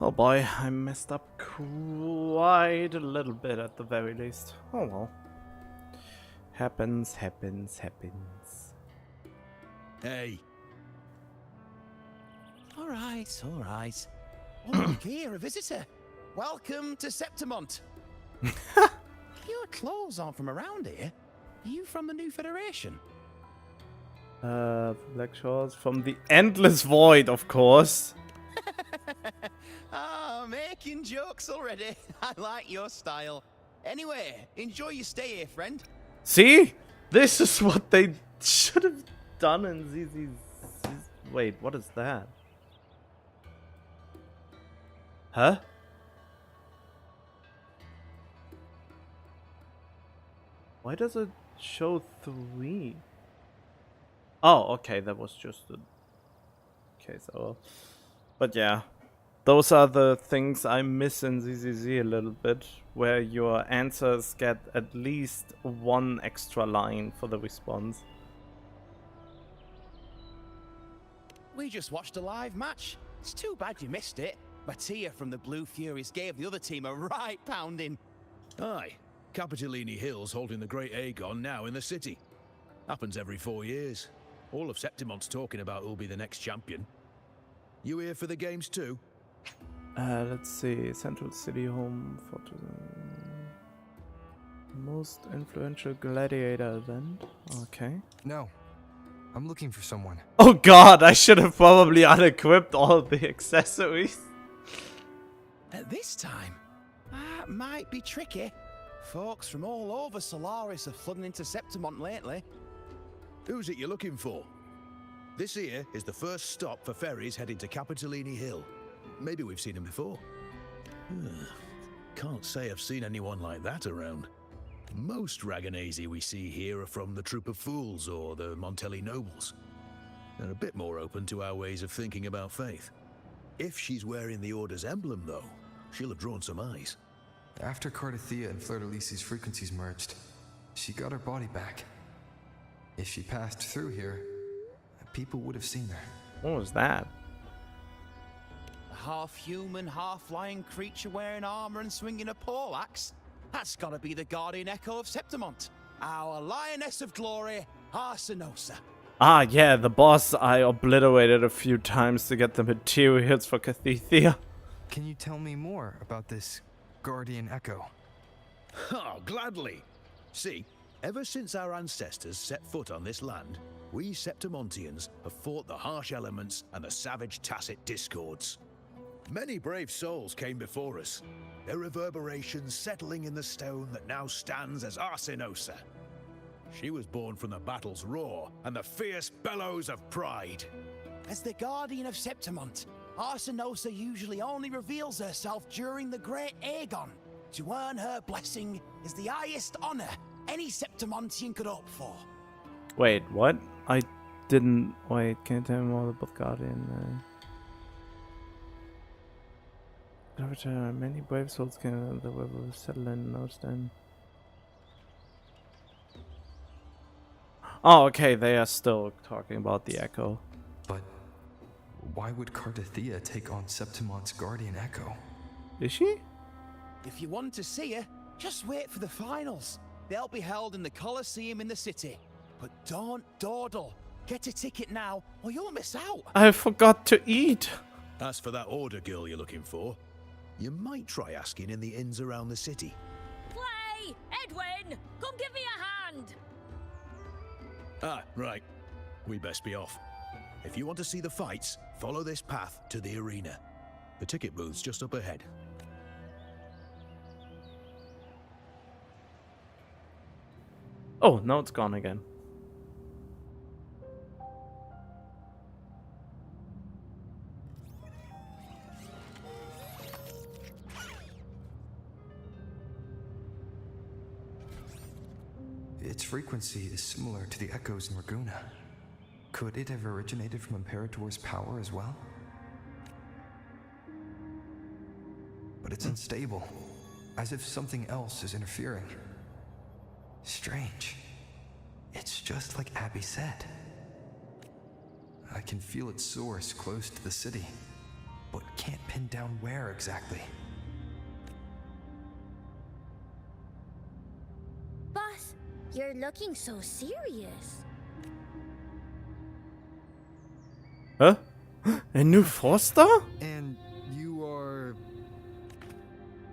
Oh boy, I messed up quite a little bit at the very least. Oh well. Happens. Hey. All right. Oh, look here, a visitor. Welcome to Septimont. Your clothes aren't from around here. Are you from the New Federation? Black Shores from the Endless Void, of course. Making jokes already. I like your style. Anyway, enjoy your stay here, friend. See? This is what they should have done in ZZ's... Wait, what is that? Huh? Why does it show 3? Oh, okay, that was just a case. Oh, but yeah, those are the things I miss in ZZZ a little bit, where your answers get at least one extra line for the response. We just watched a live match. It's too bad you missed it. Mattia from the Blue Furies gave the other team a right pounding. Aye, Capitolini Hill's holding the Great Aegon now in the city. Happens every 4 years. All of Septimont's talking about who'll be the next champion. You here for the games too? Let's see. Central City Home for most influential gladiator event. Okay. No. I'm looking for someone. Oh god, I should have probably unequipped all the accessories. At this time, that might be tricky. Folks from all over Solaris are flooding into Septimont lately. Who's it you're looking for? This here is the first stop for ferries heading to Capitolini Hill. Maybe we've seen him before. Can't say I've seen anyone like that around. Most Raganesi we see here are from the Troop of Fools or the Montelli Nobles. They're a bit more open to our ways of thinking about faith. If she's wearing the Order's emblem, though, she'll have drawn some eyes. After Cardathia and Fleur-de-Lis's frequencies merged, she got her body back. If she passed through here, people would have seen her. What was that? A half-human, half-lion creature wearing armor and swinging a poleaxe? That's gotta be the Guardian Echo of Septimont. Our Lioness of Glory, Arsinosa. Ah, yeah, the boss I obliterated a few times to get the materials for Cathethia. Can you tell me more about this Guardian Echo? Oh, gladly. See, ever since our ancestors set foot on this land, we Septimontians have fought the harsh elements and the savage tacit discords. Many brave souls came before us, their reverberations settling in the stone that now stands as Arsinosa. She was born from the battle's roar and the fierce bellows of pride. As the Guardian of Septimont, Arsinosa usually only reveals herself during the Great Aegon. To earn her blessing is the highest honor any Septimontian could hope for. Wait, what? I didn't... Wait, can you tell me more about Guardian? Many brave souls came the river will settle in no time. Oh, okay, they are still talking about the Echo. But why would Cardathia take on Septimont's Guardian Echo? Is she? If you want to see her, just wait for the finals. They'll be held in the Colosseum in the city. But don't dawdle. Get a ticket now, or you'll miss out. I forgot to eat. As for that Order girl you're looking for, you might try asking in the inns around the city. Play! Edwin! Come give me a hand! Ah, right. We best be off. If you want to see the fights, follow this path to the arena. The ticket booth's just up ahead. Oh, now it's gone again. Its frequency is similar to the echoes in Raguna. Could it have originated from Imperator's power as well? But it's unstable, as if something else is interfering. Strange. It's just like Abby said. I can feel its source close to the city. but can't pin down where exactly. Boss, you're looking so serious. Huh? A new 4-star? And you are...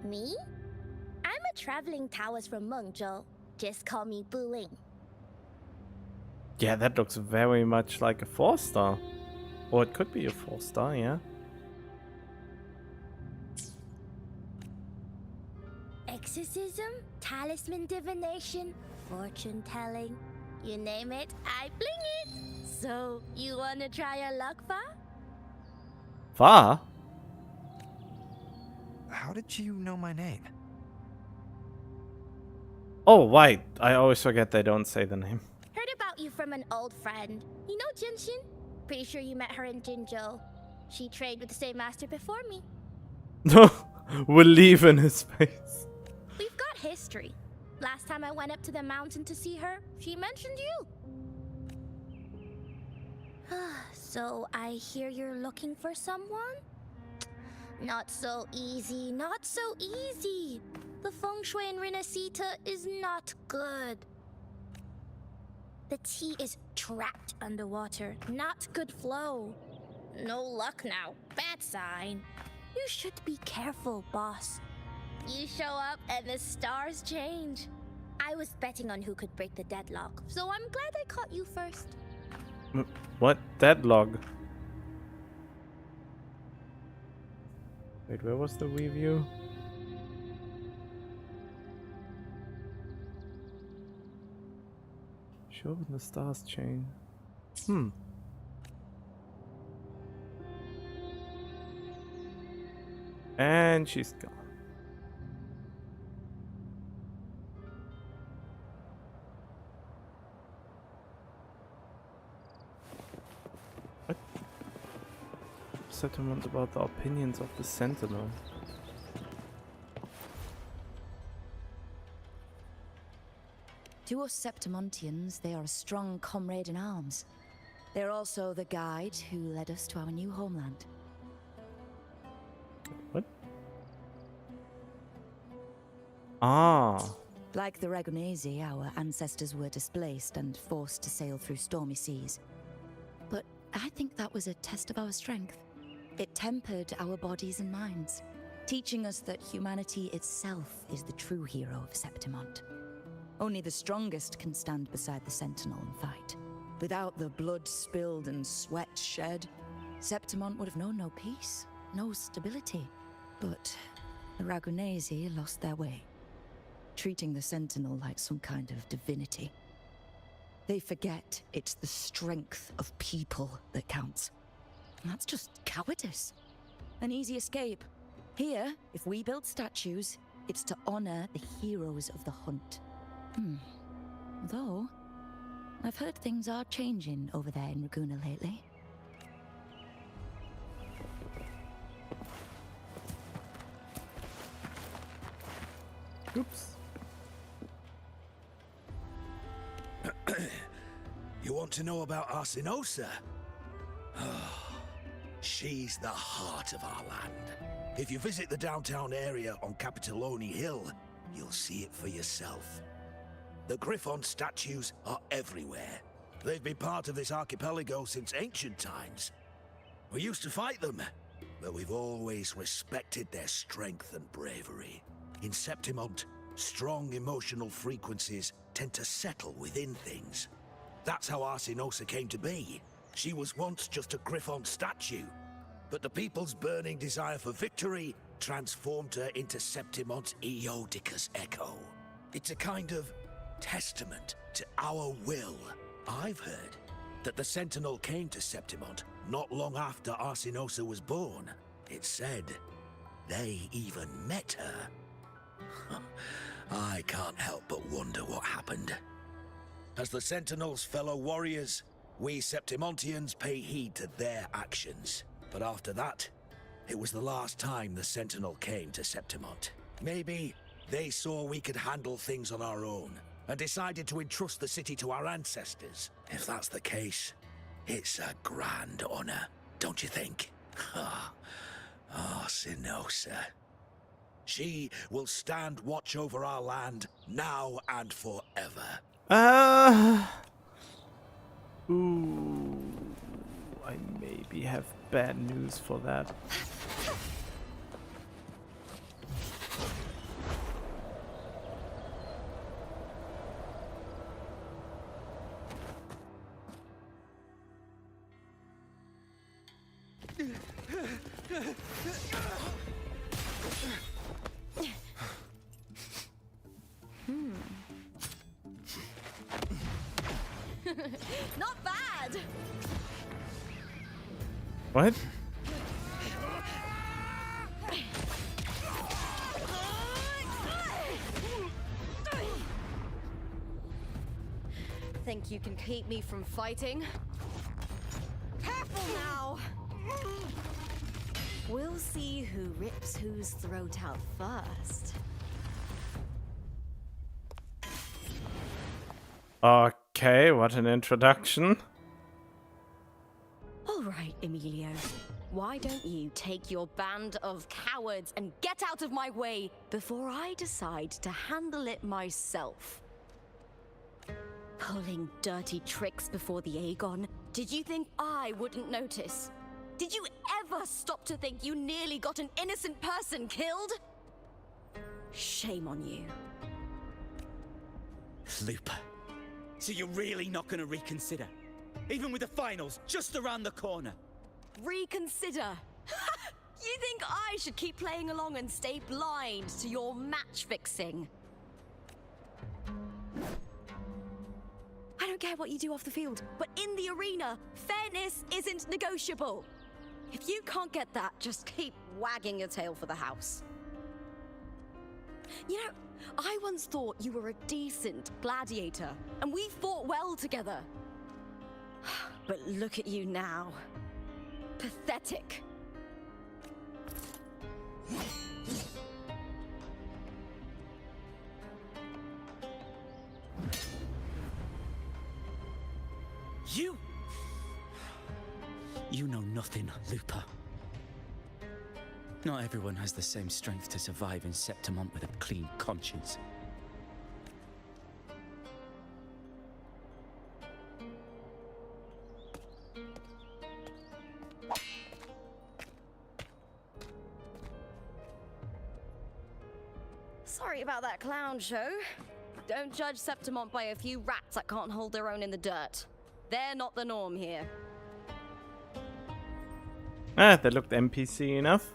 Me? I'm a traveling Taoist from Mengzhou. Just call me Buling. Yeah, that looks very much like a 4-star. Or it could be a 4-star, yeah. Exorcism, talisman divination, fortune telling. You name it, I bling it. So, you wanna try your luck, Fa? Fa? How did you know my name? Oh, right. I always forget they don't say the name. Heard about you from an old friend. You know Jinshin? Pretty sure you met her in Jinzhou. She trained with the same master before me. We'll leave in his face. We've got history. Last time I went up to the mountain to see her, she mentioned you. So I hear you're looking for someone? Not so easy, not so easy. The feng shui in Renacita is not good. The tea is trapped underwater, not good flow. No luck now, bad sign. You should be careful, boss. You show up and the stars change. I was betting on who could break the deadlock, so I'm glad I caught you first. What? Deadlock? Wait, where was the review? Show when the stars change. And she's gone. What? Settlement about the opinions of the Sentinel. To us Septimontians, they are a strong comrade in arms. They're also the guide who led us to our new homeland. What? Ah. Like the Ragonese, our ancestors were displaced and forced to sail through stormy seas. But I think that was a test of our strength. It tempered our bodies and minds, teaching us that humanity itself is the true hero of Septimont. Only the strongest can stand beside the Sentinel and fight. Without the blood spilled and sweat shed, Septimont would have known no peace, no stability. But the Ragonese lost their way, treating the Sentinel like some kind of divinity. They forget it's the strength of people that counts. And that's just cowardice. An easy escape. Here, if we build statues, it's to honor the heroes of the hunt. Though, I've heard things are changing over there in Raguna lately. Oops. You want to know about Arsinosa? She's the heart of our land. If you visit the downtown area on Capitoloni Hill, you'll see it for yourself. The Griffon statues are everywhere. They've been part of this archipelago since ancient times. We used to fight them, but we've always respected their strength and bravery. In Septimont, strong emotional frequencies tend to settle within things. That's how Arsinosa came to be. She was once just a Griffon statue, but the people's burning desire for victory transformed her into Septimont's Eodica's echo. It's a kind of testament to our will. I've heard that the Sentinel came to Septimont not long after Arsinosa was born. It's said they even met her. I can't help but wonder what happened. As the Sentinel's fellow warriors, we Septimontians pay heed to their actions. But after that, it was the last time the Sentinel came to Septimont. Maybe they saw we could handle things on our own and decided to entrust the city to our ancestors. If that's the case, it's a grand honor, don't you think? Ah, Sinosa. She will stand watch over our land now and forever. Ooh, I maybe have bad news for that. Not bad! What? Think you can keep me from fighting? Careful now! We'll see who rips whose throat out first. Okay, what an introduction. All right, Emilio. Why don't you take your band of cowards and get out of my way before I decide to handle it myself? Pulling dirty tricks before the Aegon? Did you think I wouldn't notice? Did you ever stop to think you nearly got an innocent person killed? Shame on you. Looper. So you're really not going to reconsider? Even with the finals just around the corner? Reconsider. You think I should keep playing along and stay blind to your match fixing? I don't care what you do off the field, but in the arena, fairness isn't negotiable. If you can't get that, just keep wagging your tail for the house. You know, I once thought you were a decent gladiator, and we fought well together. But look at you now. Pathetic. You know nothing, Looper. Not everyone has the same strength to survive in Septimont with a clean conscience. Sorry about that clown show. Don't judge Septimont by a few rats that can't hold their own in the dirt. They're not the norm here. They looked NPC enough.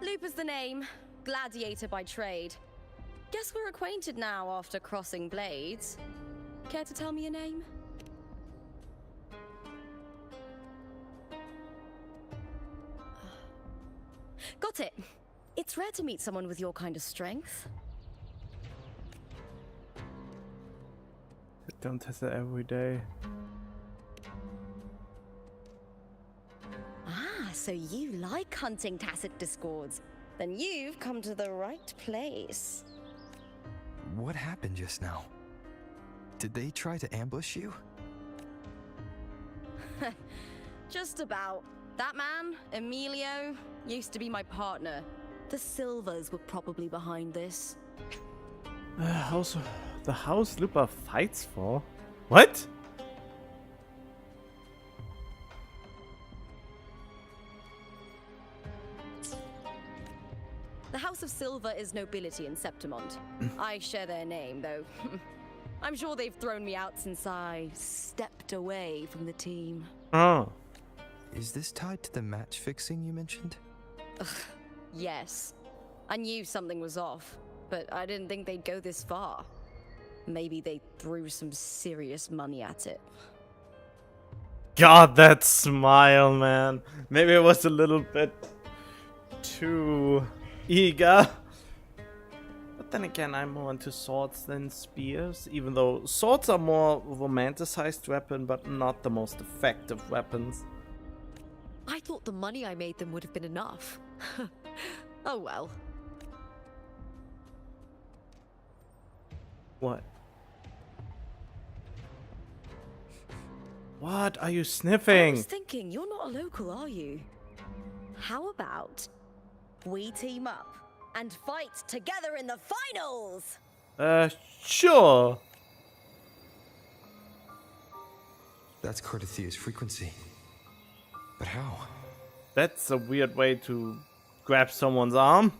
Looper's the name. Gladiator by trade. Guess we're acquainted now after crossing blades. Care to tell me your name? Got it. It's rare to meet someone with your kind of strength. I don't test it every day. Ah, so you like hunting tacit discords. Then you've come to the right place. What happened just now? Did they try to ambush you? Just about. That man, Emilio, used to be my partner. The Silvers were probably behind this. The house Looper fights for? What? The House of Silver is nobility in Septimont. I share their name, though. I'm sure they've thrown me out since I stepped away from the team. Oh. Is this tied to the match fixing you mentioned? Yes. I knew something was off, but I didn't think they'd go this far. Maybe they threw some serious money at it. God, that smile, man. Maybe it was a little bit too eager. But then again, I'm more into swords than spears, even though swords are more romanticized weapon, but not the most effective weapons. I thought the money I made them would have been enough. Oh well. What? What are you sniffing? I was thinking, you're not a local, are you? How about we team up and fight together in the finals? Sure. That's Cardathia's frequency. But how? That's a weird way to grab someone's arm.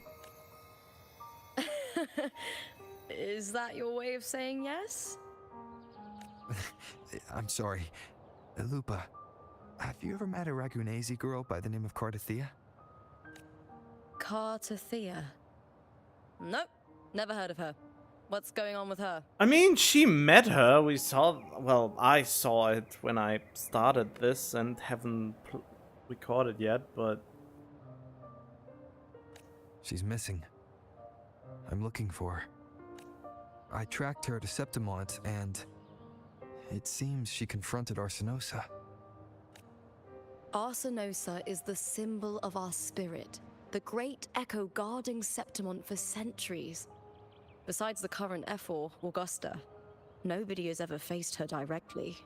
Is that your way of saying yes? I'm sorry. Lupa, have you ever met a Ragunesi girl by the name of Cardathia? Cartathea. Nope, never heard of her. What's going on with her? I mean, she met her. We saw. Well, I saw it when I started this and haven't recorded yet, but. She's missing. I'm looking for her. I tracked her to Septimont, and it seems she confronted Arsenosa. Arsenosa is the symbol of our spirit, the great echo guarding Septimont for centuries. Besides the current Ephor, Augusta, nobody has ever faced her directly.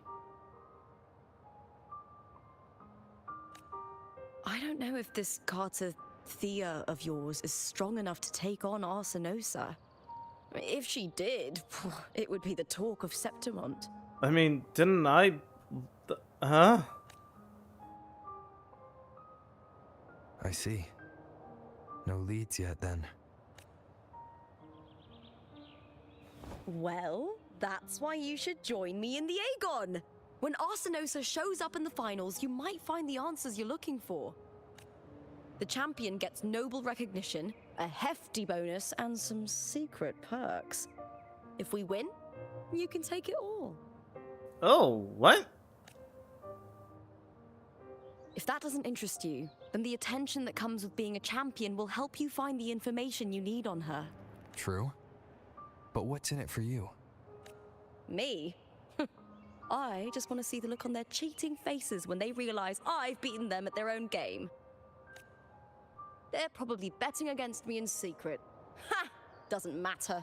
I don't know if this Cartathea of yours is strong enough to take on Arsenosa. If she did, it would be the talk of Septimont. I mean, didn't I. Huh? I see. No leads yet, then. Well, that's why you should join me in the Aegon. When Arsenosa shows up in the finals, you might find the answers you're looking for. The champion gets noble recognition, a hefty bonus, and some secret perks. If we win, you can take it all. Oh, what? If that doesn't interest you, then the attention that comes with being a champion will help you find the information you need on her. True. But what's in it for you? Me? I just want to see the look on their cheating faces when they realize I've beaten them at their own game. They're probably betting against me in secret. Ha! Doesn't matter.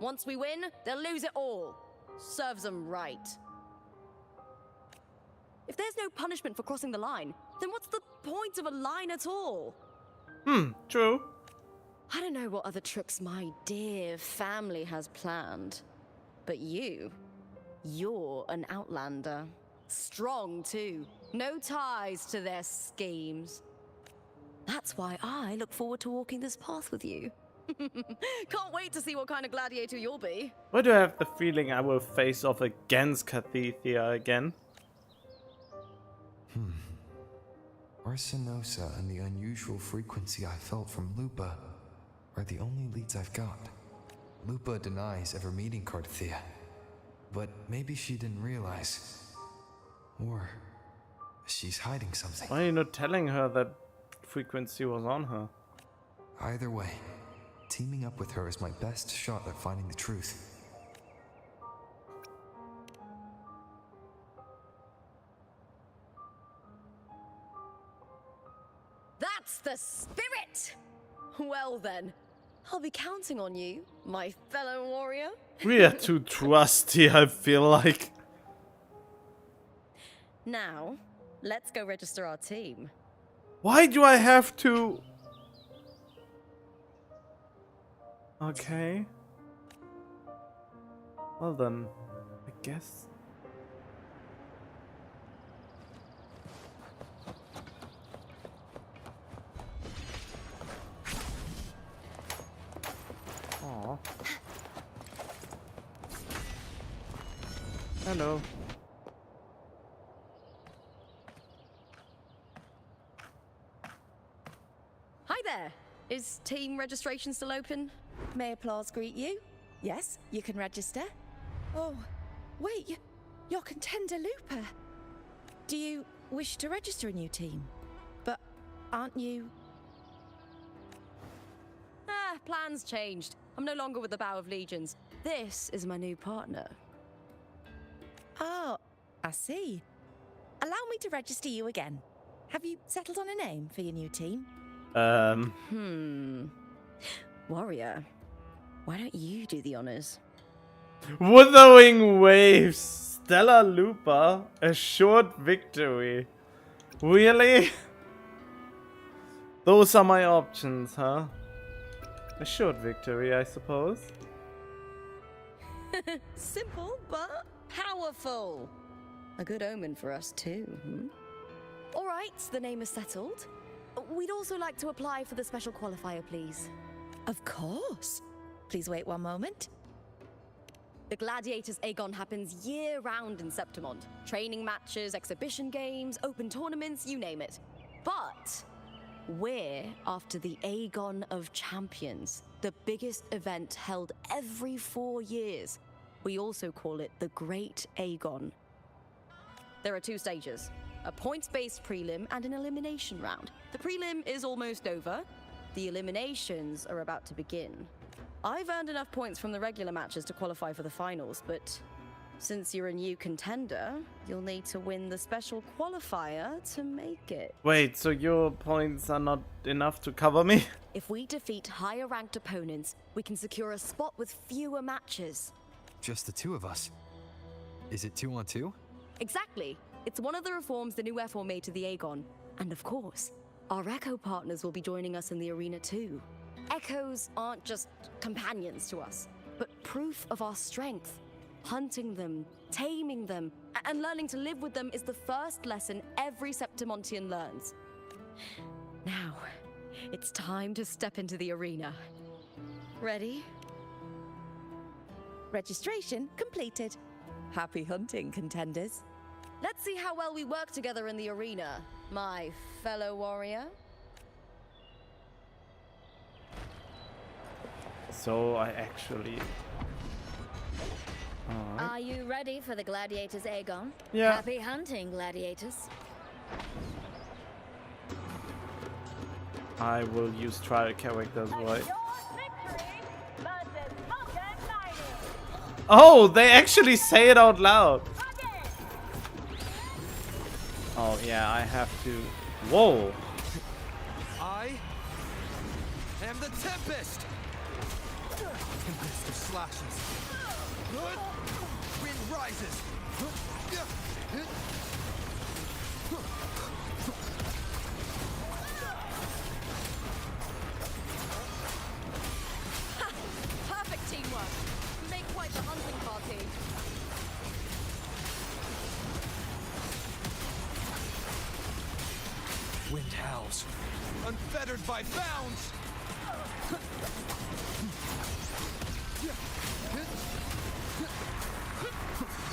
Once we win, they'll lose it all. Serves them right. If there's no punishment for crossing the line, then what's the point of a line at all? True. I don't know what other tricks my dear family has planned. But you're an outlander. Strong, too. No ties to their schemes. That's why I look forward to walking this path with you. Can't wait to see what kind of gladiator you'll be. Why do I have the feeling I will face off against Cardathia again? Arsenosa and the unusual frequency I felt from Lupa are the only leads I've got. Lupa denies ever meeting Cardathia, but maybe she didn't realize. Or she's hiding something. Why are you not telling her that frequency was on her? Either way, teaming up with her is my best shot at finding the truth. That's the spirit! Well then, I'll be counting on you, my fellow warrior. We are too trusty, I feel like. Now, let's go register our team. Why do I have to... Okay. Well then, I guess. Aww. Hello. Hi there. Is team registration still open? May applause greet you? Yes, you can register. Oh, wait, you're Contender Looper. Do you wish to register a new team? But aren't you... Plans changed. I'm no longer with the Bow of Legions. This is my new partner. Oh, I see. Allow me to register you again. Have you settled on a name for your new team? Warrior, why don't you do the honors? Wuthering Waves, Stellar Looper, a short victory. Really? Those are my options, huh? A short victory, I suppose. Simple, but powerful. A good omen for us, too. All right, the name is settled. We'd also like to apply for the special qualifier, please. Of course. Please wait one moment. The Gladiators Aegon happens year-round in Septimont. Training matches, exhibition games, open tournaments, you name it. But we're after the Aegon of Champions, the biggest event held every 4 years. We also call it the Great Aegon. There are 2 stages, a points-based prelim and an elimination round. The prelim is almost over. The eliminations are about to begin. I've earned enough points from the regular matches to qualify for the finals, but since you're a new contender, you'll need to win the special qualifier to make it. Wait, so your points are not enough to cover me? If we defeat higher-ranked opponents, we can secure a spot with fewer matches. Just the 2 of us. Is it 2 on 2? Exactly. It's one of the reforms the new FO made to the Aegon. And of course, our Echo partners will be joining us in the arena too. Echoes aren't just companions to us, but proof of our strength. Hunting them, taming them, and learning to live with them is the first lesson every Septimontian learns. Now, it's time to step into the arena. Ready? Registration completed. Happy hunting, contenders. Let's see how well we work together in the arena, my fellow warrior. So I actually... Are you ready for the Gladiators Aegon? Yeah. Happy hunting, Gladiators. I will use trial characters, right? Oh, they actually say it out loud. Oh yeah, I have to... Whoa. I am the Tempest! Tempest of slashes. Wind rises. Perfect teamwork. Make quite the hunting party. Wind howls, unfettered by bounds.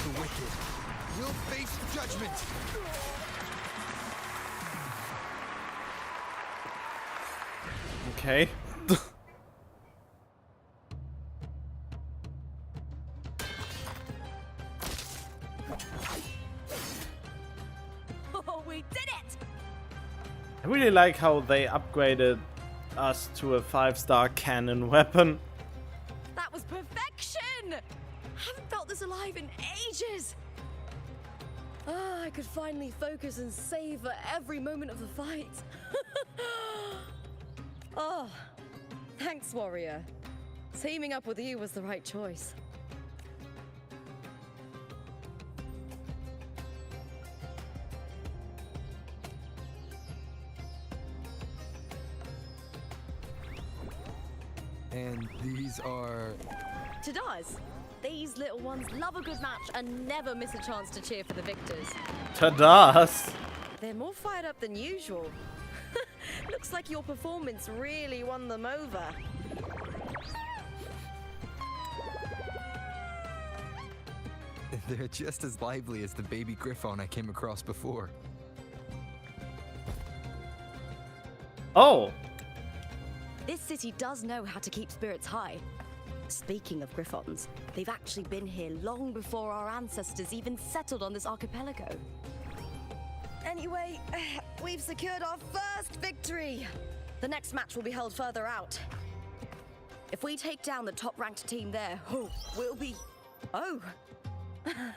The wicked will face judgment. Okay. Oh, we did it! I really like how they upgraded us to a 5-star cannon weapon. That was perfection! Haven't felt this alive in ages. Ah, I could finally focus and savor every moment of the fight. Oh, thanks, warrior. Teaming up with you was the right choice. And these are... Tadars, these little ones love a good match and never miss a chance to cheer for the victors. Tadas! They're more fired up than usual. Looks like your performance really won them over. They're just as lively as the baby Griffon I came across before. Oh! This city does know how to keep spirits high. Speaking of Griffons, they've actually been here long before our ancestors even settled on this archipelago. Anyway, we've secured our first victory. The next match will be held further out. If we take down the top-ranked team there, we'll be... Oh! Oh!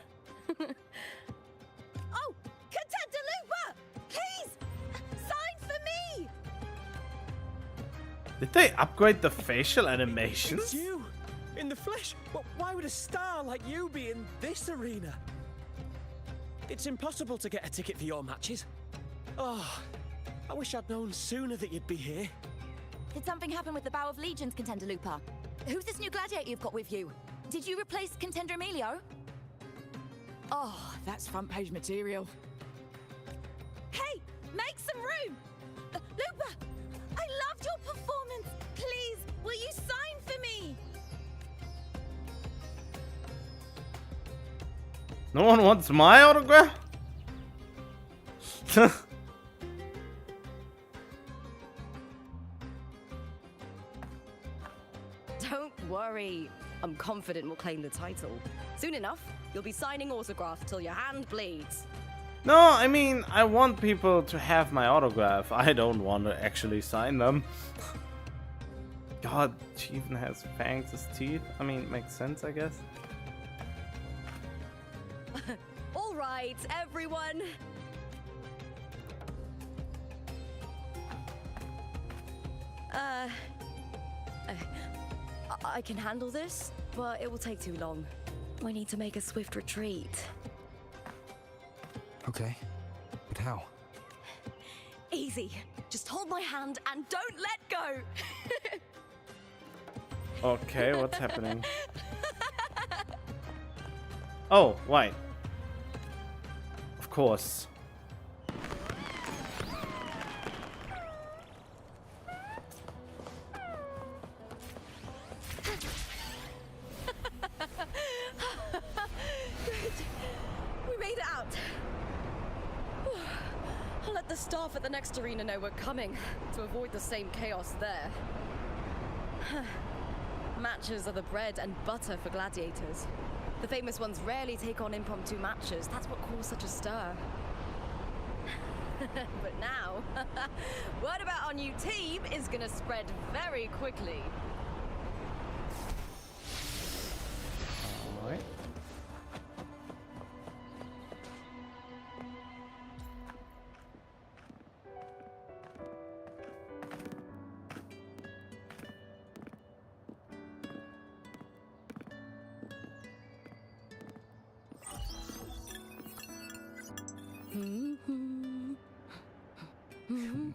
Contender Lupa! Please! Sign for me! Did they upgrade the facial animations? It's you! In the flesh! Well, why would a star like you be in this arena? It's impossible to get a ticket for your matches. Oh, I wish I'd known sooner that you'd be here. Did something happen with the Bow of Legions, Contender Lupa? Who's this new gladiator you've got with you? Did you replace Contender Emilio? Oh, that's front page material. Hey, make some room! Lupa, I loved your performance. Please, will you sign for me? No one wants my autograph? Don't worry. I'm confident we'll claim the title. Soon enough, you'll be signing autographs till your hand bleeds. No, I mean, I want people to have my autograph. I don't want to actually sign them. God, she even has fangs as teeth. I mean, it makes sense, I guess. All right, everyone. I can handle this, but it will take too long. We need to make a swift retreat. Okay, but how? Easy. Just hold my hand and don't let go. Okay, what's happening? Oh, wait. Of course. We made it out. I'll let the staff at the next arena know we're coming to avoid the same chaos there. Matches are the bread and butter for gladiators. The famous ones rarely take on impromptu matches. That's what caused such a stir. But now, word about our new team is gonna spread very quickly. Alright.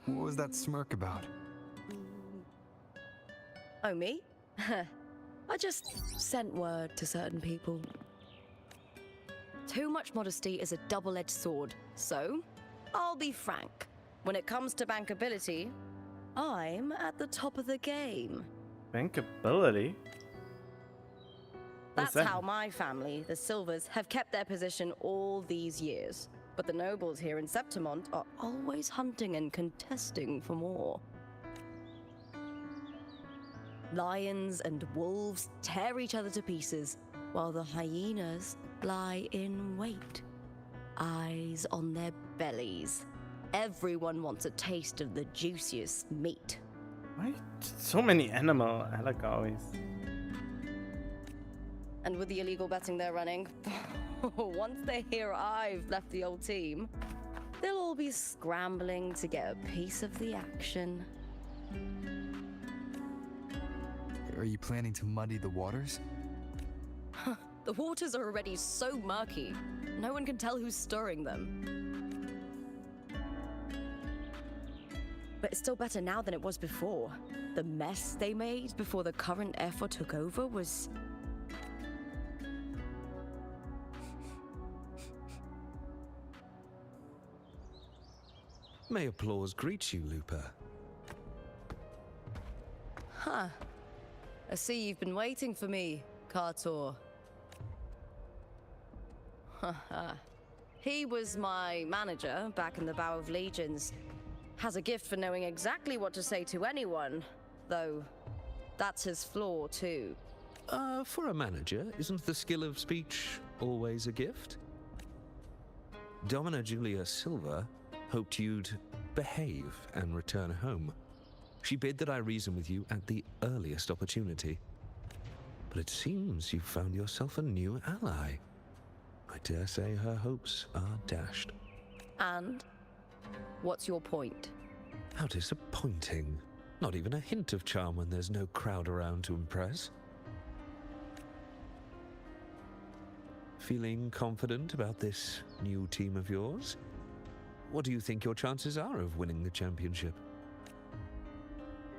What was that smirk about? Oh, me? I just sent word to certain people. Too much modesty is a double-edged sword, so I'll be frank. When it comes to bankability, I'm at the top of the game. Bankability? What's That's that? how my family, the Silvers, have kept their position all these years. But the nobles here in Septimont are always hunting and contesting for more. Lions and wolves tear each other to pieces, while the hyenas lie in wait, eyes on their bellies. Everyone wants a taste of the juiciest meat. Why so many animal allegories? And with the illegal betting they're running, once they hear I've left the old team, they'll all be scrambling to get a piece of the action. Are you planning to muddy the waters? The waters are already so murky, no one can tell who's stirring them. But it's still better now than it was before. The mess they made before the current effort took over was... May applause greet you, Lupa. Huh. I see you've been waiting for me, Kartor. He was my manager back in the Bow of Legions. Has a gift for knowing exactly what to say to anyone, though that's his flaw too. For a manager, isn't the skill of speech always a gift? Domina Julia Silva hoped you'd behave and return home. She bid that I reason with you at the earliest opportunity. But it seems you've found yourself a new ally. I dare say her hopes are dashed. And? What's your point? How disappointing. Not even a hint of charm when there's no crowd around to impress. Feeling confident about this new team of yours? what do you think your chances are of winning the championship?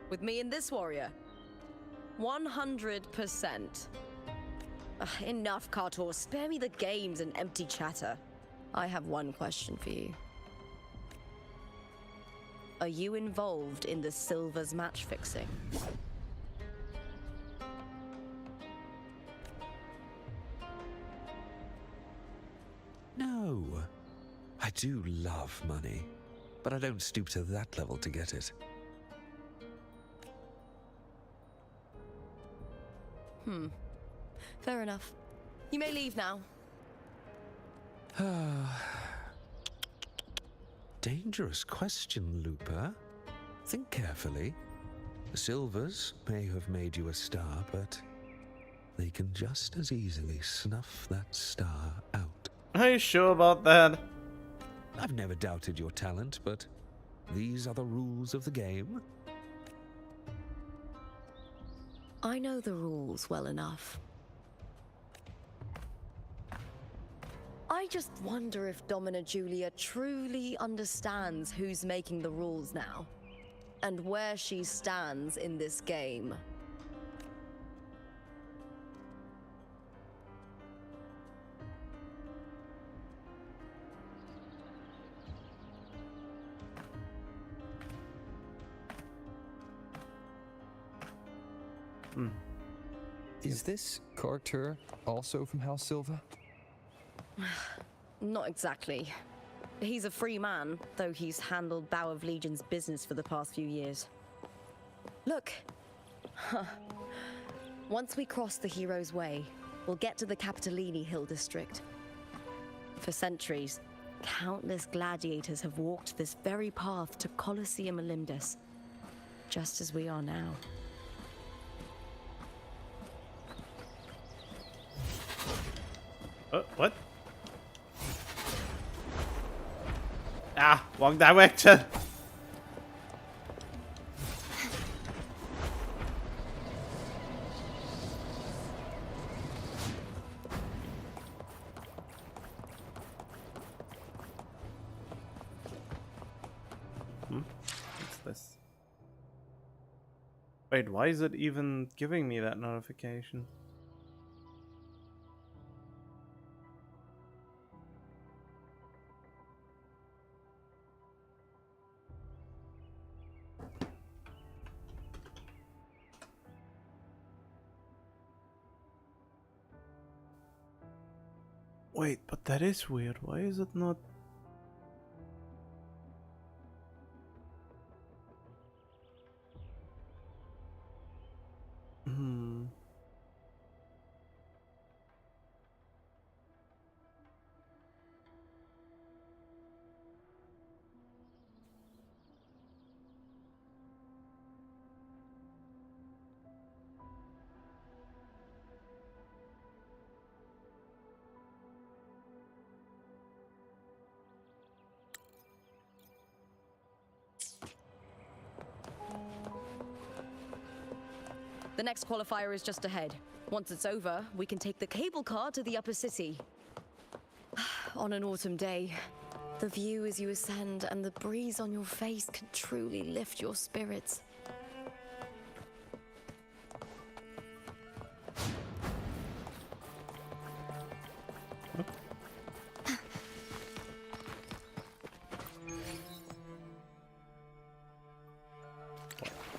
With me and this warrior? 100%. Enough, Kartor. Spare me the games and empty chatter. I have one question for you. Are you involved in the Silver's match fixing? No. I do love money, but I don't stoop to that level to get it. Fair enough. You may leave now. Dangerous question, Lupa. Think carefully. The Silvers may have made you a star, but they can just as easily snuff that star out. Are you sure about that? I've never doubted your talent, but these are the rules of the game. I know the rules well enough. I just wonder if Domina Julia truly understands who's making the rules now, and where she stands in this game. Is this Kartur also from House Silva? Not exactly. He's a free man, though he's handled Bow of Legion's business for the past few years. Look. Once we cross the Hero's Way, we'll get to the Capitolini Hill district. For centuries, countless gladiators have walked this very path to Colosseum Olympus, just as we are now. What? Ah, wrong direction. What's this? Wait, why is it even giving me that notification? Wait, but that is weird. Why is it not? The next qualifier is just ahead. Once it's over, we can take the cable car to the upper city. On an autumn day, the view as you ascend and the breeze on your face can truly lift your spirits.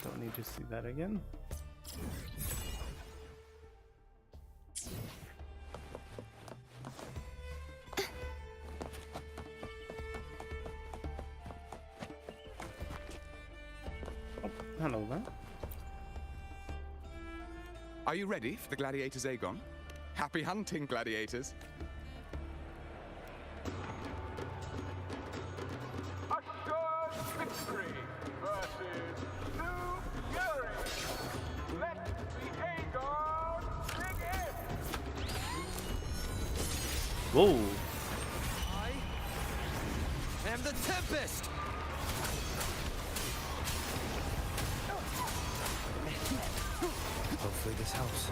Don't need to see that again. Hello there. Are you ready for the gladiators, Aegon? Happy hunting, gladiators. Assured victory versus New Fury. Let the Aegon begin. Whoa. I am the Tempest! Hopefully this helps.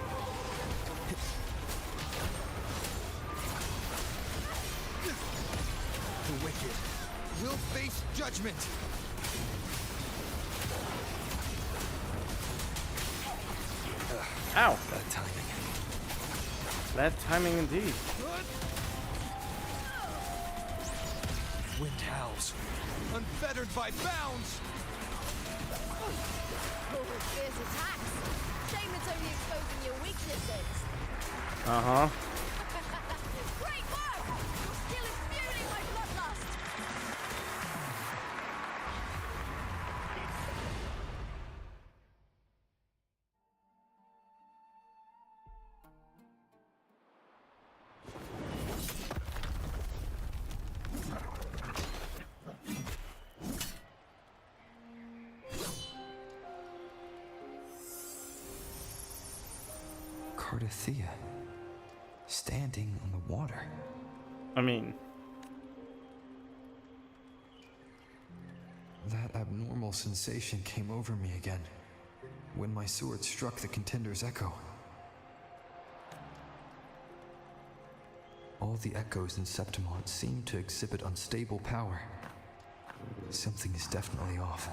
The wicked. will face judgment. Ow! Bad timing. Bad timing indeed. Wind howls, unfettered by bounds. Oh, fierce attacks. Shame it's only exposing your weaknesses. Uh-huh. Great work! Your skill is fueling my bloodlust. Cardathea, standing on the water. I mean, That abnormal sensation came over me again when my sword struck the contender's echo. All the echoes in Septimont seem to exhibit unstable power. Something is definitely off.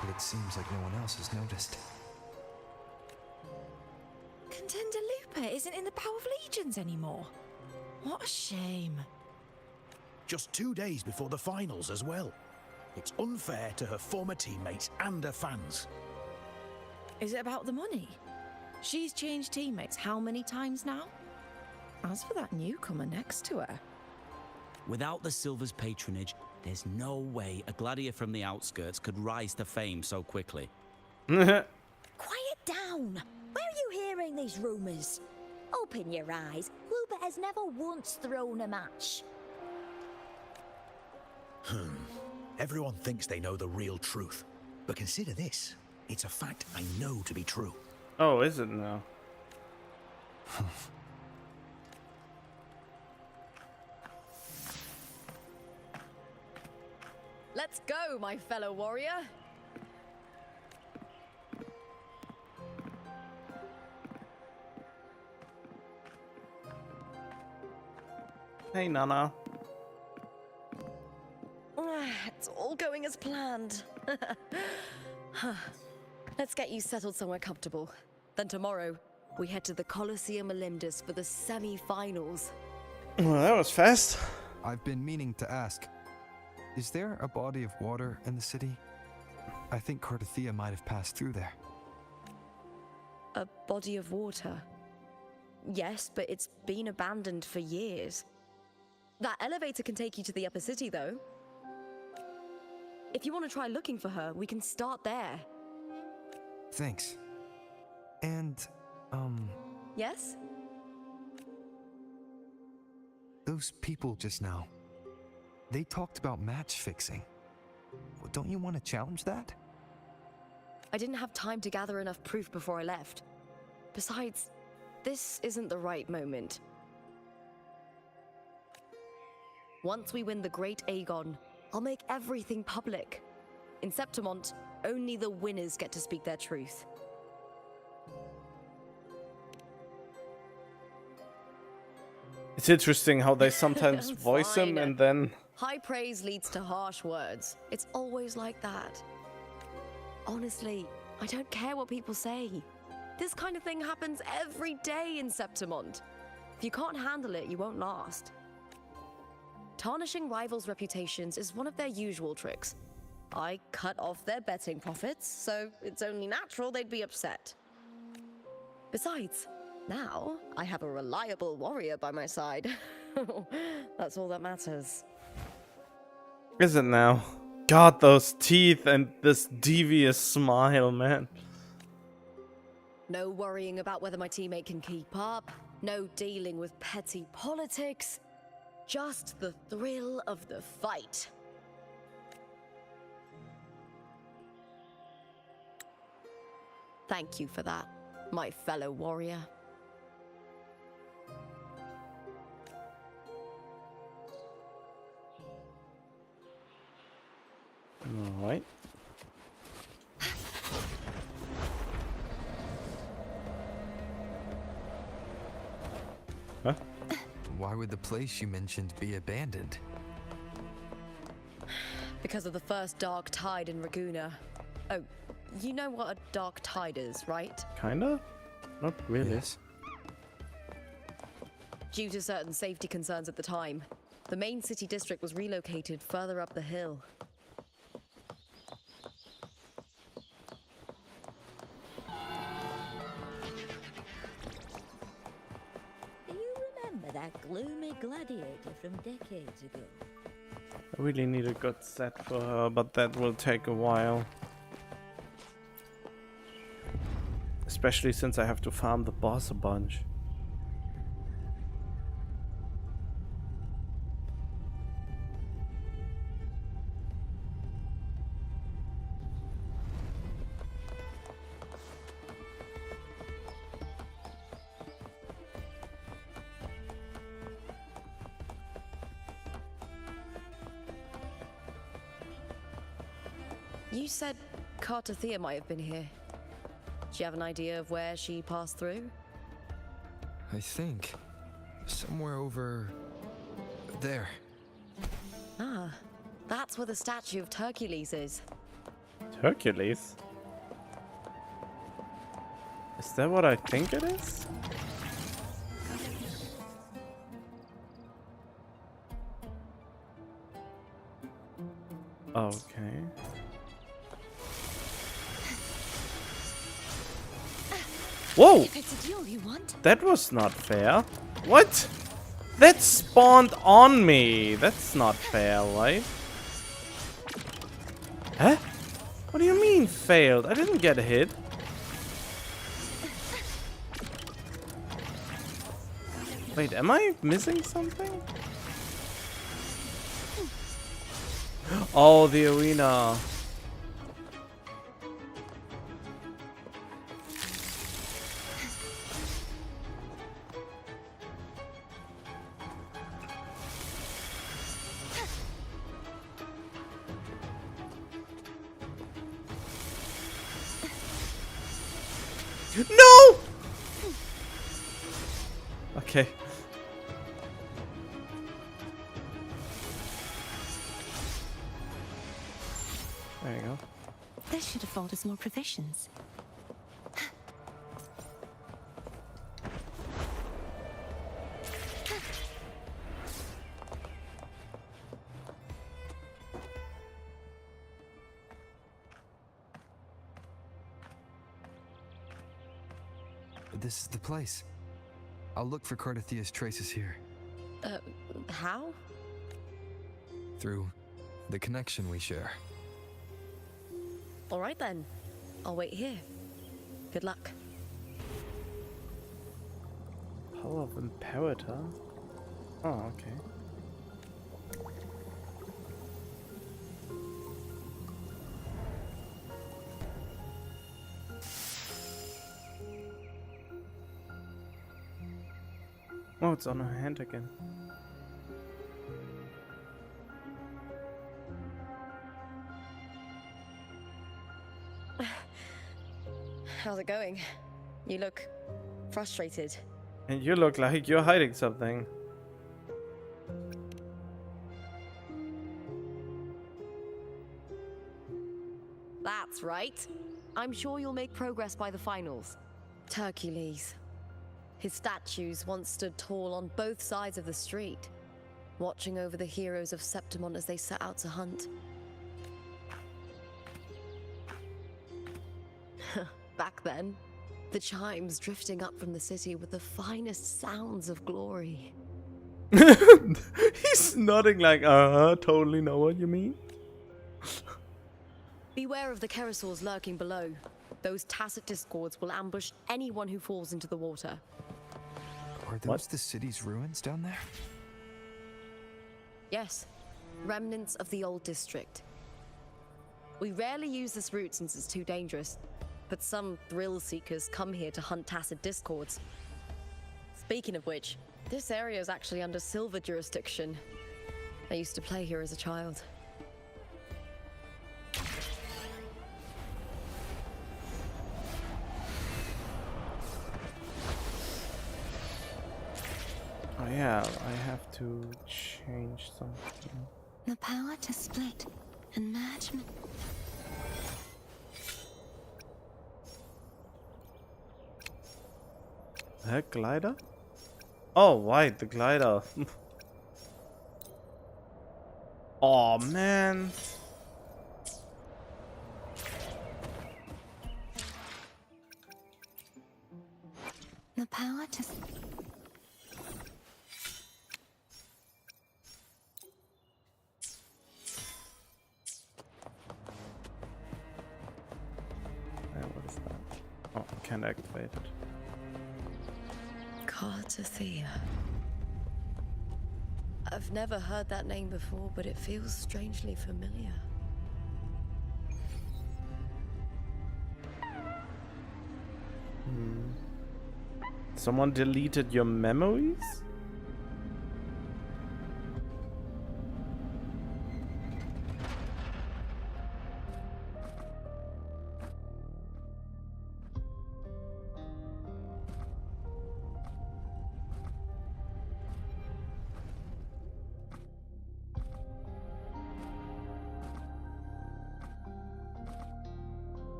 But it seems like no one else has noticed. Contender Lupa isn't in the Power of Legions anymore. What a shame. Just 2 days before the finals as well. It's unfair to her former teammates and her fans. Is it about the money? She's changed teammates how many times now? As for that newcomer next to her, Without the Silver's patronage, there's no way a gladiator from the outskirts could rise to fame so quickly. Quiet down! Where are you hearing these rumours? Open your eyes. Luba has never once thrown a match. Everyone thinks they know the real truth. But consider this. It's a fact I know to be true. oh, is it now? Let's go, my fellow warrior. Hey, Nana. It's all going as planned. Let's get you settled somewhere comfortable. Then tomorrow, we head to the Colosseum Olympus for the semi-finals. Well, that was fast. I've been meaning to ask, is there a body of water in the city? I think Cardathea might have passed through there. A body of water. Yes, but it's been abandoned for years. That elevator can take you to the upper city, though. If you want to try looking for her, we can start there. Thanks. And, Yes? those people just now, they talked about match fixing. Well, don't you want to challenge that? I didn't have time to gather enough proof before I left. Besides, this isn't the right moment. Once we win the Great Aegon, I'll make everything public. In Septimont, only the winners get to speak their truth. It's interesting how they sometimes voice him Fine. and then... High praise leads to harsh words. It's always like that. Honestly, I don't care what people say. This kind of thing happens every day in Septimont. If you can't handle it, you won't last. Tarnishing rivals' reputations is one of their usual tricks. I cut off their betting profits, so it's only natural they'd be upset. Besides, now I have a reliable warrior by my side. That's all that matters. Is it now? God, those teeth and this devious smile, man. No worrying about whether my teammate can keep up. No dealing with petty politics. Just the thrill of the fight. Thank you for that, my fellow warrior. Alright. Huh? why would the place you mentioned be abandoned? Because of the first dark tide in Raguna. Oh, you know what a dark tide is, right? Kinda? Not really. Yes. Due to certain safety concerns at the time, the main city district was relocated further up the hill. Do you remember that gloomy gladiator from decades ago? I really need a good set for her, but that will take a while. Especially since I have to farm the boss a bunch. You said Cartathea might have been here. Do you have an idea of where she passed through? I think somewhere over there. Ah, that's where the statue of Hercules is. Hercules? Is that what I think it is? Okay. Whoa! If it's a duel you want. That was not fair. What? That spawned on me. That's not fair, right? Huh? What do you mean failed? I didn't get hit. Wait, am I missing something? Oh, the arena. No! Okay. There you go. This should afford us more provisions. This is the place. I'll look for Cartathea's traces here. How? Through the connection we share. All right then. I'll wait here. Good luck. Power of Imperator? Oh, okay. Oh, it's on her hand again. How's it going? You look frustrated. And you look like you're hiding something. That's right. I'm sure you'll make progress by the finals. Hercules. His statues once stood tall on both sides of the street, watching over the heroes of Septimon as they set out to hunt. Back then, the chimes drifting up from the city with the finest sounds of glory. He's nodding like, totally know what you mean. Beware of the Kerosaurs lurking below. Those tacit discords will ambush anyone who falls into the water. Are those the city's ruins down there? Yes, remnants of the old district. We rarely use this route since it's too dangerous, but some thrill seekers come here to hunt tacit discords. Speaking of which, this area is actually under Silver jurisdiction. I used to play here as a child. Oh yeah, I have to change something. The power to split and merge. Heck, glider? Oh, right, the glider. Oh man. The power to. What is that? Oh, I can't activate it. Cartathea. I've never heard that name before, but it feels strangely familiar. Someone deleted your memories?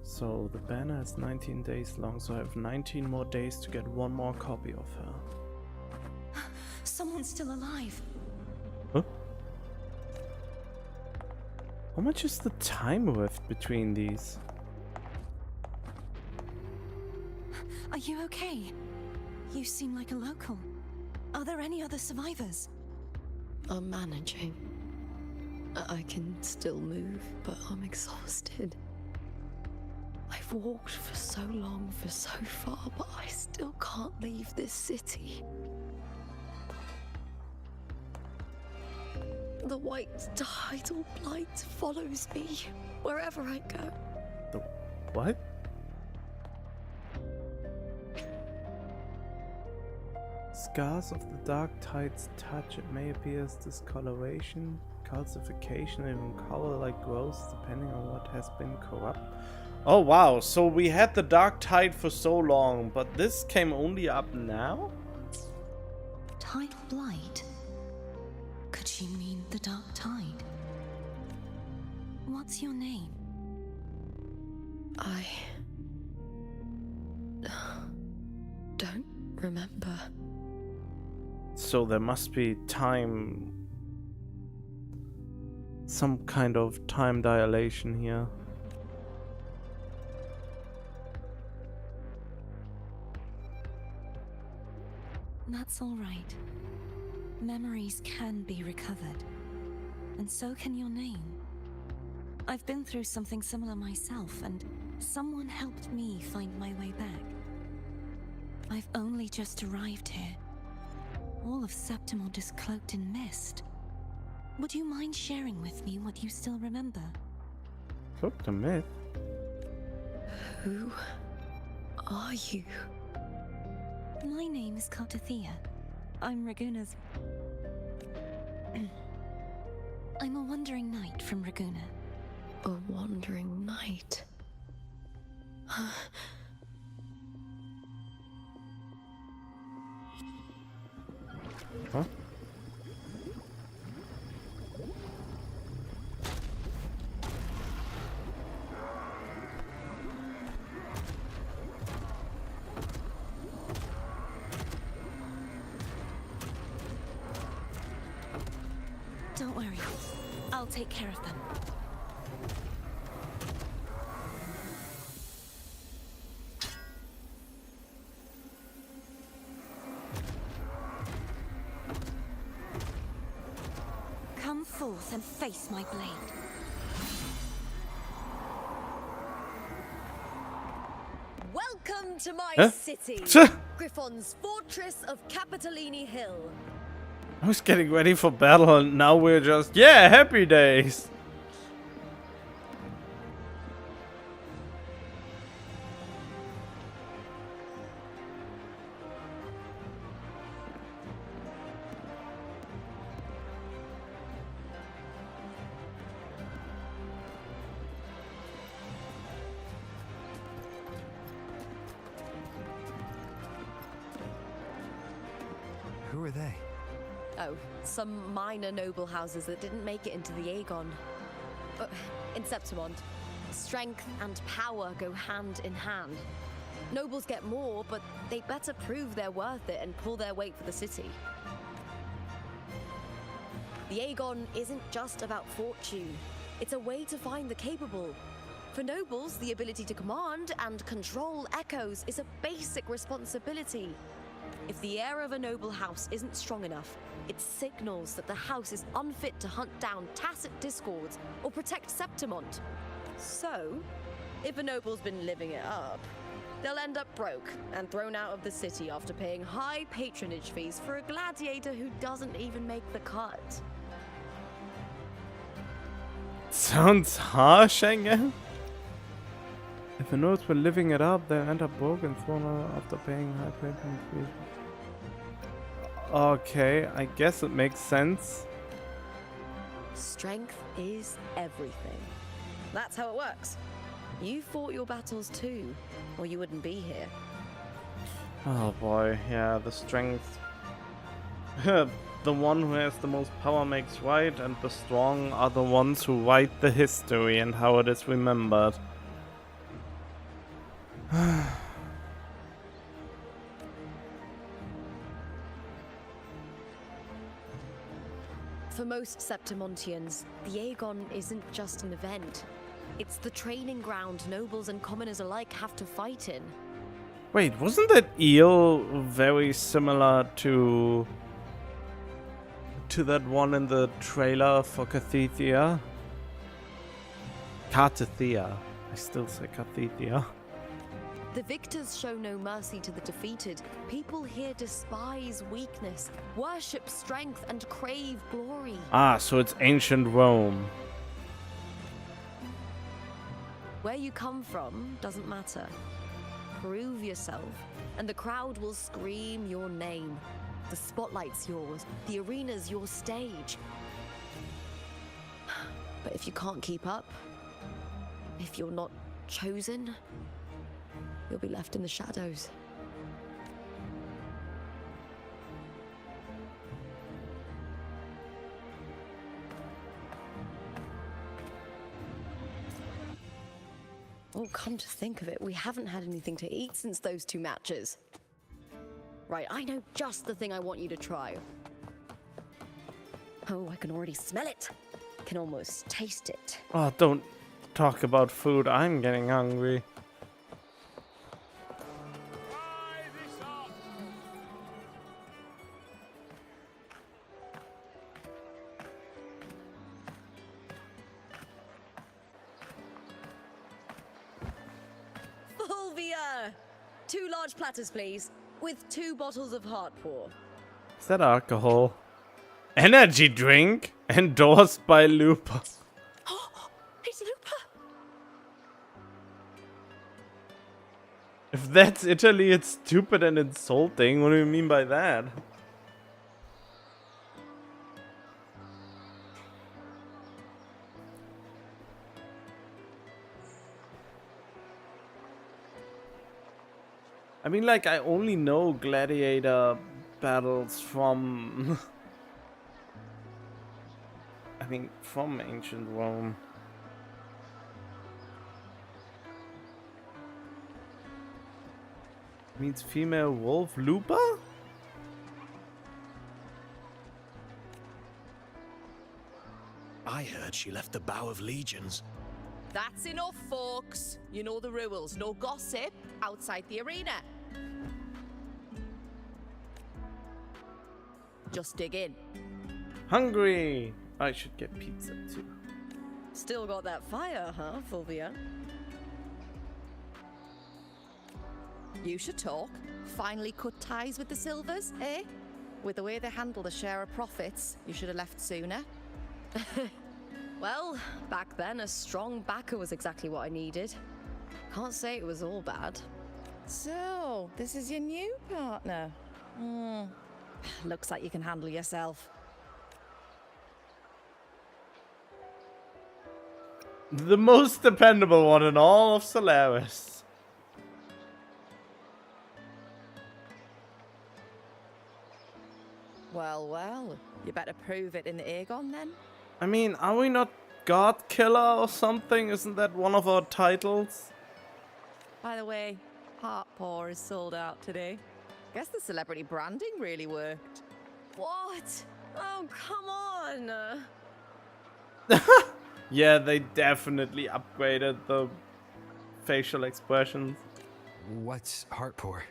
So the banner is 19 days long, so I have 19 more days to get one more copy of her. Someone's still alive. Huh? How much is the time rift between these? Are you okay? You seem like a local. Are there any other survivors? I'm managing. I can still move, but I'm exhausted. I've walked for so long, for so far, but I still can't leave this city. The white tidal blight follows me wherever I go. The what? Scars of the dark tide's touch. It may appear as discoloration, calcification, or even color-like growths, depending on what has been corrupt. Oh wow, so we had the dark tide for so long, but this came only up now? Tidal blight? Could she mean the dark tide? What's your name? I don't remember. So there must be time... some kind of time dilation here. That's all right. Memories can be recovered. And so can your name. I've been through something similar myself, and someone helped me find my way back. I've only just arrived here. All of Septimont is cloaked in mist. Would you mind sharing with me what you still remember? Cloaked in mist? Who are you? My name is Cartathea. I'm Raguna's... I'm a wandering knight from Raguna. A wandering knight? Huh? Don't worry. I'll take care of them. Come forth and face my blade. Welcome to my Huh? city, Griffon's fortress of Capitolini Hill. I was getting ready for battle and now we're just, yeah, happy days. Who are they? Oh, some minor noble houses that didn't make it into the Aegon. In Septimont, strength and power go hand in hand. Nobles get more, but they better prove they're worth it and pull their weight for the city. The Aegon isn't just about fortune. It's a way to find the capable. For nobles, the ability to command and control echoes is a basic responsibility. If the heir of a noble house isn't strong enough, it signals that the house is unfit to hunt down tacit discords or protect Septimont. So, if a noble's been living it up, they'll end up broke and thrown out of the city after paying high patronage fees for a gladiator who doesn't even make the cut. Sounds harsh, I guess. If a node's been living it up, they'll end up broke and thrown out after paying high patronage fees. Okay, I guess it makes sense. Strength is everything. That's how it works. You fought your battles too, or you wouldn't be here. Oh boy, yeah, the strength. The one who has the most power makes right, and the strong are the ones who write the history and how it is remembered. For most Septimontians, the Aegon isn't just an event. It's the training ground nobles and commoners alike have to fight in. Wait, wasn't that eel very similar to that one in the trailer for Cathethia? Cartethia. I still say Cathethia. The victors show no mercy to the defeated. People here despise weakness, worship strength, and crave glory. Ah, so it's ancient Rome. Where you come from doesn't matter. Prove yourself, and the crowd will scream your name. The spotlight's yours, the arena's your stage. But if you can't keep up, if you're not chosen, you'll be left in the shadows. Oh, come to think of it, we haven't had anything to eat since those 2 matches. Right, I know just the thing I want you to try. Oh, I can already smell it. Can almost taste it. Oh, don't talk about food. I'm getting hungry. Fulvia! 2 large platters, please, with 2 bottles of heart pour. Is that alcohol? Energy drink? Endorsed by Lupa. Oh, it's Lupa! If that's Italy, it's stupid and insulting. What do you mean by that? I mean, like, I only know gladiator battles from... I mean, from ancient Rome. Means female wolf Lupa? I heard she left the Bow of Legions. That's enough, folks. You know the rules. No gossip outside the arena. Just dig in. Hungry! I should get pizza too. Still got that fire, huh, Fulvia? You should talk. Finally cut ties with the Silvers, eh? With the way they handle the share of profits, you should have left sooner. Well, back then, a strong backer was exactly what I needed. Can't say it was all bad. So, this is your new partner. Looks like you can handle yourself. The most dependable one in all of Solaris. You better prove it in the Aegon then. I mean, are we not God Killer or something? Isn't that one of our titles? By the way, Heart Paw is sold out today. Guess the celebrity branding really worked. What? Oh, come on. Yeah, they definitely upgraded the facial expressions. What's Heartpour?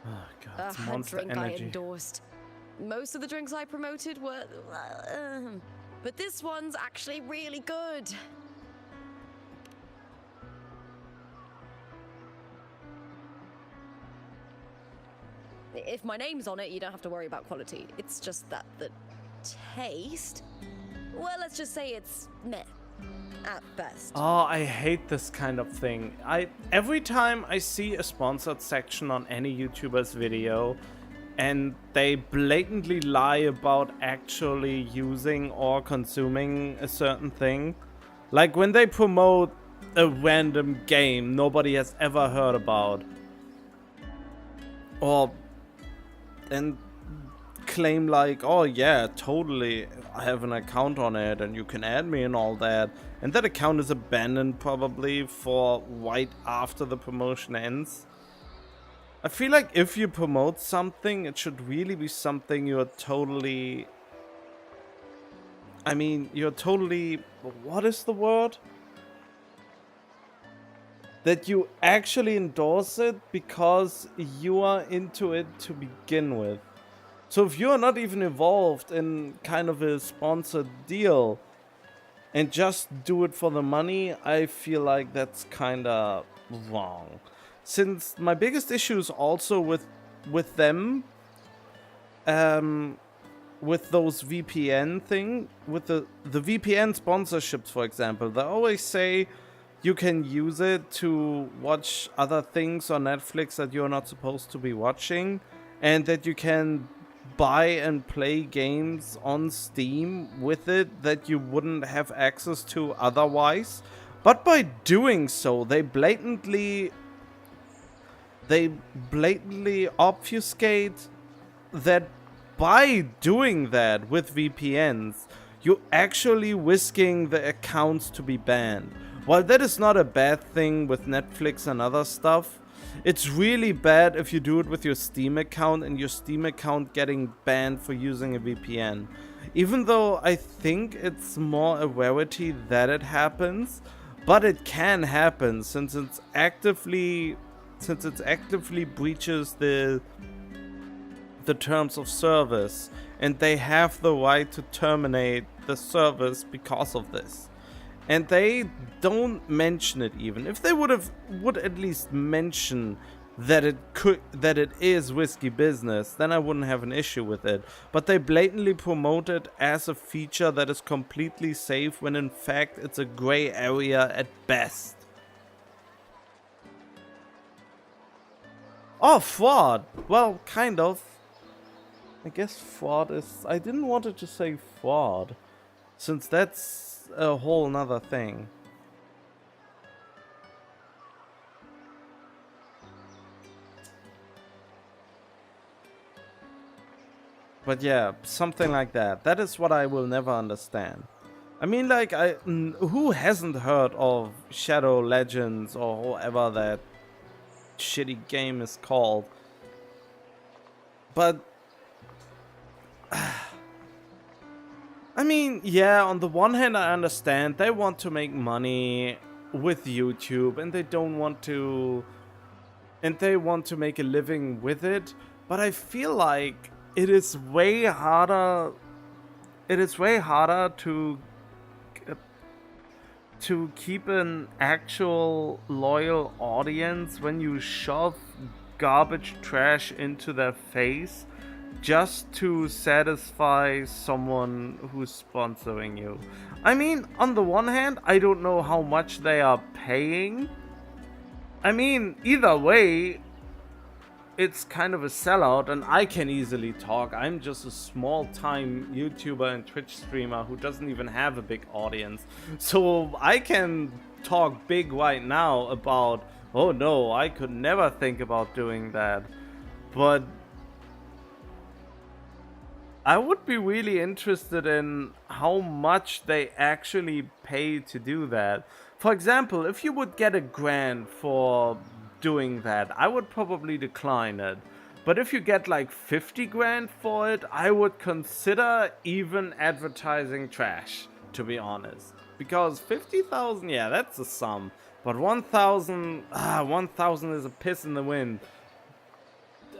Oh god, A it's monster drink I energy. endorsed. Most of the drinks I promoted were... but this one's actually really good. If my name's on it, you don't have to worry about quality. It's just that the taste... Well, let's just say it's meh. At best. Oh, I hate this kind of thing. Every time I see a sponsored section on any YouTuber's video and they blatantly lie about actually using or consuming a certain thing, like when they promote a random game nobody has ever heard about, or and claim like, oh yeah, totally, I have an account on it and you can add me and all that, and that account is abandoned probably for right after the promotion ends. I feel like if you promote something, it should really be something you're totally, what is the word? That you actually endorse it because you are into it to begin with. So if you're not even involved in kind of a sponsored deal and just do it for the money, I feel like that's kind of wrong. Since my biggest issue is also with them, with those VPN thing, with the VPN sponsorships, for example, they always say you can use it to watch other things on Netflix that you're not supposed to be watching, and that you can buy and play games on Steam with it that you wouldn't have access to otherwise. But by doing so, they blatantly obfuscate that by doing that with VPNs, you're actually risking the accounts to be banned. While that is not a bad thing with Netflix and other stuff, it's really bad if you do it with your Steam account and your Steam account getting banned for using a VPN. Even though I think it's more a rarity that it happens, but it can happen since it actively breaches the terms of service, and they have the right to terminate the service because of this. And they don't mention it even. If they would at least mention that it is risky business, then I wouldn't have an issue with it. But they blatantly promote it as a feature that is completely safe when in fact it's a gray area at best. Oh, fraud! Well, kind of. I guess fraud is... I didn't want it to say fraud, since that's a whole nother thing. But yeah, something like that. That is what I will never understand. I mean, like, who hasn't heard of Shadow Legends or whatever that shitty game is called? But I mean, yeah, on the one hand I understand they want to make money with YouTube and they don't want to, and they want to make a living with it, but I feel like it is way harder to keep an actual loyal audience when you shove garbage trash into their face just to satisfy someone who's sponsoring you. I mean, on the one hand, I don't know how much they are paying. I mean, either way, it's kind of a sellout, and I can easily talk. I'm just a small-time YouTuber and Twitch streamer who doesn't even have a big audience. So I can talk big right now about Oh no, I could never think about doing that. But I would be really interested in how much they actually pay to do that. For example, if you would get a grant for doing that, I would probably decline it. But if you get like 50 grand for it, I would consider even advertising trash, to be honest. Because 50,000, yeah, that's a sum. But 1,000, 1,000 is a piss in the wind.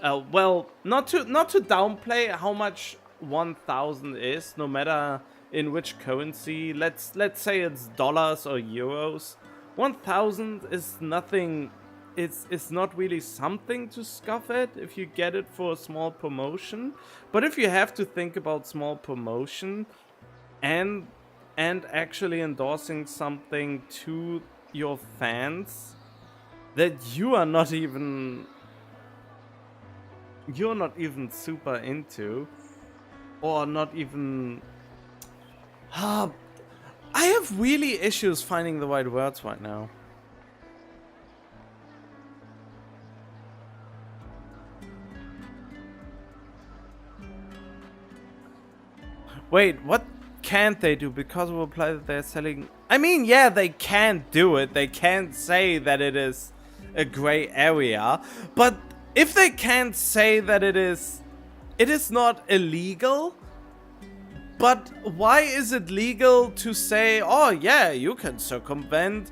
Well, not to downplay how much 1,000 is, no matter in which currency. Let's say it's dollars or euros. 1,000 is nothing. It's not really something to scoff at if you get it for a small promotion. But if you have to think about small promotion and actually endorsing something to your fans that you're not even super into, or not even I have really issues finding the right words right now. Wait, what can't they do? Because of a play that they're selling. I mean, yeah, they can't do it. They can't say that it is a gray area. But if they can't say that it is not illegal. But why is it legal to say, oh yeah, you can circumvent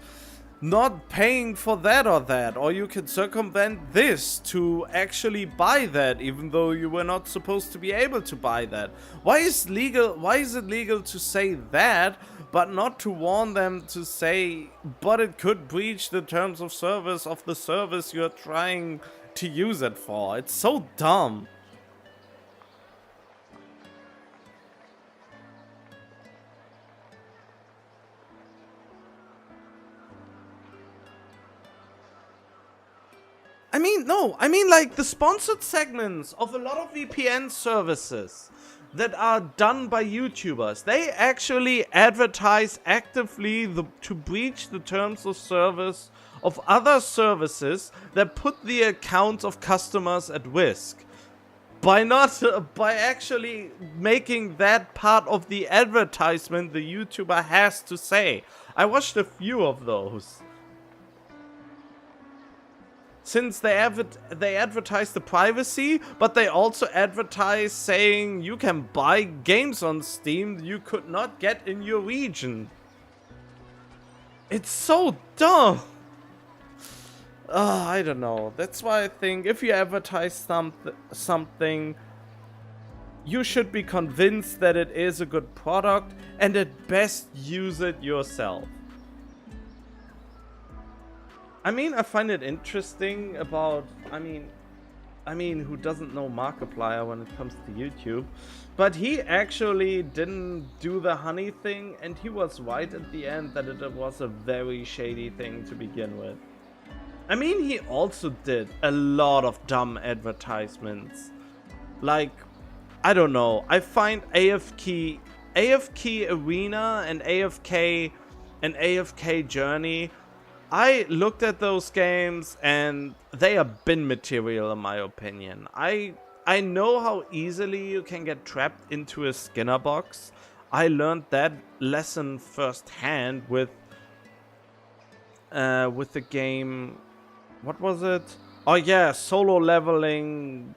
not paying for that or that, or you can circumvent this to actually buy that, even though you were not supposed to be able to buy that? Why is it legal to say that, but not to warn them to say, but it could breach the terms of service of the service you're trying to use it for? It's so dumb. I mean like the sponsored segments of a lot of VPN services that are done by YouTubers, they actually advertise actively to breach the terms of service of other services that put the accounts of customers at risk. By actually making that part of the advertisement the YouTuber has to say. I watched a few of those. Since they advertise the privacy, but they also advertise saying you can buy games on Steam you could not get in your region. It's so dumb. I don't know. That's why I think if you advertise something, you should be convinced that it is a good product, and at best use it yourself. I mean, I find it interesting about, I mean, who doesn't know Markiplier when it comes to YouTube? But he actually didn't do the honey thing, and he was right at the end that it was a very shady thing to begin with. I mean, he also did a lot of dumb advertisements. Like, I don't know, I find AFK Arena and AFK Journey, I looked at those games and they are bin material in my opinion. I know how easily you can get trapped into a Skinner box. I learned that lesson firsthand with the game. What was it? Oh yeah, Solo Leveling.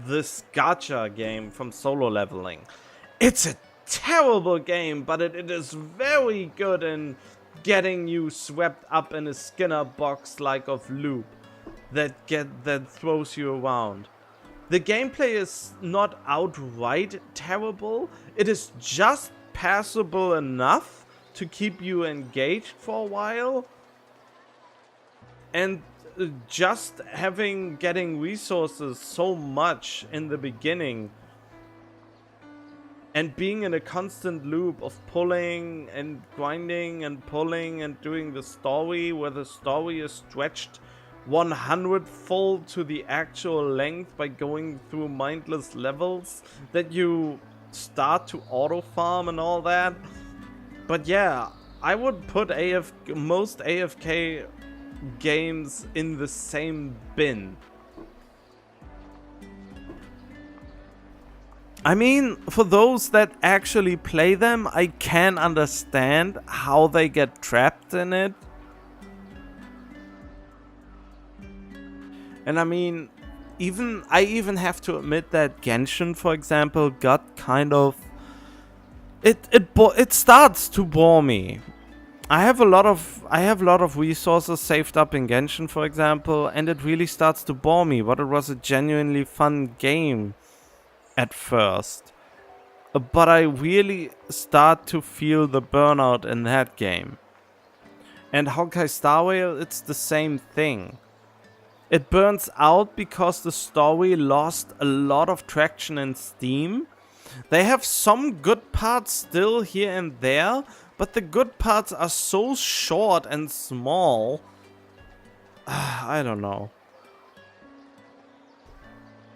This gacha game from Solo Leveling. It's a terrible game, but it is very good in getting you swept up in a Skinner box like of loop that throws you around. The gameplay is not outright terrible. It is just passable enough to keep you engaged for a while. And just getting resources so much in the beginning and being in a constant loop of pulling and grinding and pulling and doing the story, where the story is stretched 100-fold to the actual length by going through mindless levels that you start to auto farm and all that. But yeah, I would put most AFK games in the same bin. I mean, for those that actually play them, I can understand how they get trapped in it. And I mean, I even have to admit that Genshin, for example, got kind of it starts to bore me. I have a lot of resources saved up in Genshin, for example, and it really starts to bore me. But it was a genuinely fun game at first. But I really start to feel the burnout in that game. And Honkai Star Rail, it's the same thing. It burns out because the story lost a lot of traction in Steam. They have some good parts still here and there, but the good parts are so short and small. I don't know.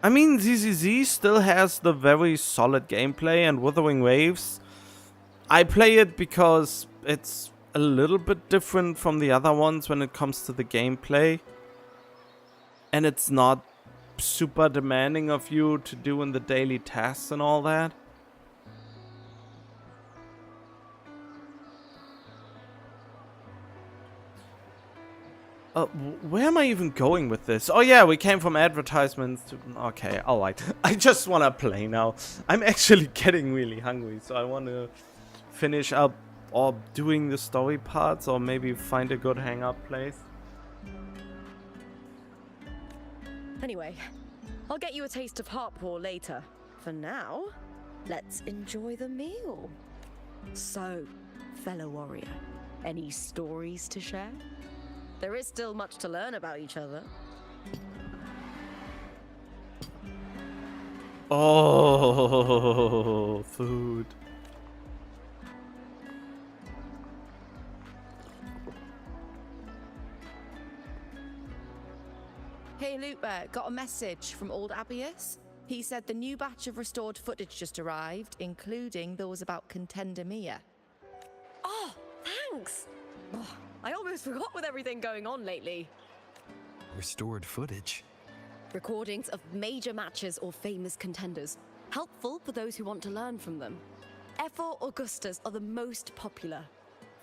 I mean, ZZZ still has the very solid gameplay, and Wuthering Waves, I play it because it's a little bit different from the other ones when it comes to the gameplay. And it's not super demanding of you to do in the daily tasks and all that. Where am I even going with this? Oh yeah, we came from advertisements to... Okay, alright. I just want to play now. I'm actually getting really hungry, so I want to finish up or doing the story parts, or maybe find a good hang-up place. Anyway, I'll get you a taste of Harpwar later. For now, let's enjoy the meal. So, fellow warrior, any stories to share? There is still much to learn about each other. Oh, food. Hey Lupa, got a message from old Abius? He said the new batch of restored footage just arrived, including those about Contender Mia. Oh, thanks! Oh, I almost forgot with everything going on lately. Restored footage? Recordings of major matches or famous contenders. Helpful for those who want to learn from them. F4 Augustas are the most popular.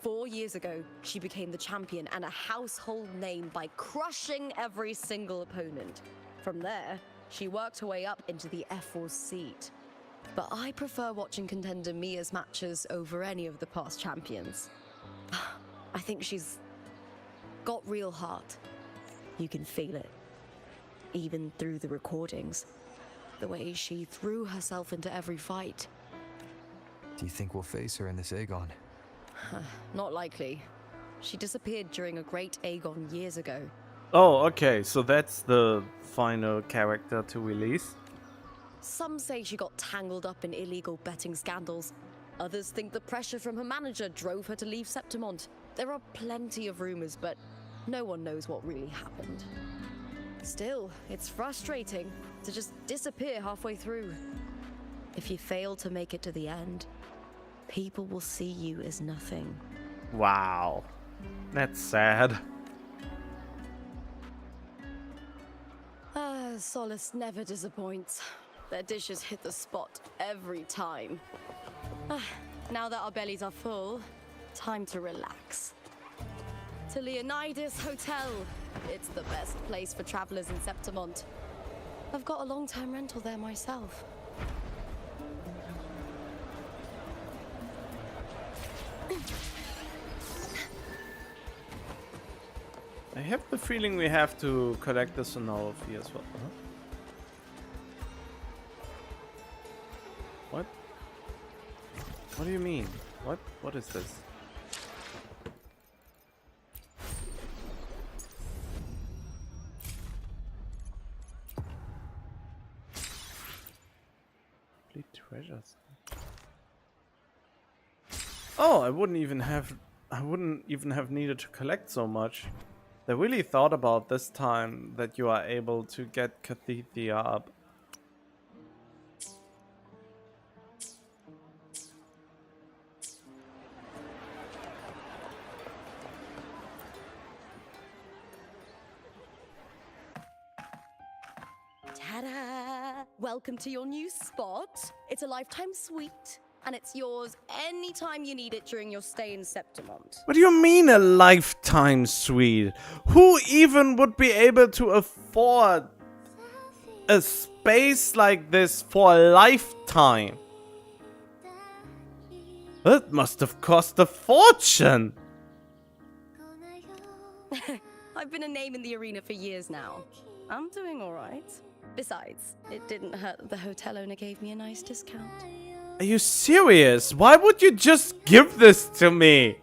4 years ago, she became the champion and a household name by crushing every single opponent. From there, she worked her way up into the F4 seat. But I prefer watching Contender Mia's matches over any of the past champions. I think she's got real heart. You can feel it. Even through the recordings. The way she threw herself into every fight. Do you think we'll face her in this Aegon? Not likely. She disappeared during a great Aegon years ago. Oh, okay, so that's the final character to release. Some say she got tangled up in illegal betting scandals. Others think the pressure from her manager drove her to leave Septimont. There are plenty of rumors, but no one knows what really happened. Still, it's frustrating to just disappear halfway through. If you fail to make it to the end, people will see you as nothing. Wow. That's sad. Solace never disappoints. Their dishes hit the spot every time. Now that our bellies are full, time to relax. To Leonidas Hotel. It's the best place for travelers in Septimont. I've got a long-term rental there myself. I have the feeling we have to collect the Sonora fee as well. Huh? What? What do you mean? What is this? Complete treasures. Oh, I wouldn't even have needed to collect so much. They really thought about this time that you are able to get Cathethia up. Ta-da! Welcome to your new spot. It's a lifetime suite, and it's yours anytime you need it during your stay in Septimont. What do you mean a lifetime suite? Who even would be able to afford a space like this for a lifetime? That must have cost a fortune. I've been a name in the arena for years now. I'm doing all right. Besides, it didn't hurt that the hotel owner gave me a nice discount. Are you serious? Why would you just give this to me?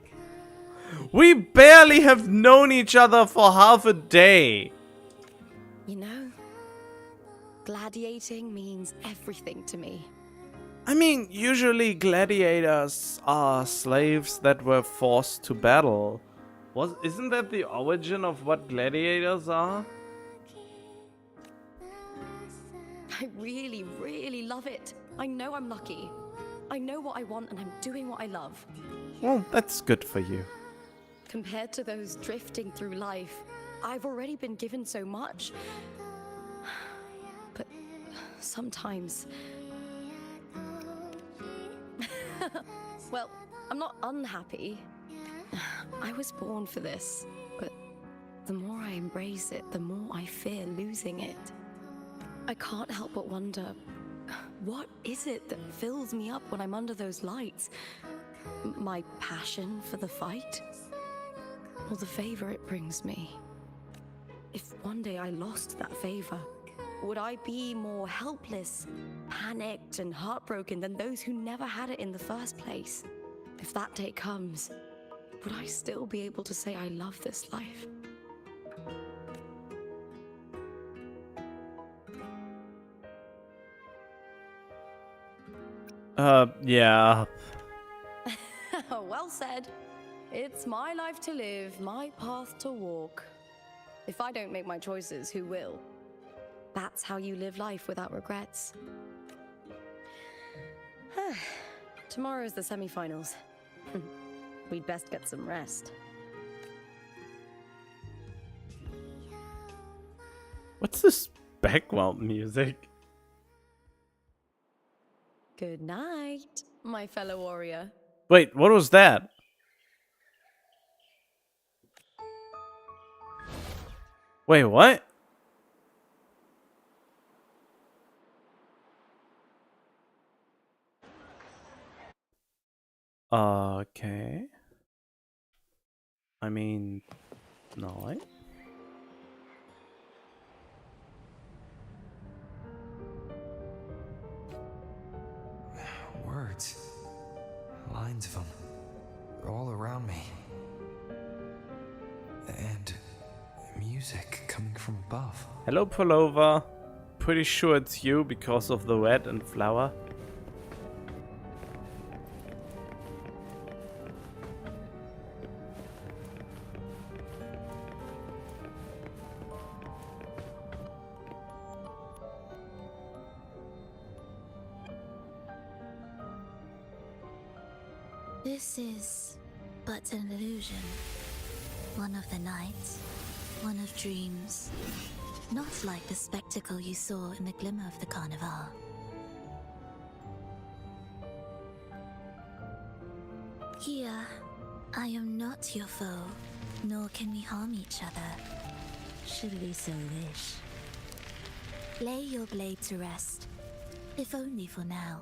We barely have known each other for half a day. You know, gladiating means everything to me. I mean, usually gladiators are slaves that were forced to battle. Isn't that the origin of what gladiators are? I really, really love it. I know I'm lucky. I know what I want and I'm doing what I love. Well, that's good for you. Compared to those drifting through life, I've already been given so much. But sometimes... Well, I'm not unhappy. I was born for this, but the more I embrace it, the more I fear losing it. I can't help but wonder, what is it that fills me up when I'm under those lights? My passion for the fight? Or the favor it brings me? If one day I lost that favor, would I be more helpless, panicked, and heartbroken than those who never had it in the first place? If that day comes, would I still be able to say I love this life? Yeah. Well said. It's my life to live, my path to walk. If I don't make my choices, who will? That's how you live life without regrets. Tomorrow's the semi-finals. We'd best get some rest. What's this background music? Good night, my fellow warrior. Wait, what was that? Wait, what? Okay. I mean, no. Words. Lines of them. All around me. And music coming from above. Hello, Pullover. Pretty sure it's you because of the red and flower. This is but an illusion. One of the nights, one of dreams. Not like the spectacle you saw in the glimmer of the carnival. Here, I am not your foe, nor can we harm each other. Should we so wish. Lay your blade to rest, if only for now.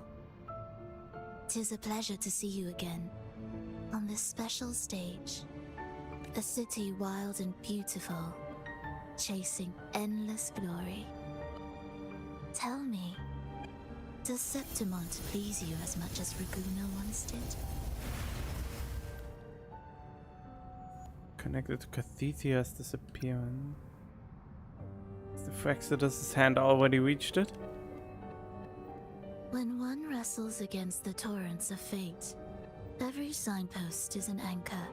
'Tis a pleasure to see you again, on this special stage. A city wild and beautiful, chasing endless glory. Tell me, does Septimont please you as much as Raguna once did? Connected to Cathetia's disappearance. Has the Fraxidus' hand already reached it? When one wrestles against the torrents of fate, every signpost is an anchor,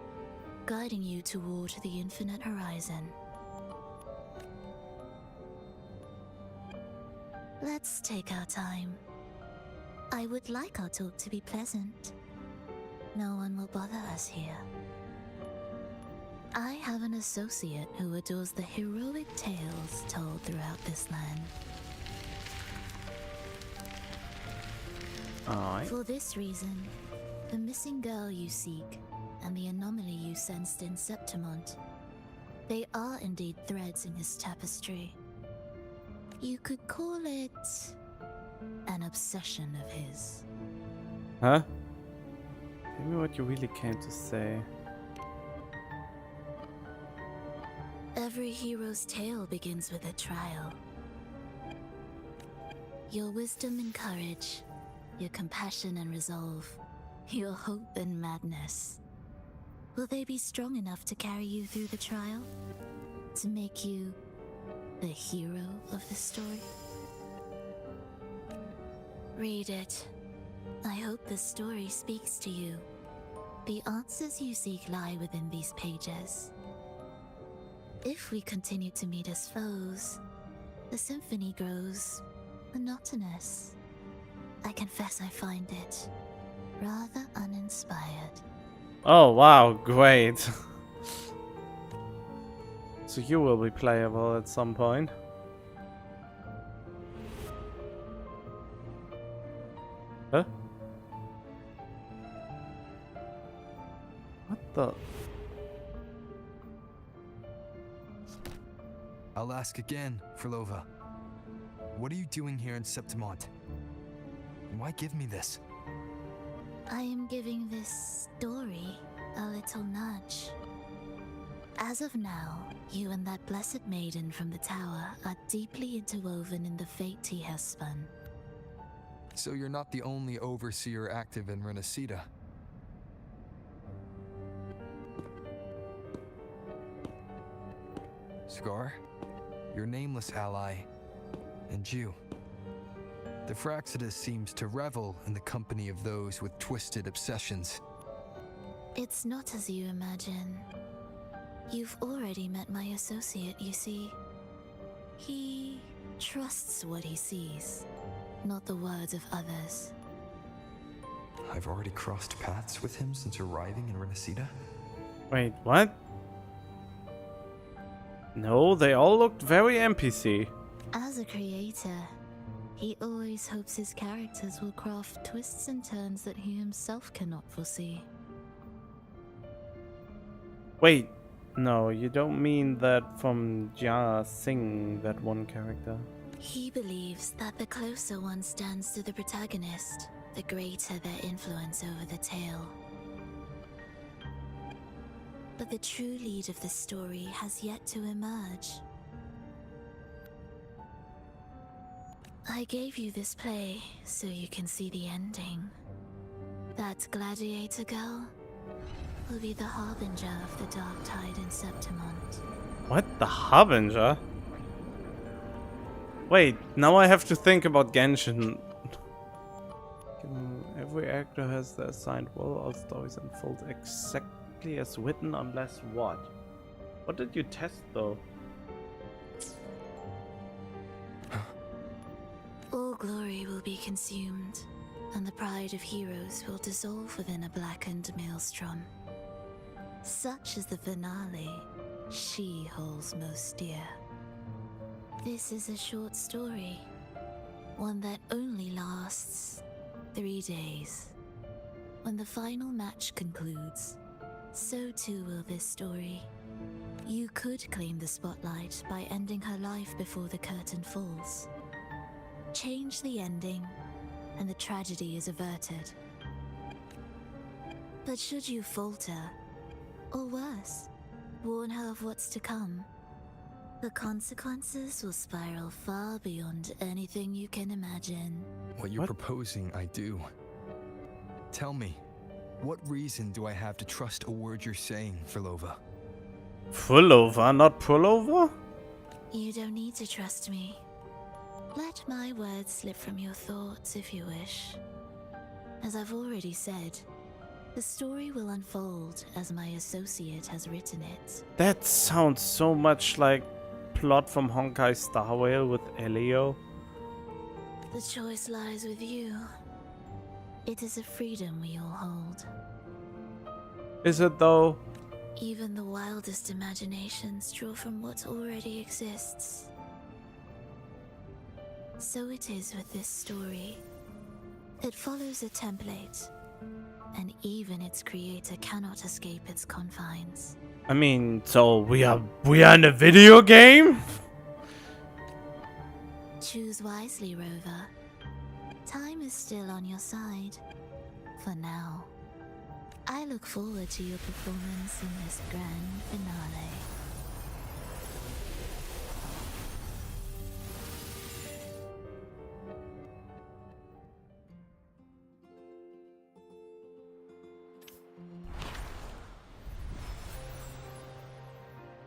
guiding you toward the infinite horizon. Let's take our time. I would like our talk to be pleasant. No one will bother us here. I have an associate who adores the heroic tales told throughout this land. Alright. For this reason, the missing girl you seek and the anomaly you sensed in Septimont, they are indeed threads in his tapestry. You could call it an obsession of his. Huh? Tell me what you really came to say. Every hero's tale begins with a trial. Your wisdom and courage, your compassion and resolve, your hope and madness. Will they be strong enough to carry you through the trial? To make you the hero of the story? Read it. I hope the story speaks to you. The answers you seek lie within these pages. If we continue to meet as foes, the symphony grows monotonous. I confess I find it rather uninspired. Oh wow, great. So you will be playable at some point. Huh? What the? I'll ask again, Frolova. What are you doing here in Septimont? Why give me this? I am giving this story a little nudge. As of now, you and that blessed maiden from the tower are deeply interwoven in the fate he has spun. So you're not the only overseer active in Renacida. Scar, your nameless ally, and you. The Fraxidus seems to revel in the company of those with twisted obsessions. It's not as you imagine. You've already met my associate, you see. He trusts what he sees, not the words of others. I've already crossed paths with him since arriving in Renacida. Wait, what? No, they all looked very NPC. As a creator, he always hopes his characters will craft twists and turns that he himself cannot foresee. Wait, no, you don't mean that from Jia Singh, that one character. He believes that the closer one stands to the protagonist, the greater their influence over the tale. But the true lead of the story has yet to emerge. I gave you this play so you can see the ending. That gladiator girl will be the harbinger of the dark tide in Septimont. What? The Harbinger? Wait, now I have to think about Genshin. Every actor has their assigned role. All stories unfold exactly as written, unless what? What did you test though? All glory will be consumed, and the pride of heroes will dissolve within a blackened maelstrom. Such is the finale she holds most dear. This is a short story, one that only lasts 3 days. When the final match concludes, so too will this story. You could claim the spotlight by ending her life before the curtain falls. Change the ending, and the tragedy is averted. But should you falter, or worse, warn her of what's to come, the consequences will spiral far beyond anything you can imagine. What you're proposing, I do. Tell me, what reason do I have to trust a word you're saying, Frolova? Pullover, not pullover? You don't need to trust me. Let my words slip from your thoughts if you wish. As I've already said, the story will unfold as my associate has written it. That sounds so much like plot from Honkai Star Rail with Elio. The choice lies with you. It is a freedom we all hold. Is it though? Even the wildest imaginations draw from what already exists. So it is with this story. It follows a template, and even its creator cannot escape its confines. I mean, so we are in a video game? Choose wisely, Rover. Time is still on your side. For now. I look forward to your performance in this grand finale.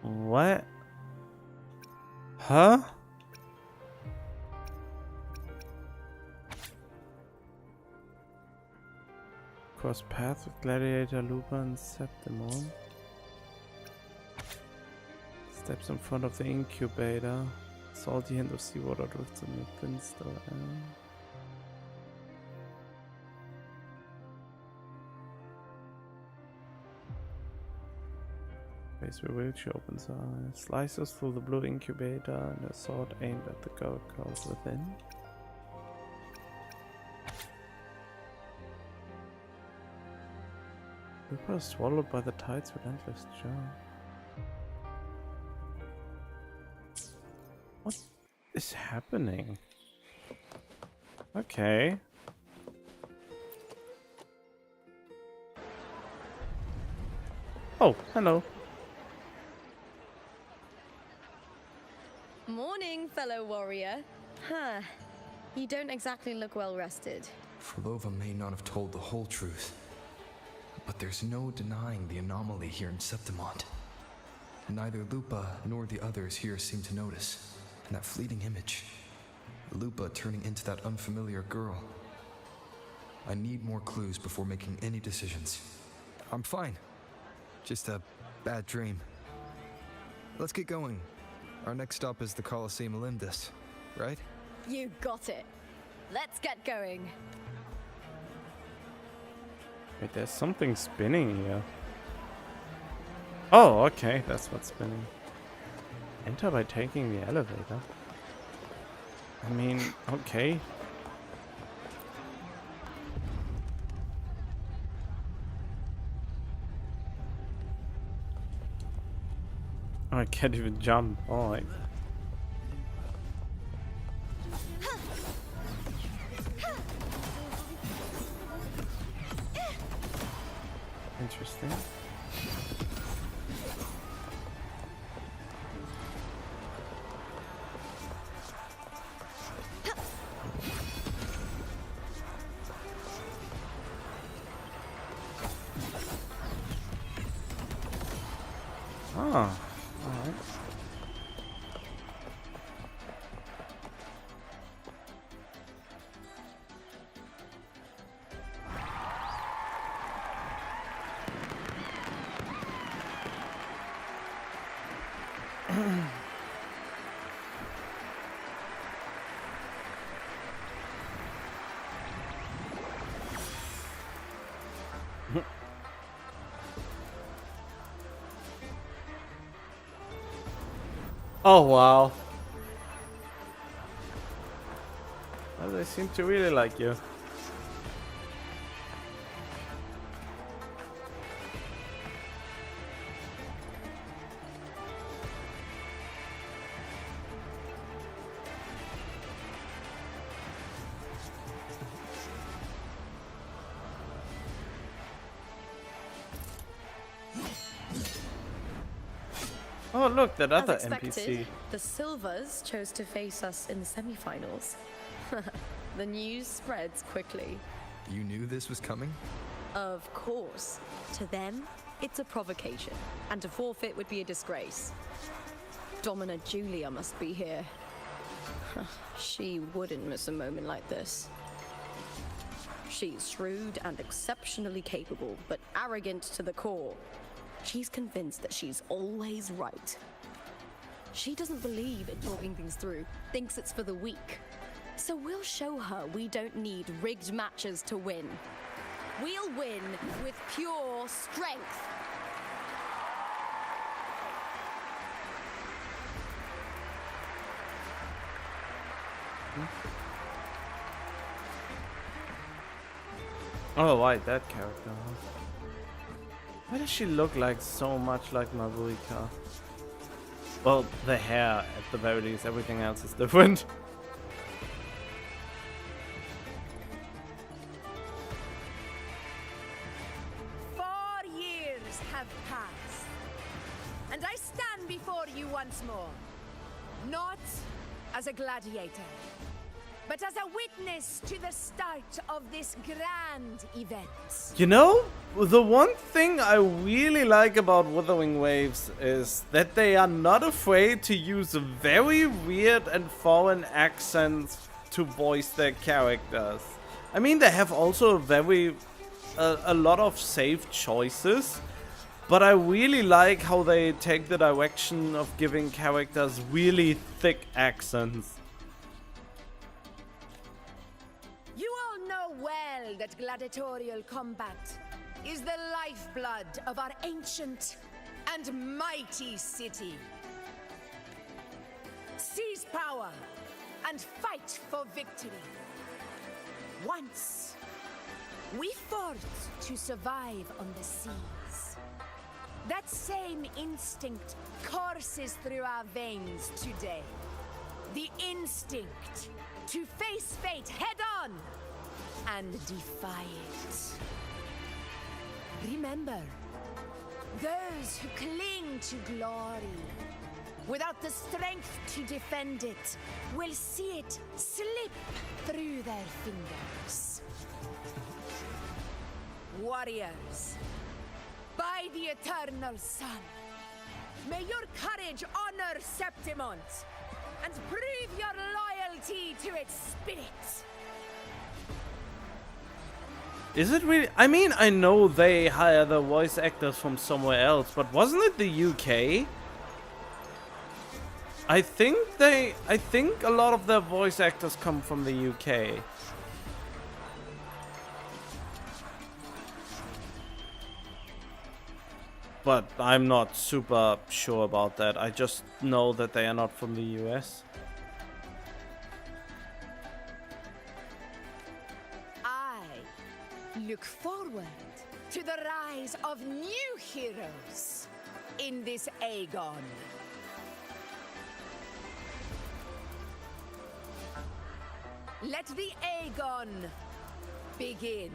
What? Huh? Cross paths with Gladiator, Lupa, and Septimon. Steps in front of the incubator. Salty hint of seawater drifts in the thin still air. Face revealed, she opens her eyes. Slices through the blue incubator and a sword aimed at the girl within. Lupa is swallowed by the tide's relentless charm. What is happening? Okay. Oh, hello. Morning, fellow warrior. Huh. You don't exactly look well rested. Frolova may not have told the whole truth, but there's no denying the anomaly here in Septimont. Neither Lupa nor the others here seem to notice. And that fleeting image, Lupa turning into that unfamiliar girl. I need more clues before making any decisions. I'm fine. Just a bad dream. Let's get going. Our next stop is the Colosseum Olympus, right? You got it. Let's get going. Wait, there's something spinning here. Oh, okay, that's what's spinning. Enter by taking the elevator. I mean, okay. Oh, I can't even jump. Oh, interesting. Ah, alright. Oh wow. Well, they seem to really like you. Oh look, that other As expected, NPC. the Silvers chose to face us in the semi-finals. The news spreads quickly. You knew this was coming? Of course. To them, it's a provocation, and to forfeit would be a disgrace. Domina Julia must be here. She wouldn't miss a moment like this. She's shrewd and exceptionally capable, but arrogant to the core. She's convinced that she's always right. She doesn't believe in talking things through, thinks it's for the weak. So we'll show her we don't need rigged matches to win. We'll win with pure strength. Oh, right, that character. Why does she look like so much like Maruika? Well, the hair at the very least. Everything else is different. 4 years have passed, and I stand before you once more, not as a gladiator, but as a witness to the start of this grand event. You know, the one thing I really like about Wuthering Waves is that they are not afraid to use very weird and foreign accents to voice their characters. I mean, they have also a lot of safe choices, but I really like how they take the direction of giving characters really thick accents. You all know well that gladiatorial combat is the lifeblood of our ancient and mighty city. Seize power and fight for victory. Once, we fought to survive on the seas. That same instinct courses through our veins today. The instinct to face fate head-on and defy it. Remember, those who cling to glory without the strength to defend it will see it slip through their fingers. Warriors, by the eternal sun, may your courage honor Septimont and prove your loyalty to its spirit. Is it really? I mean, I know they hire the voice actors from somewhere else, but wasn't it the UK? I think a lot of their voice actors come from the UK. But I'm not super sure about that. I just know that they are not from the US. I look forward to the rise of new heroes in this Aegon. Let the Aegon begin.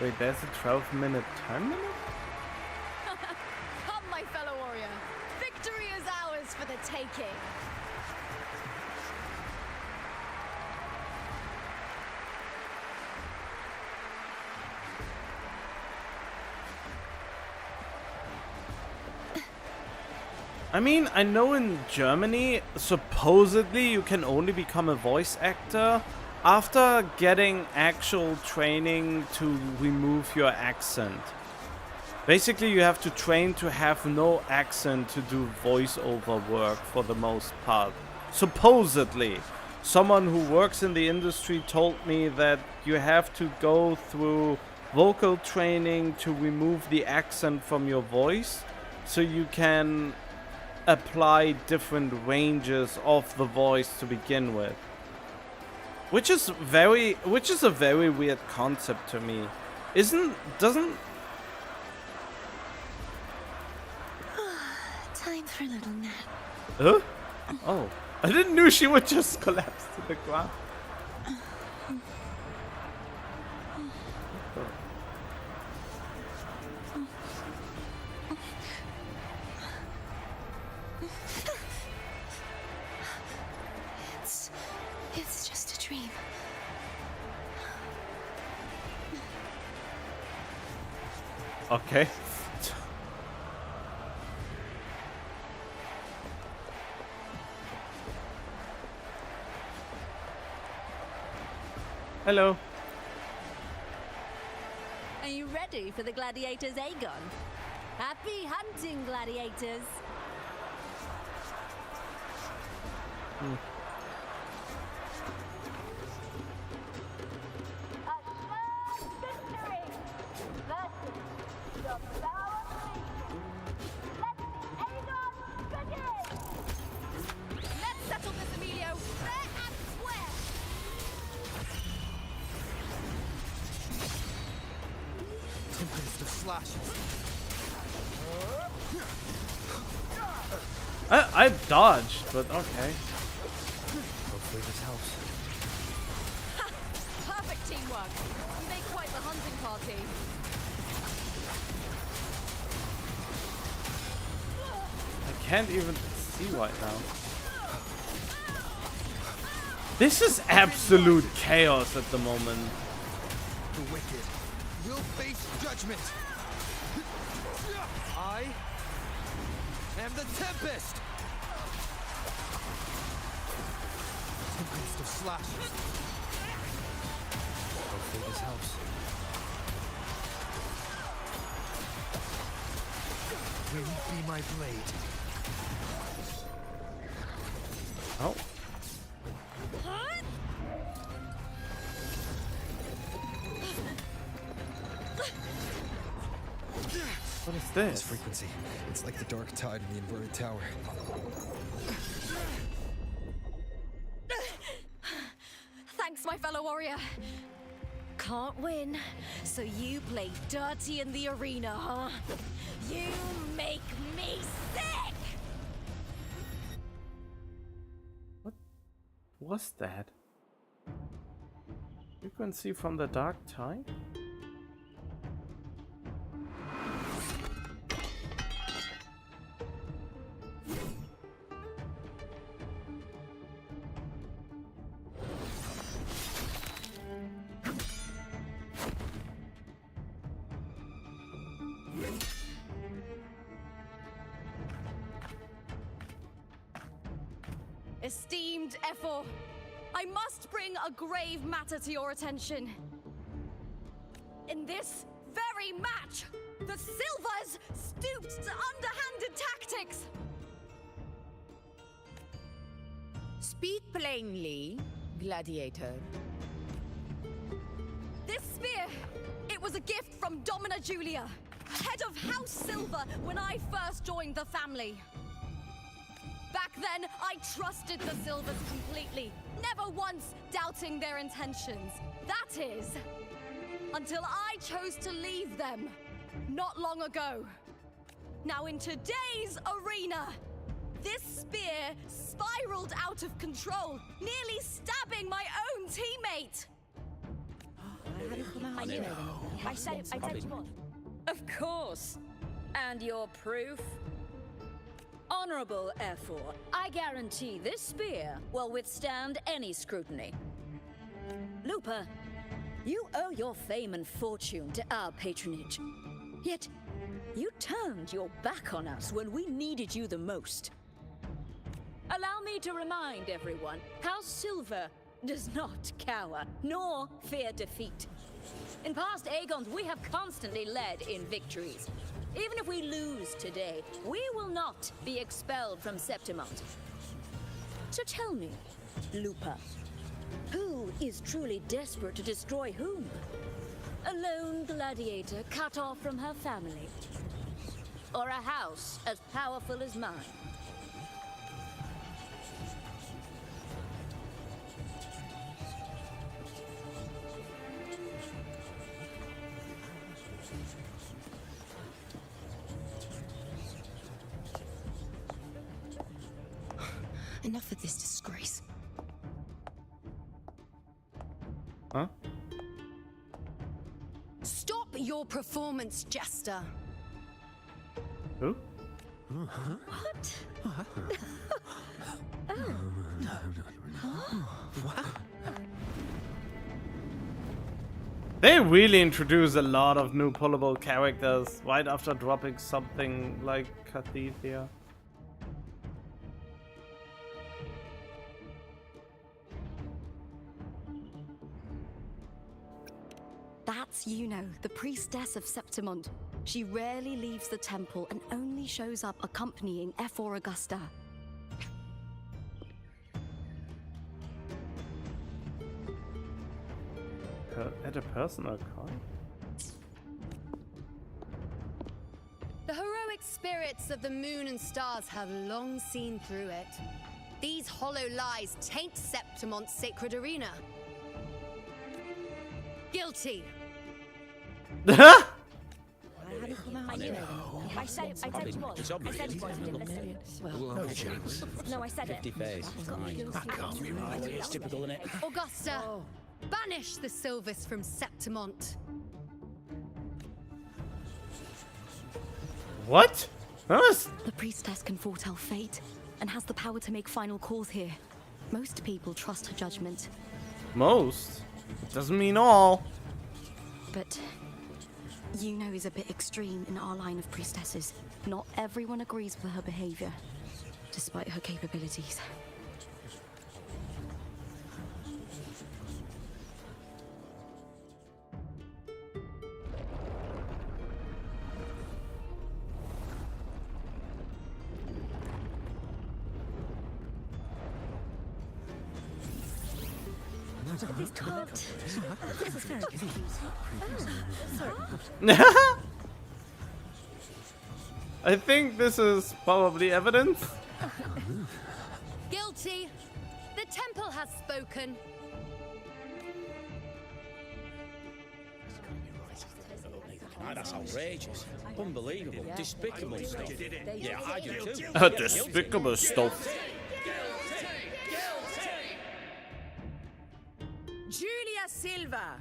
Wait, there's a 12-minute time limit? Come, my fellow warrior. Victory is ours for the taking. I mean, I know in Germany, supposedly you can only become a voice actor after getting actual training to remove your accent. Basically, you have to train to have no accent to do voiceover work for the most part. Supposedly. Someone who works in the industry told me that you have to go through vocal training to remove the accent from your voice so you can apply different ranges of the voice to begin with. Which is a very weird concept to me. Time for a little nap. Huh? Oh, I didn't know she would just collapse to the ground. It's just a dream. Okay. Hello. Are you ready for the gladiators, Aegon? Happy hunting, gladiators! Victory versus Tempest of slashes. I dodged, but okay. Hopefully this helps. Perfect teamwork. You make quite the hunting party. I can't even see right now. This is absolute chaos at the moment. The wicked will face judgment. I am the Tempest. Tempest of slashes. Hopefully this helps. Will you be my blade? Oh. What is this? This frequency. It's like the dark tide in the inverted tower. Thanks, my fellow warrior. Can't win, so you play dirty in the arena, huh? You make me sick! What was that? Frequency from the dark tide? Esteemed Ephor, I must bring a grave matter to your attention. In this very match, the Silvers stooped to underhanded tactics. Speak plainly, gladiator. This spear, it was a gift from Domina Julia, head of House Silver when I first joined the family. Back then, I trusted the Silvers completely, never once doubting their intentions. That is, until I chose to leave them, not long ago. Now in today's arena, this spear spiraled out of control, nearly stabbing my own teammate. I said you would. Of course. And your proof? Honorable Ephor, I guarantee this spear will withstand any scrutiny. Lupa, you owe your fame and fortune to our patronage. Yet, you turned your back on us when we needed you the most. Allow me to remind everyone, House Silver does not cower, nor fear defeat. In past Aegons, we have constantly led in victories. Even if we lose today, we will not be expelled from Septimont. So tell me, Lupa, who is truly desperate to destroy whom? A lone gladiator cut off from her family? Or a house as powerful as mine? Enough of this disgrace. Huh? Stop your performance, Jester. Who? What? They really introduce a lot of new pullable characters right after dropping something like Cathethia. That's Yuno, the priestess of Septimont. She rarely leaves the temple and only shows up accompanying Ephor Augusta. Add a personal card? The heroic spirits of the moon and stars have long seen through it. These hollow lies taint Septimont's sacred arena. Guilty. my ear. I said you was. It's I obvious. said you was. You didn't listen. No chance. No, I said it. 50 face. That can't be right. It's typical, isn't it? Augusta, banish the Silvers from Septimont. What? The priestess can foretell fate and has the power to make final calls here. Most people trust her judgment. Most? Doesn't mean all. But Yuno is a bit extreme in our line of priestesses. Not everyone agrees with her behavior, despite her capabilities. This can't. This is very confusing. Sorry. I think this is probably evidence. Guilty. The temple has spoken. That's outrageous. Unbelievable. Despicable stuff. Yeah, I do too. Despicable stuff. Julia Silva,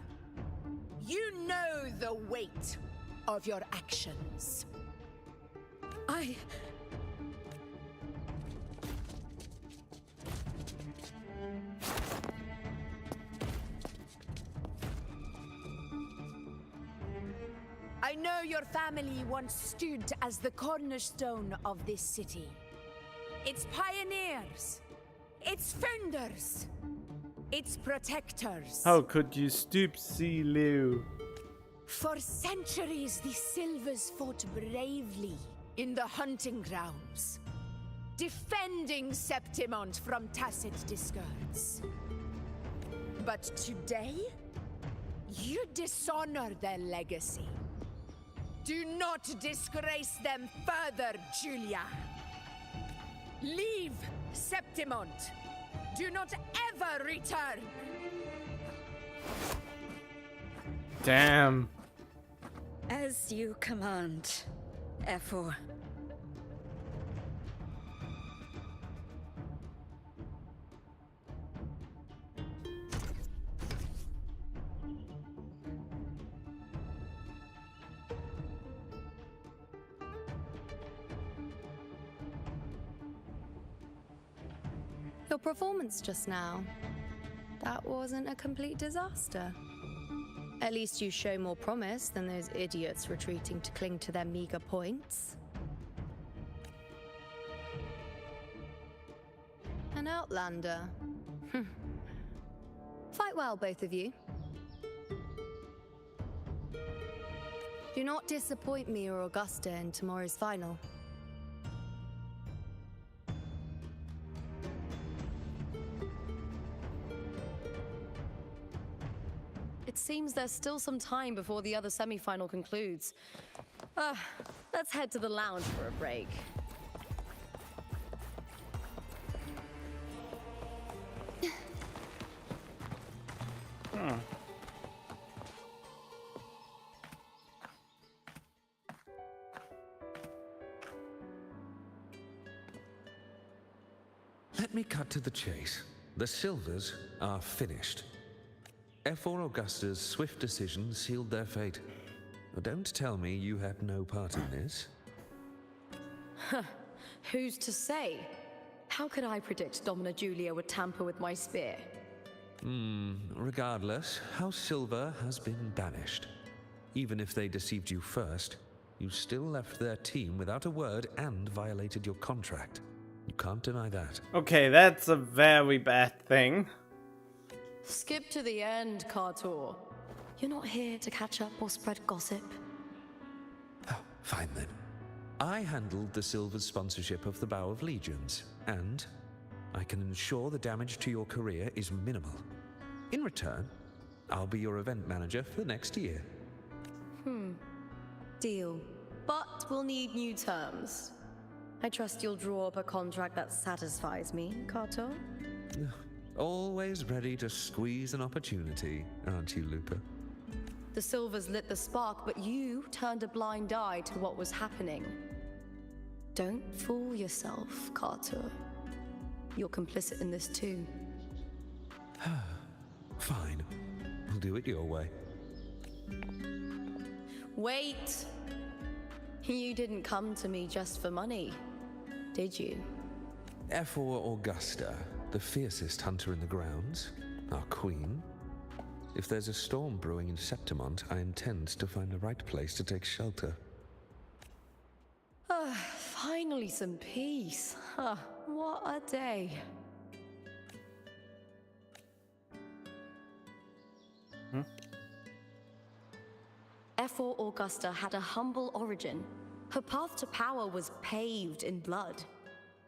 you know the weight of your actions. I know your family once stood as the cornerstone of this city. Its pioneers, its founders, its protectors. How could you stoop, Silu? For centuries, the Silvers fought bravely in the hunting grounds, defending Septimont from tacit discords. But today, you dishonor their legacy. Do not disgrace them further, Julia. Leave Septimont. Do not ever return. Damn. As you command, F4. Your performance just now, that wasn't a complete disaster. At least you show more promise than those idiots retreating to cling to their meager points. An outlander. Fight well, both of you. Do not disappoint me or Augusta in tomorrow's final. It seems there's still some time before the other semi-final concludes. Let's head to the lounge for a break. Let me cut to the chase. The Silvers are finished. F4 Augusta's swift decision sealed their fate. Don't tell me you had no part in this. Who's to say? How could I predict Domina Julia would tamper with my spear? Regardless, House Silver has been banished. Even if they deceived you first, you still left their team without a word and violated your contract. You can't deny that. Okay, that's a very bad thing. Skip to the end, Kartor. You're not here to catch up or spread gossip. Oh, fine then. I handled the Silver's sponsorship of the Bow of Legions, and I can ensure the damage to your career is minimal. In return, I'll be your event manager for next year. Deal. But we'll need new terms. I trust you'll draw up a contract that satisfies me, Kartor? Always ready to squeeze an opportunity, aren't you, Lupa? The Silvers lit the spark, but you turned a blind eye to what was happening. Don't fool yourself, Carter. You're complicit in this too. Fine. We'll do it your way. Wait! You didn't come to me just for money, did you? Ephor Augusta, the fiercest hunter in the grounds, our queen. If there's a storm brewing in Septimont, I intend to find the right place to take shelter. Finally some peace. What a day. Ephor Augusta had a humble origin. Her path to power was paved in blood.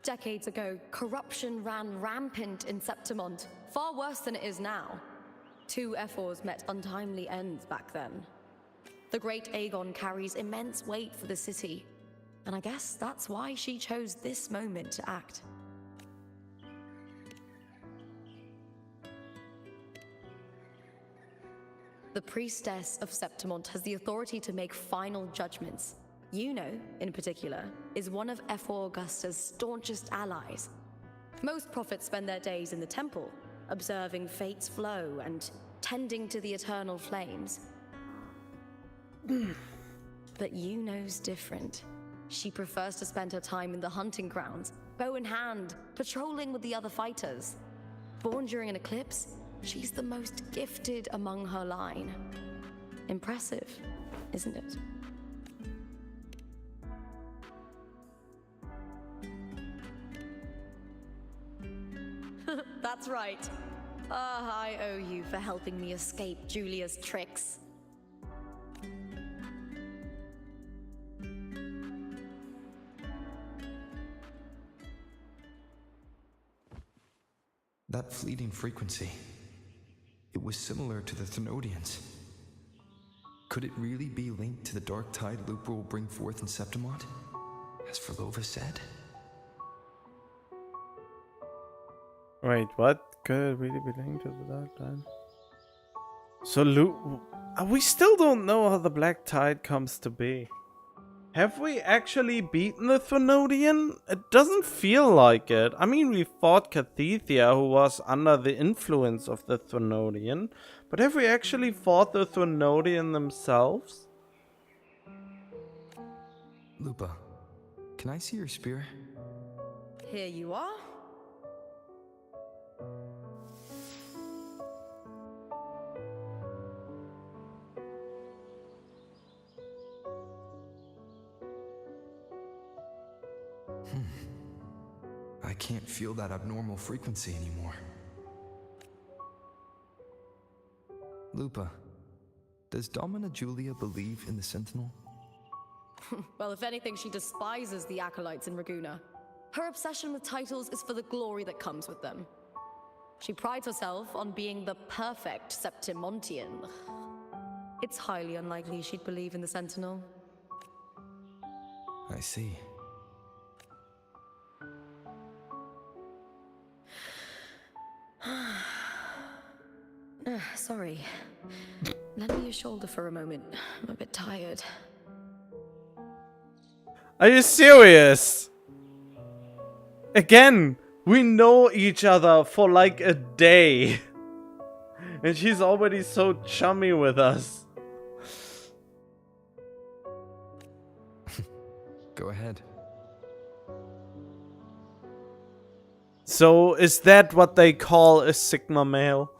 Decades ago, corruption ran rampant in Septimont, far worse than it is now. 2 Ephors met untimely ends back then. The great Aegon carries immense weight for the city, and I guess that's why she chose this moment to act. The priestess of Septimont has the authority to make final judgments. Juno, in particular, is one of Ephor Augusta's staunchest allies. Most prophets spend their days in the temple, observing fate's flow and tending to the eternal flames. But Juno's different. She prefers to spend her time in the hunting grounds, bow in hand, patrolling with the other fighters. Born during an eclipse, she's the most gifted among her line. Impressive, isn't it? That's right. I owe you for helping me escape Julia's tricks. That fleeting frequency, it was similar to the Thenodians. Could it really be linked to the dark tide Lupa will bring forth in Septimont, as Verlova said? Wait, what? Could it really be linked to the dark tide? So we still don't know how the black tide comes to be. Have we actually beaten the Thenodian? It doesn't feel like it. I mean, we fought Cathethia, who was under the influence of the Thenodian, but have we actually fought the Thenodian themselves? Lupa, can I see your spear? Here you are. I can't feel that abnormal frequency anymore. Lupa, does Domina Julia believe in the Sentinel? Well, if anything, she despises the acolytes in Raguna. Her obsession with titles is for the glory that comes with them. She prides herself on being the perfect Septimontian. It's highly unlikely she'd believe in the Sentinel. I see. Sorry. Lend me your shoulder for a moment. I'm a bit tired. Are you serious? Again, we know each other for like a day. And she's already so chummy with us. Go ahead. So, is that what they call a Sigma male?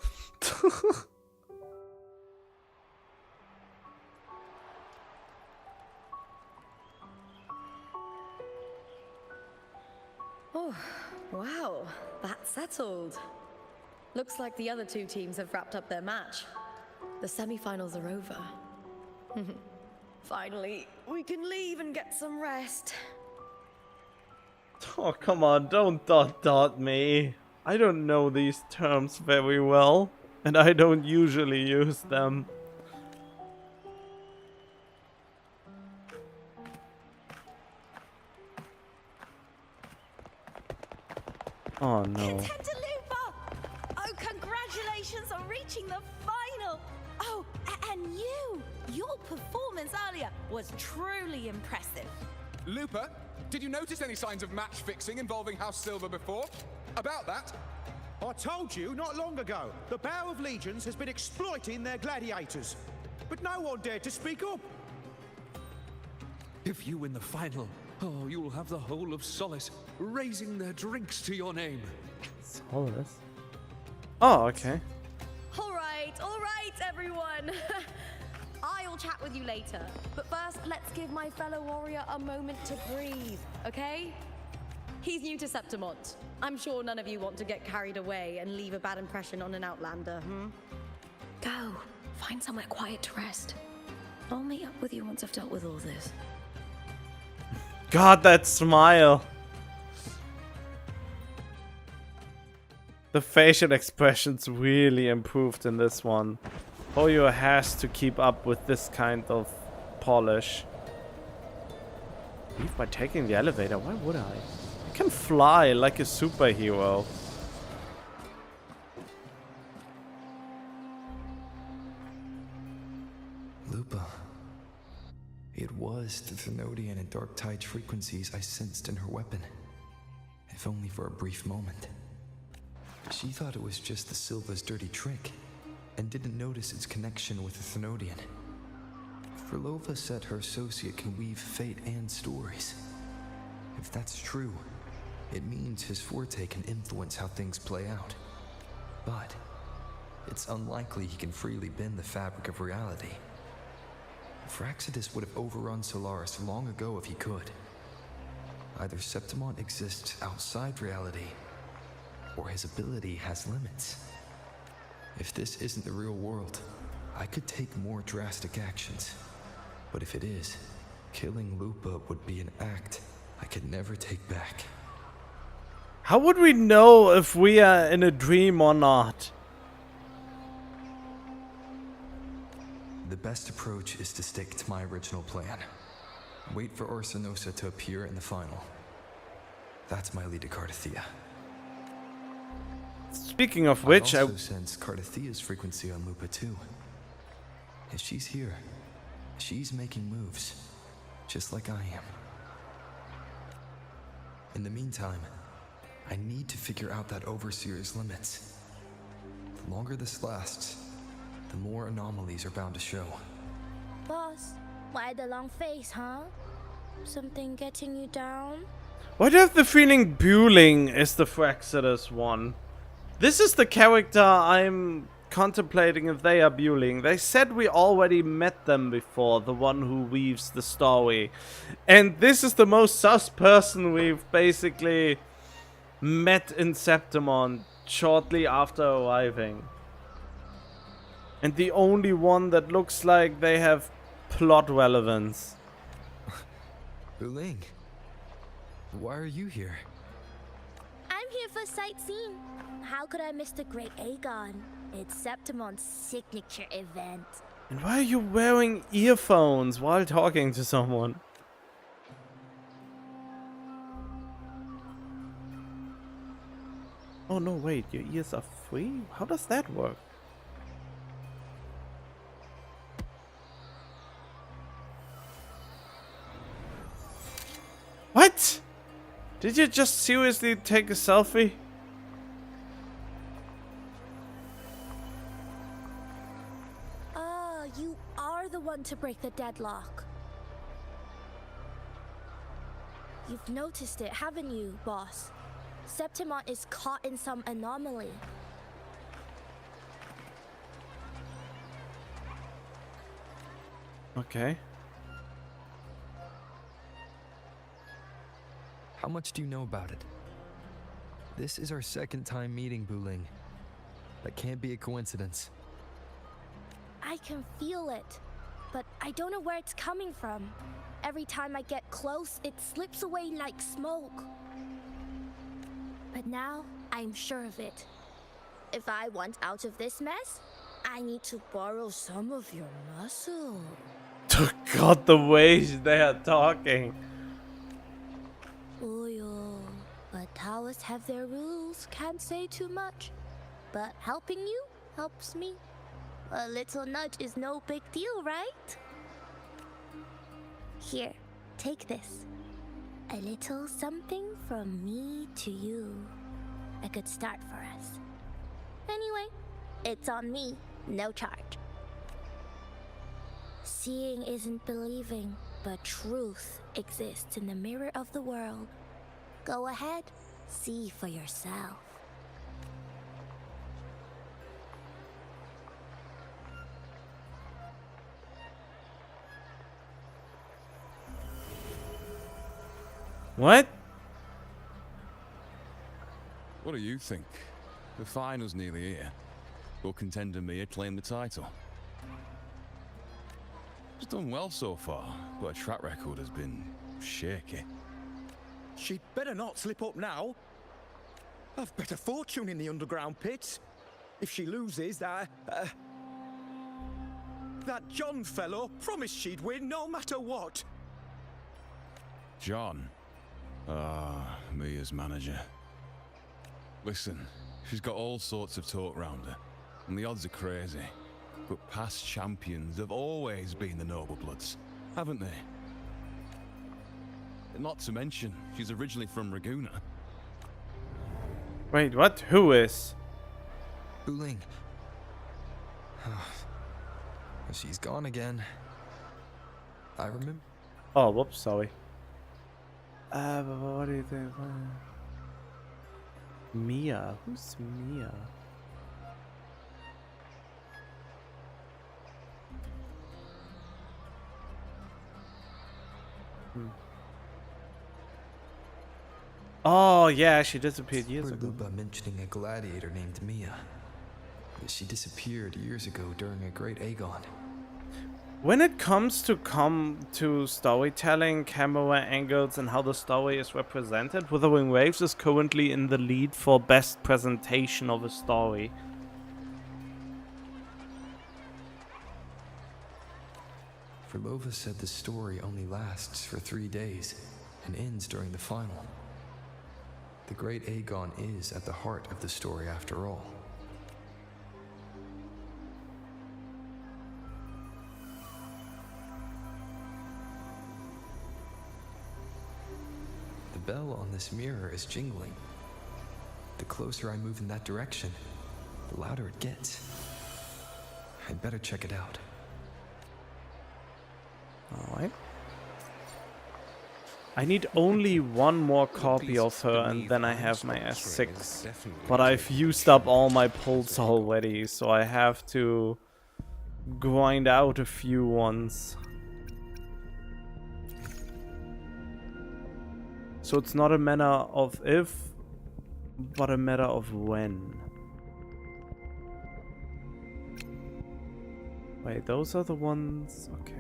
Oh, wow, that's settled. Looks like the other 2 teams have wrapped up their match. The semi-finals are over. Finally, we can leave and get some rest. Oh, come on, don't dot me. I don't know these terms very well, and I don't usually use them. Oh no. Contender Lupa! Oh, congratulations on reaching the final! Oh, And your performance earlier was truly impressive. Looper, did you notice any signs of match fixing involving House Silver before? About that? I told you not long ago, the Bow of Legions has been exploiting their gladiators. But no one dared to speak up. If you win the final, oh, you'll have the whole of Solace raising their drinks to your name. Solace? Oh, okay. All right, everyone. I'll chat with you later. But first, let's give my fellow warrior a moment to breathe, okay? He's new to Septimont. I'm sure none of you want to get carried away and leave a bad impression on an Outlander, Go. Find somewhere quiet to rest. I'll meet up with you once I've dealt with all this. God, that smile. The facial expressions really improved in this one. Hoyo has to keep up with this kind of polish. Leave by taking the elevator? Why would I? I can fly like a superhero. Lupa. It was the Thenodian and Dark Tide frequencies I sensed in her weapon. If only for a brief moment. She thought it was just the Silva's dirty trick, and didn't notice its connection with the Thenodian. Frolova said her associate can weave fate and stories. If that's true, it means his forte can influence how things play out. But it's unlikely he can freely bend the fabric of reality. Fraxidus would have overrun Solaris long ago if he could. Either Septimont exists outside reality, or his ability has limits. If this isn't the real world, I could take more drastic actions. But if it is, killing Lupa would be an act I could never take back. How would we know if we are in a dream or not? The best approach is to stick to my original plan. Wait for Orsinosa to appear in the final. That's my lead to Cardathea. Speaking of which, I also sense Cardathea's frequency on Lupa too. If she's here, she's making moves, just like I am. In the meantime, I need to figure out that Overseer's limits. The longer this lasts, the more anomalies are bound to show. Boss, why the long face, huh? Something getting you down? Why do I have the feeling Bueling is the Fraxidus one? This is the character I'm contemplating if they are Bueling. They said we already met them before, the one who weaves the story. And this is the most sus person we've basically met in Septimont shortly after arriving. And the only one that looks like they have plot relevance. Bueling, why are you here? I'm here for sightseeing. How could I miss the Great Aegon? It's Septimont's signature event. And why are you wearing earphones while talking to someone? Oh no, wait, your ears are free? How does that work? What? Did you just seriously take a selfie? Ah, you are the one to break the deadlock. You've noticed it, haven't you, boss? Septimont is caught in some anomaly. Okay. How much do you know about it? This is our second time meeting, Bueling. That can't be a coincidence. I can feel it, but I don't know where it's coming from. Every time I get close, it slips away like smoke. But now, I'm sure of it. If I want out of this mess, I need to borrow some of your muscle. Oh god, the way they are talking. Oyo, but Taoists have their rules, can't say too much. But helping you helps me. A little nudge is no big deal, right? Here, take this. A little something from me to you. A good start for us. Anyway, it's on me, no charge. Seeing isn't believing, but truth exists in the mirror of the world. Go ahead, see for yourself. What? What do you think? The final's nearly here. Will contender Mia claim the title? She's done well so far, but her track record has been shaky. She'd better not slip up now. I've bet a fortune in the underground pits. If she loses, that John fellow promised she'd win no matter what. John? Mia's manager. Listen, she's got all sorts of talk round her, and the odds are crazy. But past champions have always been the noble bloods, haven't they? Not to mention, she's originally from Raguna. Wait, what? Who is? Buling. She's gone again. I remember. Oh, whoops, sorry. What do you think? Mia? Who's Mia? Oh, yeah, she disappeared years ago. Lupa mentioning a gladiator named Mia. She disappeared years ago during a great Aegon. When it comes to storytelling, camera angles, and how the story is represented, Wuthering Waves is currently in the lead for best presentation of a story. Frolova said the story only lasts for 3 days and ends during the final. The great Aegon is at the heart of the story after all. The bell on this mirror is jingling. The closer I move in that direction, the louder it gets. I'd better check it out. Alright. I need only one more copy of her and then I have my S6. But I've used up all my pulls already, so I have to grind out a few ones. So it's not a matter of if, but a matter of when. Wait, those are the ones... Okay.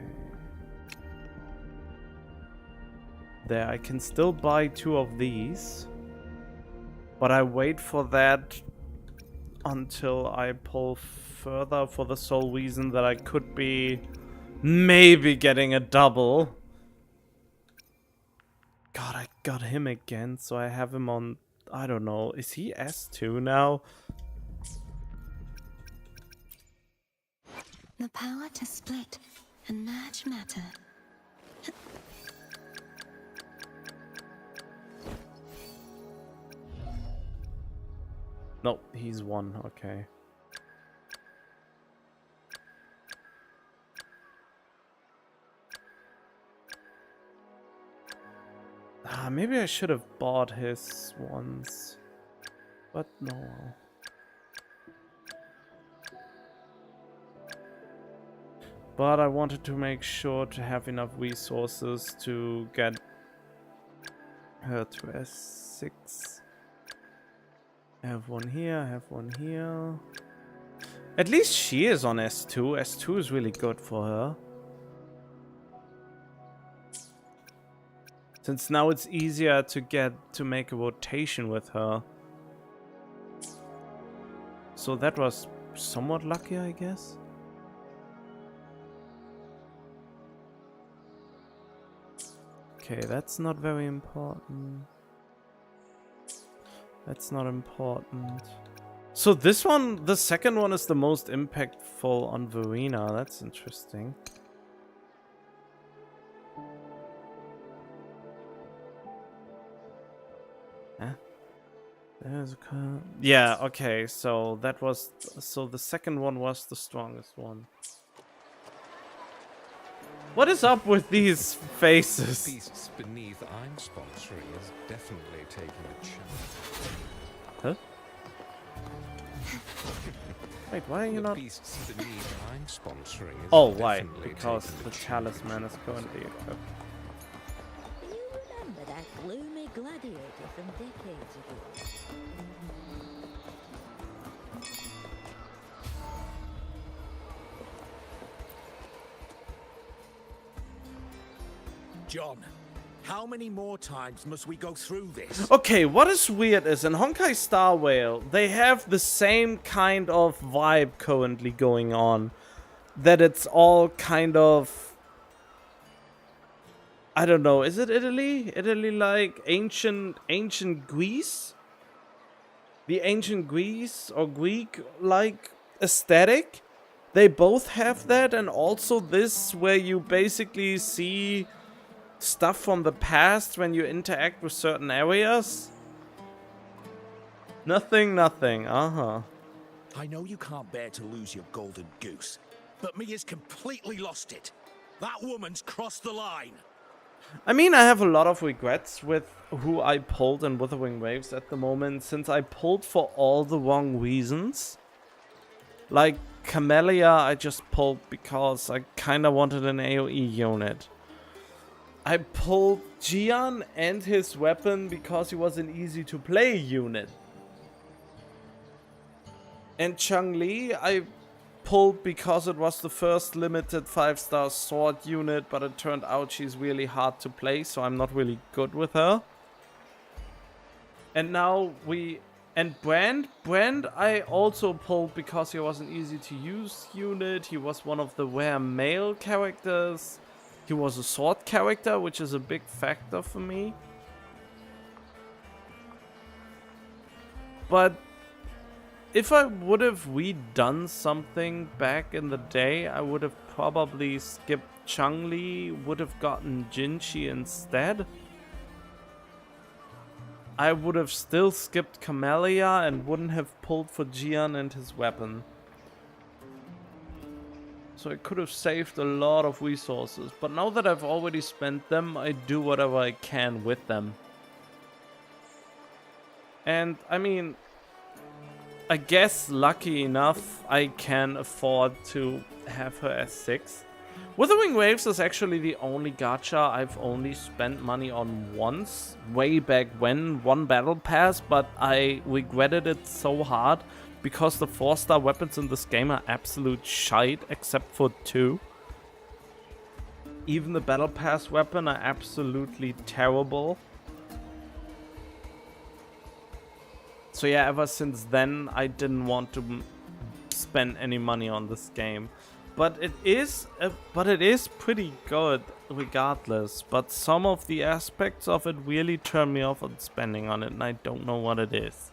There, I can still buy 2 of these. But I wait for that until I pull further for the sole reason that I could be maybe getting a double. God, I got him again, so I have him on... I don't know. Is he S2 now? The power to split and merge matter. Nope, he's 1. Okay. Maybe I should have bought his ones. But no. But I wanted to make sure to have enough resources to get her to S6. I have one here, I have one here. At least she is on S2. S2 is really good for her. Since now it's easier to make a rotation with her. So that was somewhat lucky, I guess. Okay, that's not very important. That's not important. So this one, the second one, is the most impactful on Verena. That's interesting. Huh? There's a yeah, okay, so that was... So the second one was the strongest one. What is up with these faces? The beasts beneath I'm sponsoring is definitely taking a chance. Huh? Wait, why are you not... Beasts beneath I'm sponsoring is oh, why? definitely Because taking the a talisman is currently equipped. You remember that gloomy gladiator from decades ago? John, how many more times must we go through this? Okay, what is weird is in Honkai Star Rail, they have the same kind of vibe currently going on. That it's all kind of... I don't know, is it Italy? Italy like ancient Greece? The ancient Greece or Greek like aesthetic? They both have that, and also this where you basically see stuff from the past when you interact with certain areas. Nothing. Uh-huh. I know you can't bear to lose your golden goose, but Mia's completely lost it. That woman's crossed the line. I mean, I have a lot of regrets with who I pulled in Wuthering Waves at the moment, since I pulled for all the wrong reasons. Like Camellia, I just pulled because I kinda wanted an AoE unit. I pulled Gian and his weapon because he was an easy to play unit. And Chun-Li, I pulled because it was the first limited 5-star sword unit, but it turned out she's really hard to play, so I'm not really good with her. And now and Brand I also pulled because he was an easy to use unit. He was one of the rare male characters. He was a sword character, which is a big factor for me. But if I would have redone something back in the day, I would have probably skipped Chun-Li, would have gotten Jinchi instead. I would have still skipped Camellia and wouldn't have pulled for Gian and his weapon. So I could have saved a lot of resources, but now that I've already spent them, I do whatever I can with them. And I mean, I guess lucky enough I can afford to have her as 6. Wuthering Waves is actually the only gacha I've only spent money on once, way back when, one battle pass, but I regretted it so hard because the 4-star weapons in this game are absolute shite, except for 2. Even the battle pass weapon are absolutely terrible. So yeah, ever since then, I didn't want to spend any money on this game. But it is pretty good regardless. But some of the aspects of it really turn me off on spending on it, and I don't know what it is.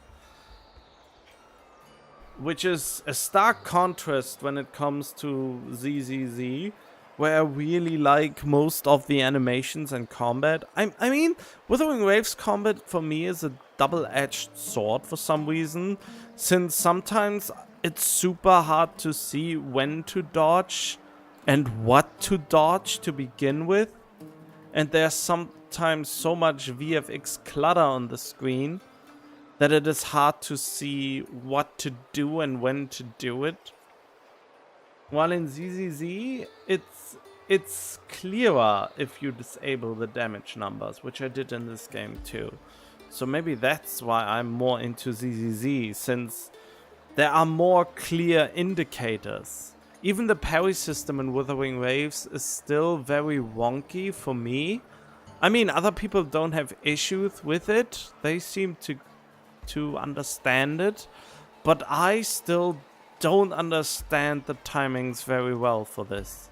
Which is a stark contrast when it comes to ZZZ, where I really like most of the animations and combat. I mean, Wuthering Waves combat for me is a double-edged sword for some reason, since sometimes it's super hard to see when to dodge and what to dodge to begin with. And there's sometimes so much VFX clutter on the screen that it is hard to see what to do and when to do it. While in ZZZ, it's clearer if you disable the damage numbers, which I did in this game too. So maybe that's why I'm more into ZZZ, since there are more clear indicators. Even the parry system in Wuthering Waves is still very wonky for me. I mean, other people don't have issues with it. They seem to understand it, but I still don't understand the timings very well for this.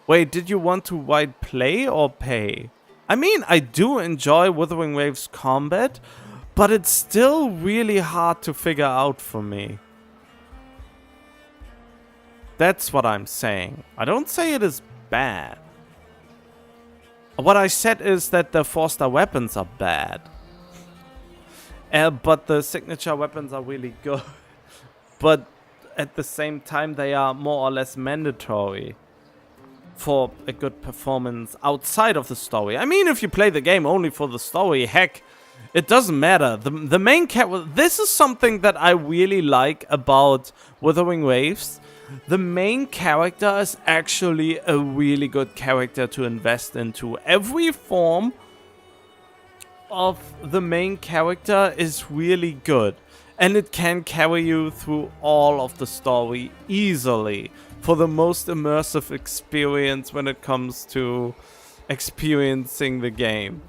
Wait, did you want to white play or pay? I mean, I do enjoy Wuthering Waves combat, but it's still really hard to figure out for me. That's what I'm saying. I don't say it is bad. What I said is that the 4-star weapons are bad. But the signature weapons are really good. But at the same time, they are more or less mandatory for a good performance outside of the story. I mean, if you play the game only for the story, heck, it doesn't matter. The main character... This is something that I really like about Wuthering Waves. The main character is actually a really good character to invest into. Every form of the main character is really good. And it can carry you through all of the story easily for the most immersive experience when it comes to experiencing the game.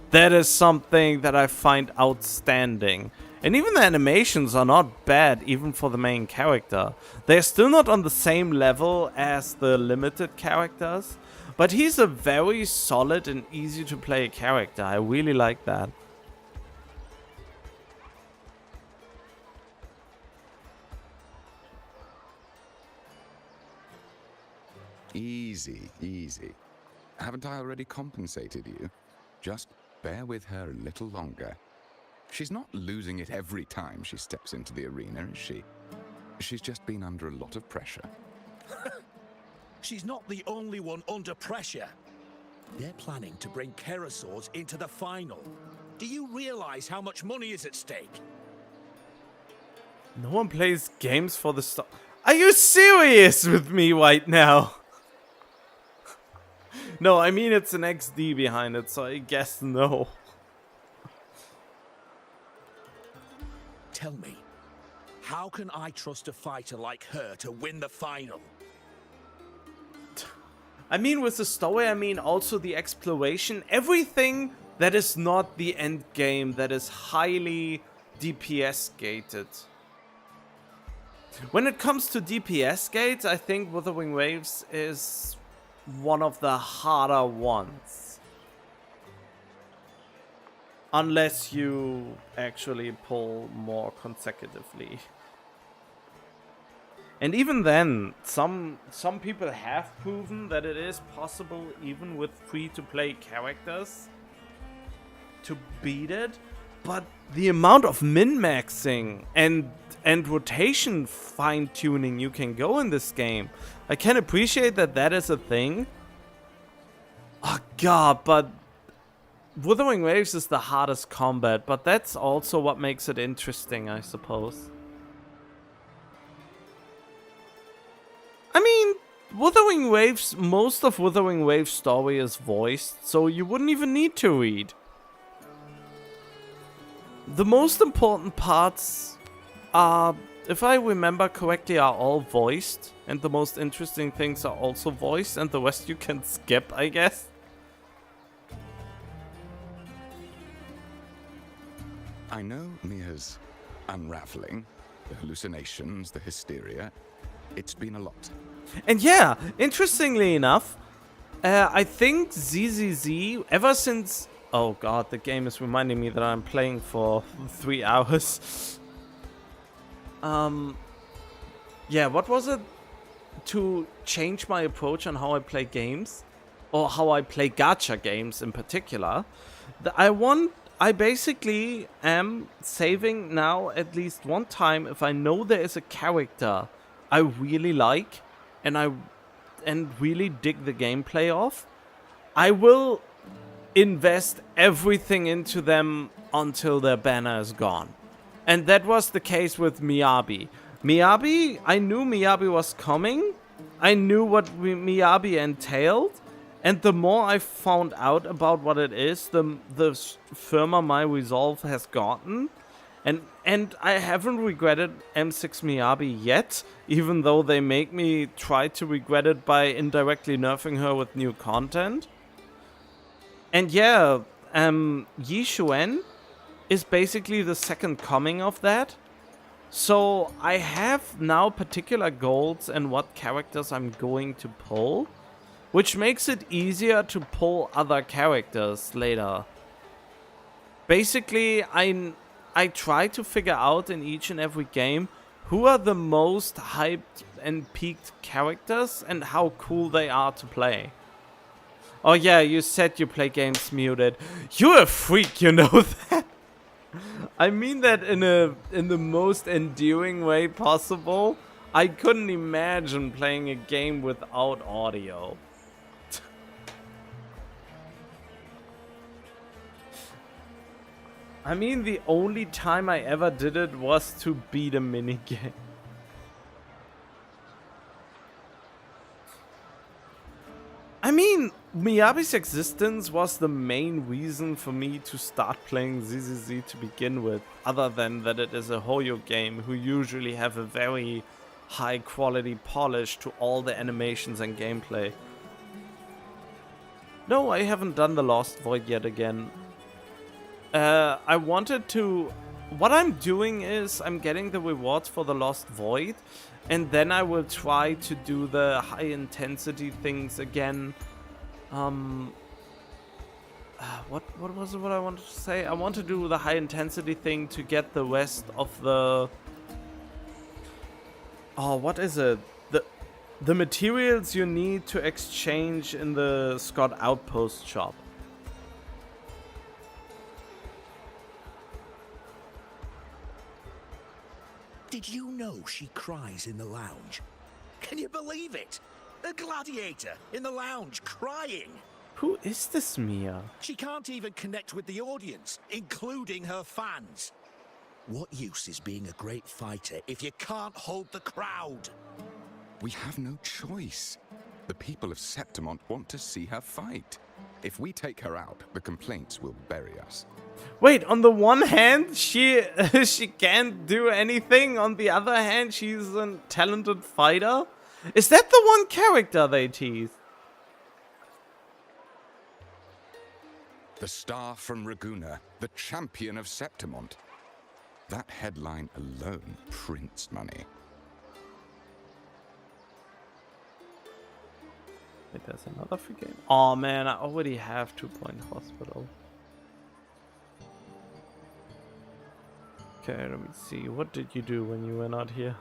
That is something that I find outstanding. And even the animations are not bad, even for the main character. They're still not on the same level as the limited characters, but he's a very solid and easy to play character. I really like that. Easy, easy. Haven't I already compensated you? Just bear with her a little longer. She's not losing it every time she steps into the arena, is she? She's just been under a lot of pressure. She's not the only one under pressure. They're planning to bring Kerasaurs into the final. Do you realize how much money is at stake? No one plays games for the story. Are you serious with me right now? No, I mean it's an XD behind it, so I guess no. Tell me, how can I trust a fighter like her to win the final? I mean, with the story, I mean also the exploration. Everything that is not the end game, that is highly DPS gated. When it comes to DPS gates, I think Wuthering Waves is one of the harder ones. Unless you actually pull more consecutively. And even then, some people have proven that it is possible, even with free-to-play characters, to beat it. But the amount of min-maxing and rotation fine-tuning you can go in this game, I can appreciate that that is a thing. Oh god, but Wuthering Waves is the hardest combat, but that's also what makes it interesting, I suppose. I mean, Wuthering Waves, most of Wuthering Waves' story is voiced, so you wouldn't even need to read. The most important parts are, if I remember correctly, are all voiced, and the most interesting things are also voiced, and the rest you can skip, I guess. I know Mia's unraveling, the hallucinations, the hysteria. It's been a lot. And yeah, interestingly enough, I think ZZZ, ever since... Oh god, the game is reminding me that I'm playing for 3 hours. Yeah, what was it? To change my approach on how I play games, or how I play gacha games in particular. I basically am saving now at least one time if I know there is a character I really like and really dig the gameplay of. I will invest everything into them until their banner is gone. And that was the case with Miyabi. I knew Miyabi was coming. I knew what Miyabi entailed. And the more I found out about what it is, the firmer my resolve has gotten. And I haven't regretted M6 Miyabi yet, even though they make me try to regret it by indirectly nerfing her with new content. And yeah, Yi Xuan is basically the second coming of that. So I have now particular goals and what characters I'm going to pull, which makes it easier to pull other characters later. Basically, I try to figure out in each and every game who are the most hyped and peaked characters and how cool they are to play. Oh yeah, you said you play games muted. You're a freak, you know that? I mean that in the most endearing way possible. I couldn't imagine playing a game without audio. I mean, the only time I ever did it was to beat a minigame. I mean, Miyabi's existence was the main reason for me to start playing ZZZ to begin with, other than that it is a Hoyo game who usually have a very high quality polish to all the animations and gameplay. No, I haven't done the Lost Void yet again. I wanted to... What I'm doing is I'm getting the rewards for the Lost Void, and then I will try to do the high intensity things again. What was it what I wanted to say? I want to do the high intensity thing to get the rest of the... Oh, what is it? The materials you need to exchange in the Scott Outpost shop. Did you know she cries in the lounge? Can you believe it? A gladiator in the lounge crying. Who is this Mia? She can't even connect with the audience, including her fans. What use is being a great fighter if you can't hold the crowd? We have no choice. The people of Septimont want to see her fight. If we take her out, the complaints will bury us. Wait, on the one hand, she can't do anything. On the other hand, she's a talented fighter. Is that the one character they tease? The star from Raguna, the champion of Septimont. That headline alone prints money. Wait, there's another free game. Oh man, I already have 2 Point Hospital. Okay, let me see. What did you do when you were not here?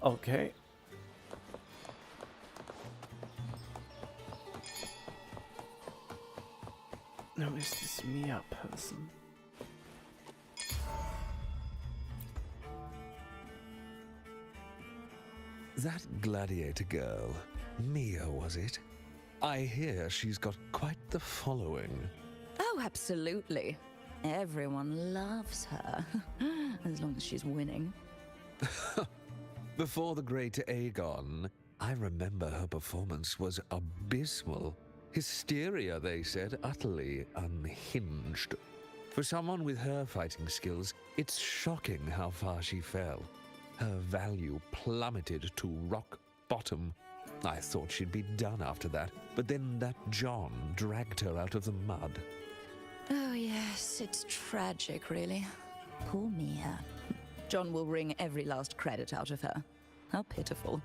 Okay. No, is this Mia person? That gladiator girl, Mia, was it? I hear she's got quite the following. Oh, absolutely. Everyone loves her, as long as she's winning. Before the great Aegon, I remember her performance was abysmal. Hysteria, they said, utterly unhinged. For someone with her fighting skills, it's shocking how far she fell. Her value plummeted to rock bottom. I thought she'd be done after that, but then that John dragged her out of the mud. Oh yes, it's tragic, really. Poor Mia. John will wring every last credit out of her. How pitiful.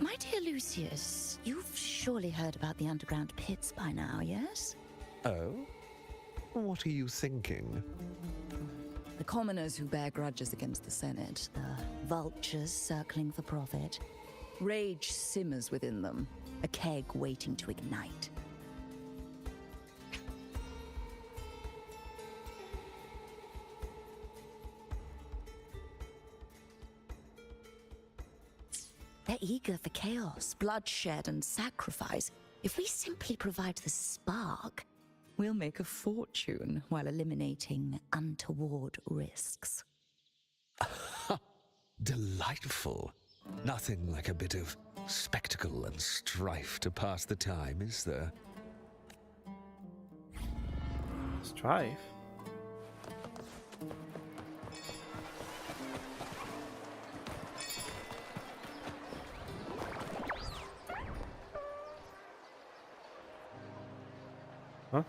My dear Lucius, you've surely heard about the underground pits by now, yes? Oh? What are you thinking? The commoners who bear grudges against the Senate, the vultures circling for profit. Rage simmers within them, a keg waiting to ignite. They're eager for chaos, bloodshed, and sacrifice. If we simply provide the spark, we'll make a fortune while eliminating untoward risks. Delightful. Nothing like a bit of spectacle and strife to pass the time, is there? Strife? Huh?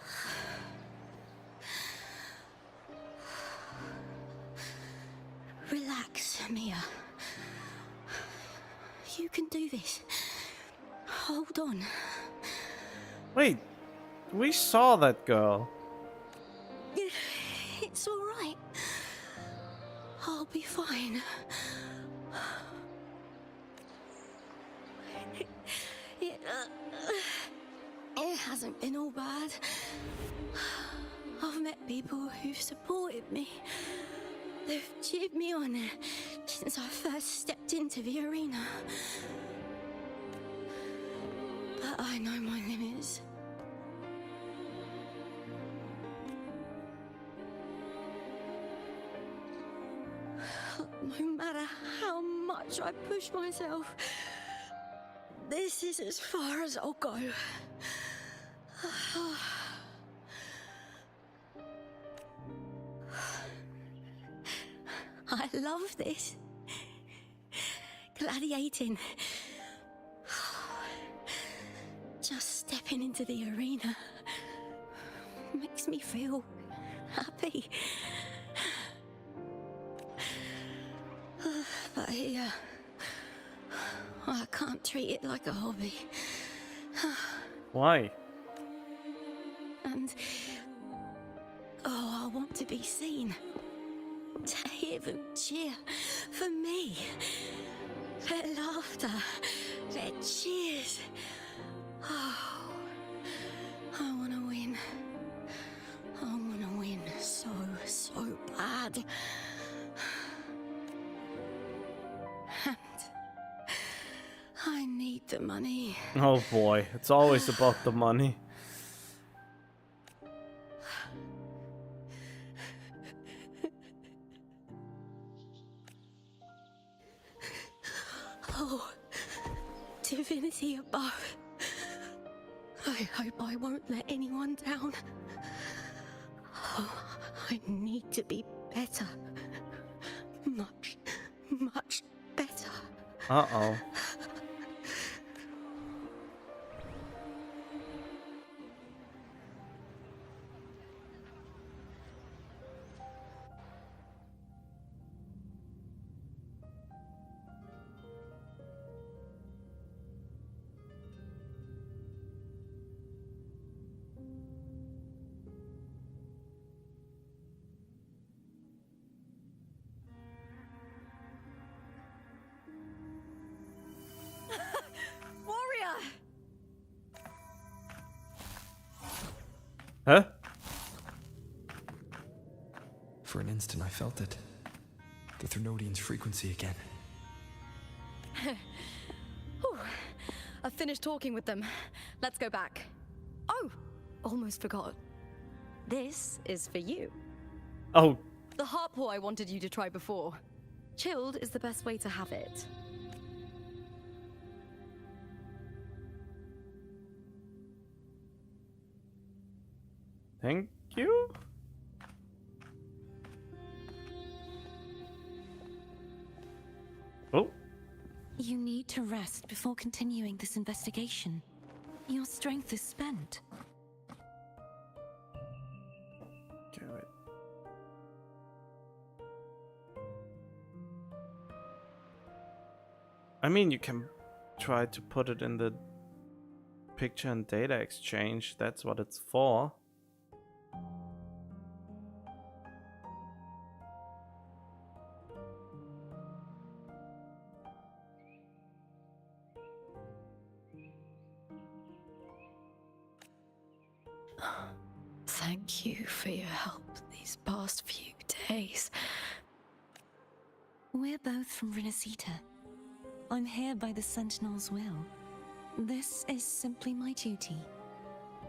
this. Hold on. Wait, we saw that girl. It's all right. I'll be fine. It hasn't been all bad. I've met people who've supported me. They've cheered me on since I first stepped into the arena. But I know my limits. No matter how much I push myself, this is as far as I'll go. I love this. Gladiating. Just stepping into the arena makes me feel happy. But here, I can't treat it like a hobby. Why? And I want to be seen. To hear them cheer for me. Their laughter, their cheers. Oh, I want to win. I want to win so bad. And I need the money. Oh boy, it's always about the money. Oh, divinity above. I hope I won't let anyone down. Oh, I need to be better. Much better. Uh-oh. Warrior! Huh? For an instant, I felt it. The Threnodian's frequency again. Whew. I've finished talking with them. Let's go back. Oh, almost forgot. This is for you. Oh. The harpor I wanted you to try before. Chilled is the best way to have it. Thank you? Oh. You need to rest before continuing this investigation. Your strength is spent. Okay, wait. I mean, you can try to put it in the picture and data exchange. That's what it's for. Thank you for your help these past few days. We're both from Renacita. I'm here by the Sentinel's will. This is simply my duty,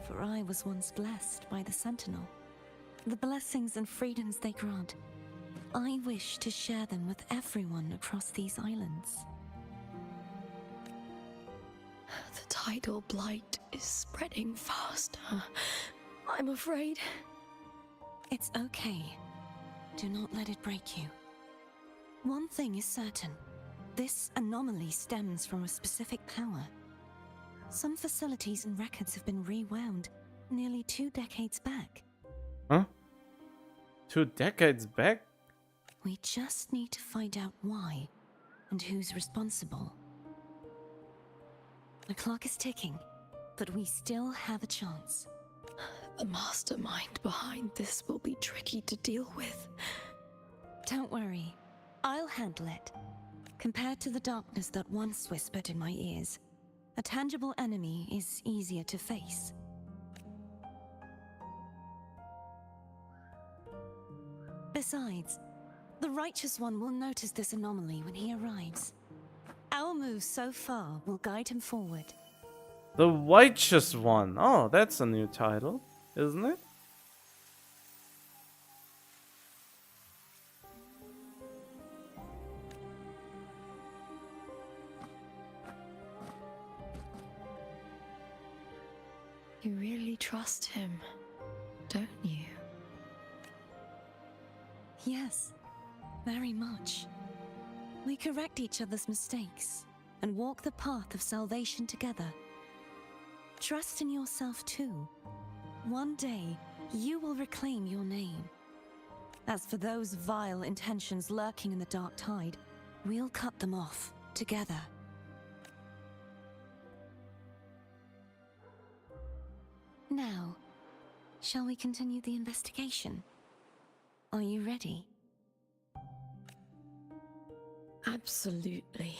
for I was once blessed by the Sentinel. The blessings and freedoms they grant, I wish to share them with everyone across these islands. The tidal blight is spreading faster. I'm afraid. It's okay. Do not let it break you. One thing is certain. This anomaly stems from a specific power. Some facilities and records have been rewound nearly 2 decades back. Huh? 2 decades back? We just need to find out why and who's responsible. The clock is ticking, but we still have a chance. The mastermind behind this will be tricky to deal with. Don't worry, I'll handle it. Compared to the darkness that once whispered in my ears, a tangible enemy is easier to face. Besides, the Righteous One will notice this anomaly when he arrives. Our moves so far will guide him forward. The Righteous One. Oh, that's a new title, isn't it? You really trust him, don't you? Yes, very much. We correct each other's mistakes and walk the path of salvation together. Trust in yourself too. One day, you will reclaim your name. As for those vile intentions lurking in the dark tide, we'll cut them off together. Now, shall we continue the investigation? Are you ready? Absolutely.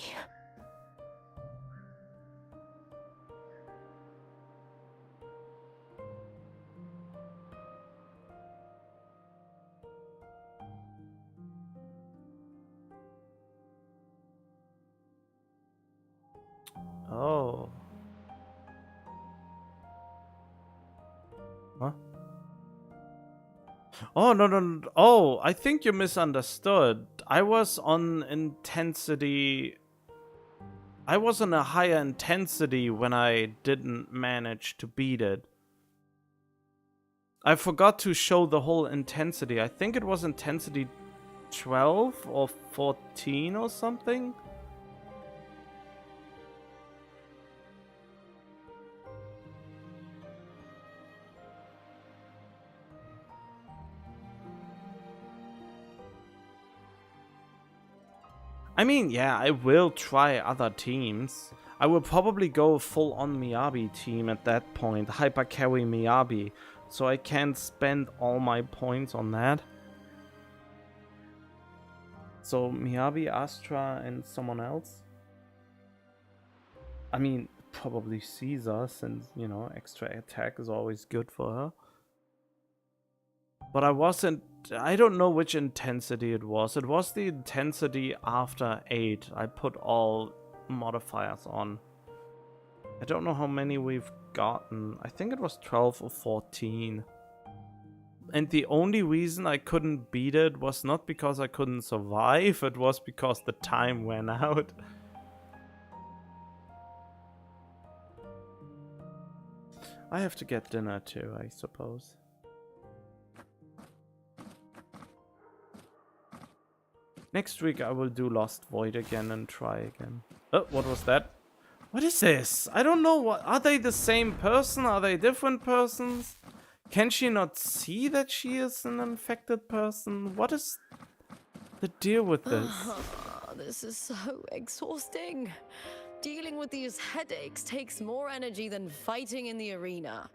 Oh. Huh? Oh, no, no, no. Oh, I think you misunderstood. I was on intensity. I was on a higher intensity when I didn't manage to beat it. I forgot to show the whole intensity. I think it was intensity 12 or 14 or something. I mean, yeah, I will try other teams. I will probably go full on Miyabi team at that point, hyper carry Miyabi, so I can't spend all my points on that. So Miyabi, Astra, and someone else. I mean, probably Caesar, since, you know, extra attack is always good for her. But I don't know which intensity it was. It was the intensity after 8. I put all modifiers on. I don't know how many we've gotten. I think it was 12 or 14. And the only reason I couldn't beat it was not because I couldn't survive, it was because the time ran out. I have to get dinner too, I suppose. Next week I will do Lost Void again and try again. Oh, what was that? What is this? I don't know. What are they the same person? Are they different persons? Can she not see that she is an infected person? What is the deal with this? This is so exhausting. Dealing with these headaches takes more energy than fighting in the arena.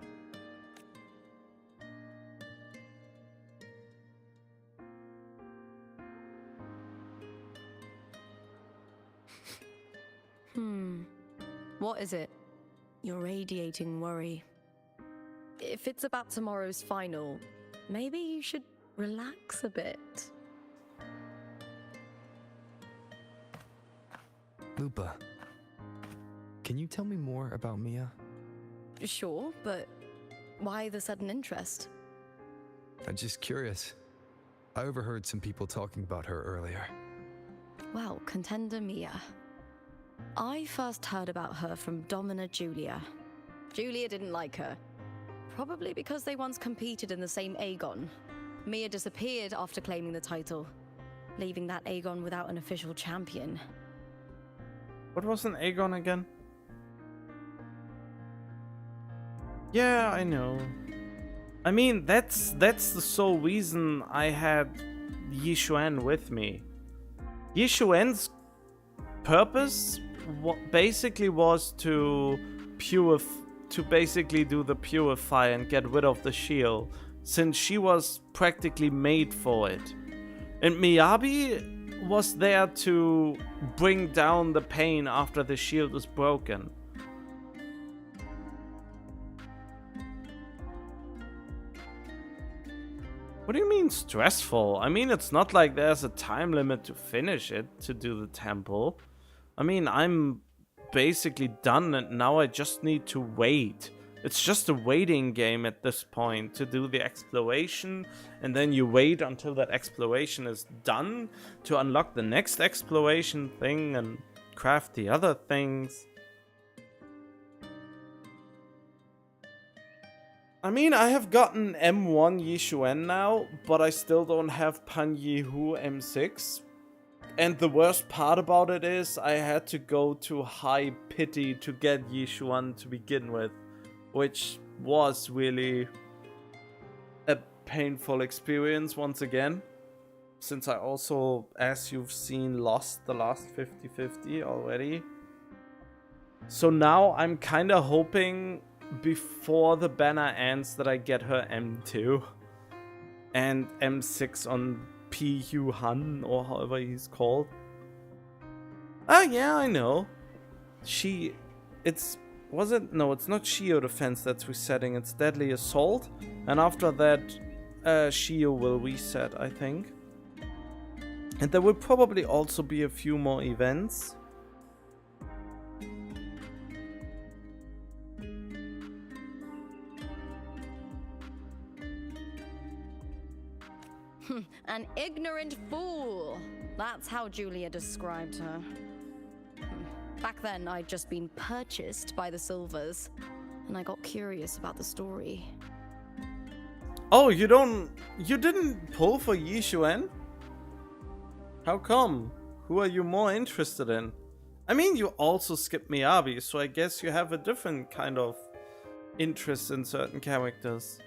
What is it? You're radiating worry. If it's about tomorrow's final, maybe you should relax a bit. Lupa, can you tell me more about Mia? Sure, but why the sudden interest? I'm just curious. I overheard some people talking about her earlier. Well, contender Mia. I first heard about her from Domina Julia. Julia didn't like her. Probably because they once competed in the same Aegon. Mia disappeared after claiming the title, leaving that Aegon without an official champion. What was an Aegon again? Yeah, I know. I mean, that's the sole reason I had Yi Xuan with me. Yi Xuan's purpose basically was to basically do the purify and get rid of the shield, since she was practically made for it. And Miyabi was there to bring down the pain after the shield is broken. What do you mean stressful? I mean, it's not like there's a time limit to finish it, to do the temple. I mean, I'm basically done and now I just need to wait. It's just a waiting game at this point to do the exploration, and then you wait until that exploration is done to unlock the next exploration thing and craft the other things. I mean, I have gotten M1 Yixuan now, but I still don't have Pan Yihu M6. And the worst part about it is I had to go to High Pity to get Yixuan to begin with, which was really a painful experience once again, since I also, as you've seen, lost the last 50-50 already. So now I'm kind of hoping before the banner ends that I get her M2 and M6 on P.U. Han, or however he's called. Oh yeah, I know. It's not Shio Defense that's resetting, it's Deadly Assault. And after that, Shio will reset, I think. And there will probably also be a few more events. An ignorant fool. That's how Julia described her. Back then, I'd just been purchased by the Silvers, and I got curious about the story. Oh, you didn't pull for Yixuan? How come? Who are you more interested in? I mean, you also skipped Miyabi, so I guess you have a different kind of interest in certain characters.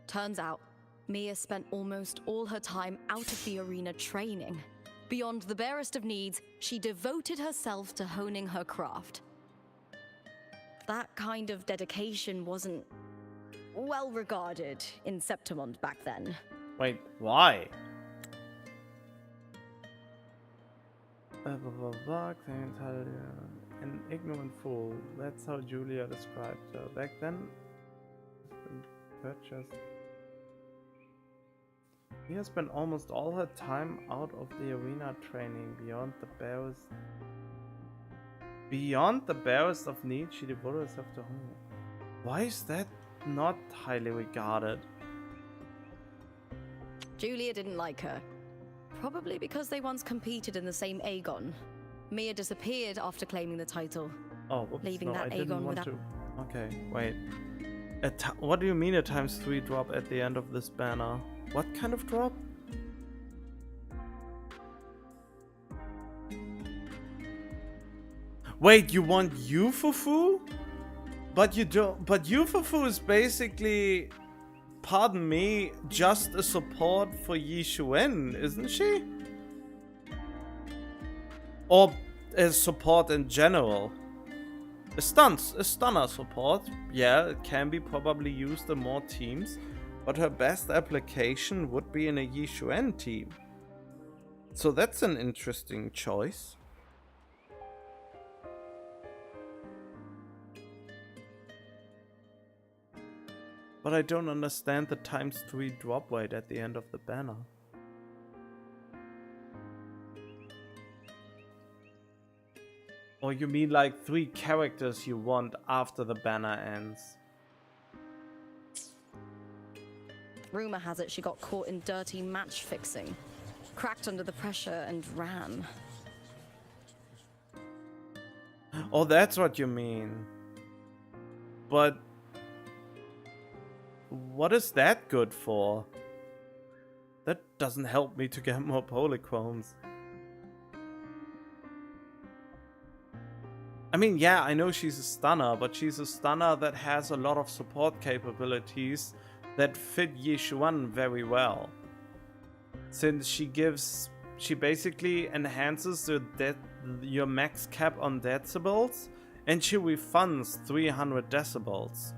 Turns out, Mia spent almost all her time out of the arena training. Beyond the barest of needs, she devoted herself to honing her craft. That kind of dedication wasn't well regarded in Septimond back then. Wait, why? An ignorant fool. That's how Julia described her. Back then, purchased. Mia spent almost all her time out of the arena training. Beyond the barest of need, she devoted herself to hunger. Why is that not highly regarded? Julia didn't like her. Probably because they once competed in the same Aegon. Mia disappeared after claiming the title. Oh, whoops, leaving no, that I didn't Aegon want without... to. Okay, wait. What do you mean a ×3 drop at the end of this banner? What kind of drop? Wait, you want Yufufu? But you don't. But Yufufu is basically, pardon me, just a support for Yixuan, isn't she? Or a support in general. A stunner support. Yeah, it can be probably used in more teams, but her best application would be in a Yixuan team. So that's an interesting choice. But I don't understand the ×3 drop rate at the end of the banner. Or you mean like 3 characters you want after the banner ends? Rumor has it she got caught in dirty match fixing, cracked under the pressure and ran. Oh, that's what you mean. But what is that good for? That doesn't help me to get more polychromes. I mean, yeah, I know she's a stunner, but she's a stunner that has a lot of support capabilities that fit Yixuan very well. Since she gives she basically enhances your max cap on decibels, and she refunds 300 decibels.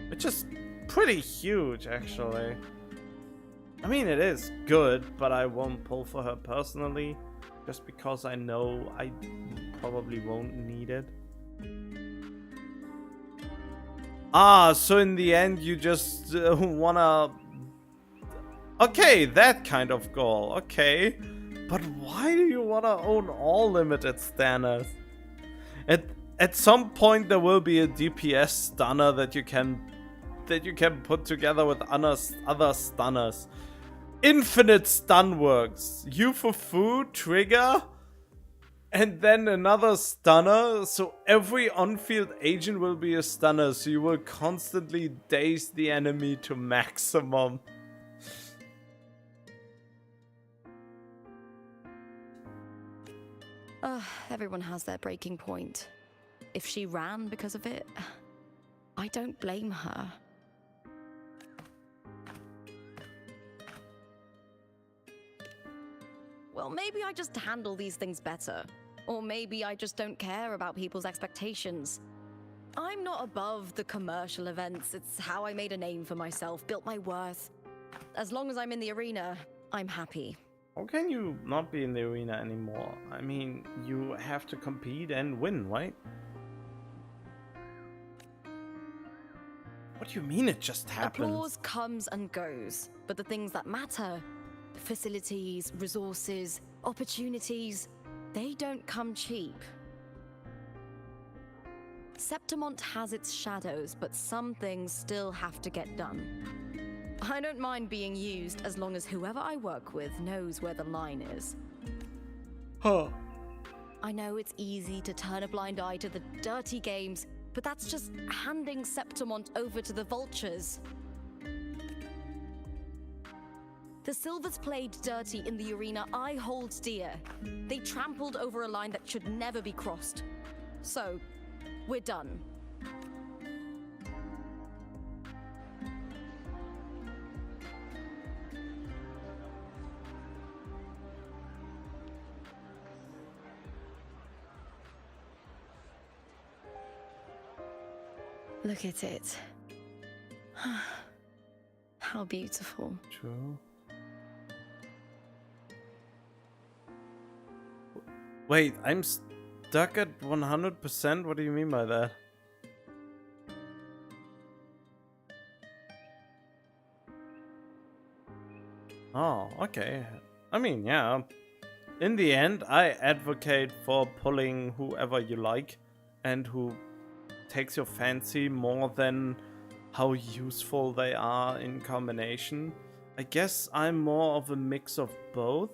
Which is pretty huge, actually. I mean, it is good, but I won't pull for her personally, just because I know I probably won't need it. Ah, so in the end you just wanna... Okay, that kind of goal, okay. But why do you wanna own all limited stanners? At some point there will be a DPS stunner that you can put together with other stunners. Infinite stun works. You for food, trigger, and then another stunner. So every on-field agent will be a stunner. So you will constantly daze the enemy to maximum. Everyone has their breaking point. If she ran because of it, I don't blame her. Well, maybe I just handle these things better. Or maybe I just don't care about people's expectations. I'm not above the commercial events. It's how I made a name for myself, built my worth. As long as I'm in the arena, I'm happy. How can you not be in the arena anymore? I mean, you have to compete and win, right? What do you mean it just happens? Applause comes and goes, but the things that matter, facilities, resources, opportunities, they don't come cheap. Septimont has its shadows, but some things still have to get done. I don't mind being used as long as whoever I work with knows where the line is. Huh. I know it's easy to turn a blind eye to the dirty games, but that's just handing Septimont over to the vultures. The Silvers played dirty in the arena I hold dear. They trampled over a line that should never be crossed. So, we're done. Look at it. How beautiful. True. Wait, I'm stuck at 100%? What do you mean by that? Oh, okay. I mean, yeah. In the end, I advocate for pulling whoever you like and who takes your fancy more than how useful they are in combination. I guess I'm more of a mix of both.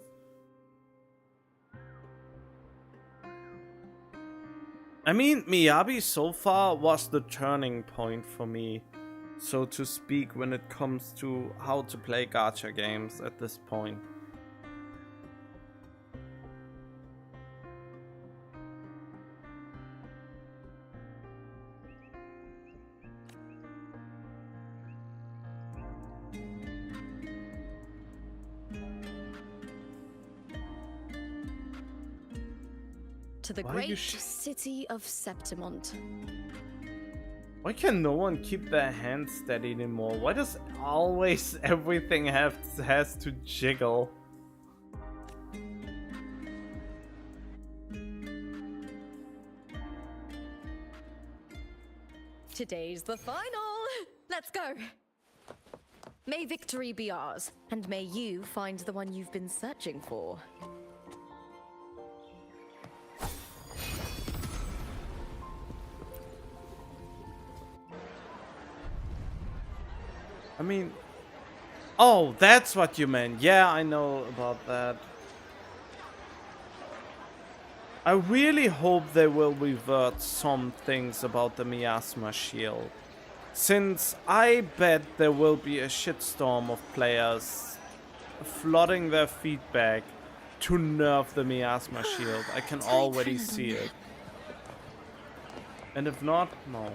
I mean, Miyabi so far was the turning point for me, so to speak, when it comes to how to play gacha games at this point. To the great city of Septimont. Why can no one keep their hands steady anymore? Why does always everything has to jiggle? Today's the final! Let's go! May victory be ours, and may you find the one you've been searching for. I mean... Oh, that's what you meant. Yeah, I know about that. I really hope they will revert some things about the miasma shield. Since I bet there will be a shitstorm of players flooding their feedback to nerf the miasma shield. I can already see it. And if not, no.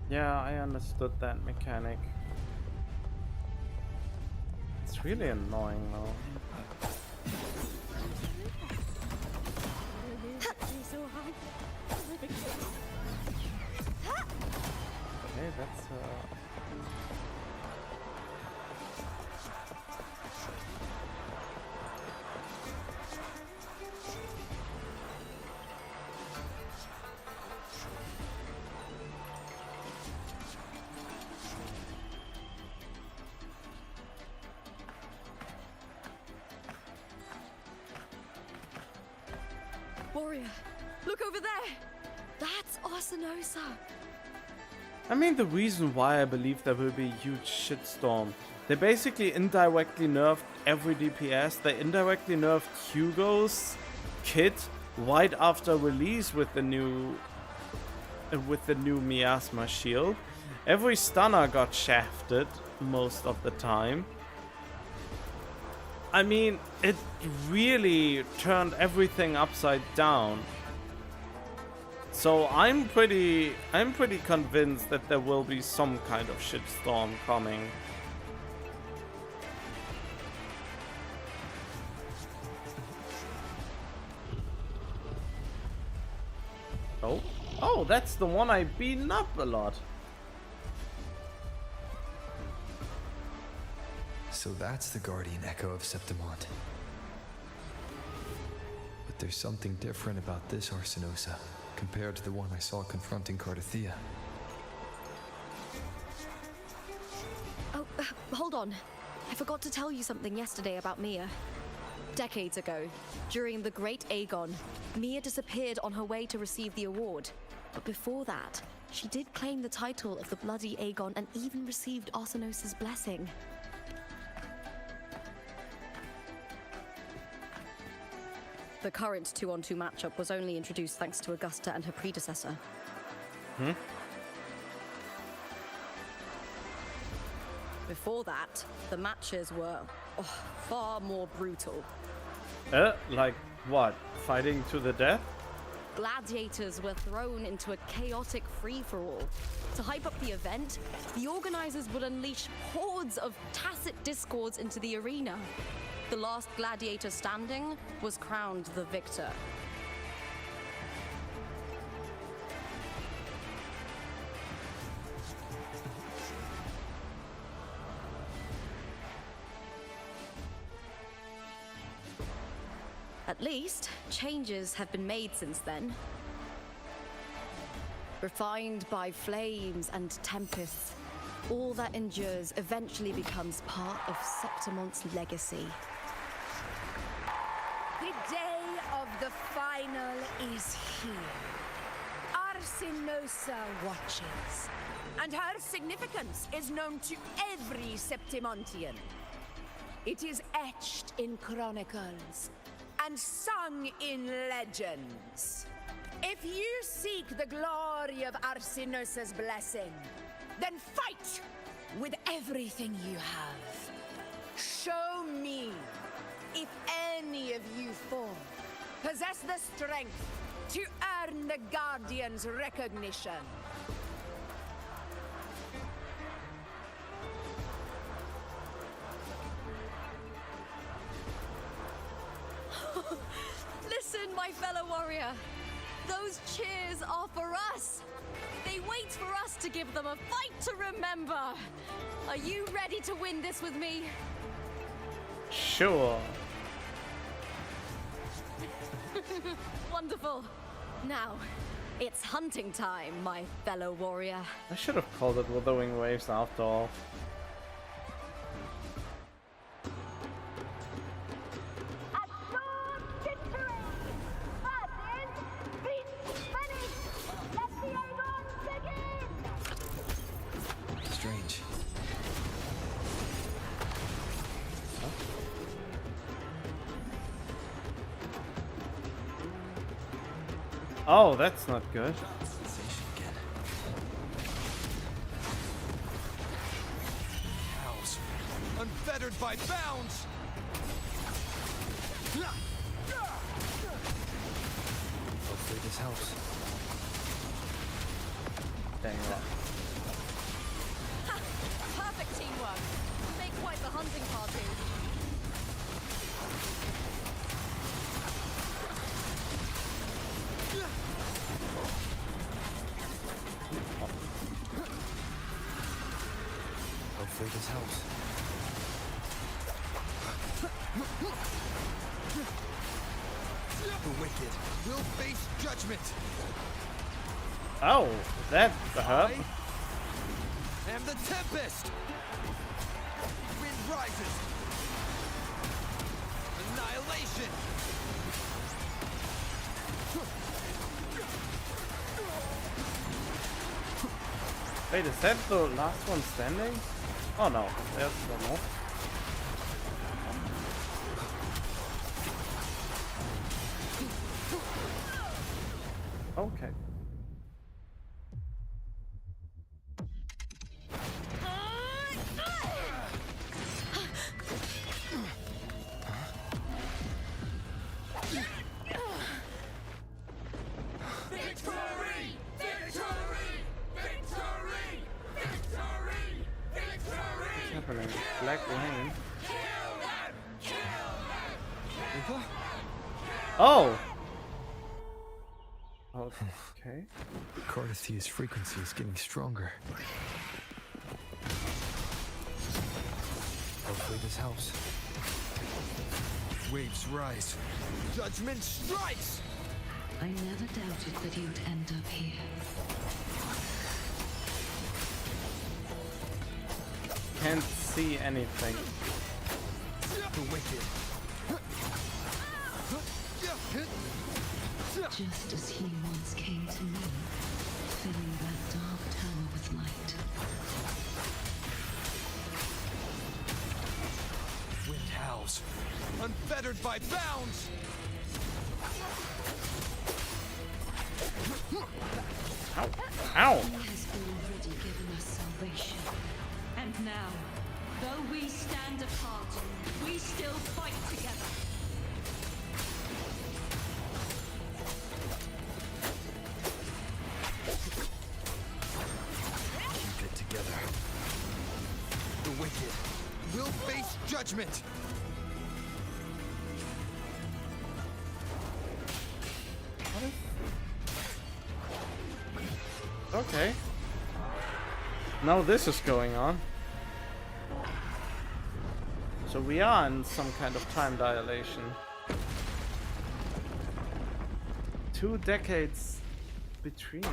Yeah, I understood that mechanic. It's really annoying though. Okay, that's Warrior, look over there! That's Arsinosa! I mean, the reason why I believe there will be a huge shitstorm. They basically indirectly nerfed every DPS. They indirectly nerfed Hugo's kit right after release with the new miasma shield. Every stunner got shafted most of the time. I mean, it really turned everything upside down. So I'm pretty convinced that there will be some kind of shitstorm coming. Oh, that's the one I beaten up a lot. So that's the guardian echo of Septimont. But there's something different about this Arsinosa compared to the one I saw confronting Cardathea. Oh, hold on. I forgot to tell you something yesterday about Mia. Decades ago, during the Great Aegon, Mia disappeared on her way to receive the award. But before that, she did claim the title of the Bloody Aegon and even received Arsinosa's blessing. The current 2-on-2 matchup was only introduced thanks to Augusta and her predecessor. Before that, the matches were far more brutal. Like what? Fighting to the death? Gladiators were thrown into a chaotic free-for-all. To hype up the event, the organizers would unleash hordes of tacit discords into the arena. The last gladiator standing was crowned the victor. At least, changes have been made since then. Refined by flames and tempests, all that endures eventually becomes part of Septimont's legacy. The day of the final is here. Arsinosa watches, and her significance is known to every Septimontian. It is etched in chronicles and sung in legends. If you seek the glory of Arsinosa's blessing, then fight with everything you have. Show me if any of you four possess the strength to earn the Guardian's recognition. Listen, my fellow warrior. Those cheers are for us. They wait for us to give them a fight to remember. Are you ready to win this with me? Sure. Wonderful. Now, it's hunting time, my fellow warrior. I should have called it Wuthering Waves after all. Strange. Oh, that's not good. Cows, unfettered by bounds. Hopefully this helps. Dang it. Perfect teamwork. You make quite the hunting party. Hopefully this helps. The wicked will face judgment. Oh, that hurt. I am the tempest. Wind rises. Annihilation. Wait, is that the last one standing? Oh no, there's one more. Okay. Black Rain. Oh! Okay. Cardithia's frequency is getting stronger. Hopefully this helps. Waves rise. Judgment strikes! I never doubted that you'd end up here. Can't see anything. The wicked. Just as he once came to me, filling that dark tower with light. Wind howls. Unfettered by bounds! Ow! Ow! He has already given us salvation. And now, though we stand apart, we still fight together. Keep it together. The wicked will face judgment! Okay. Now this is going on. So we are in some kind of time dilation. 2 decades between.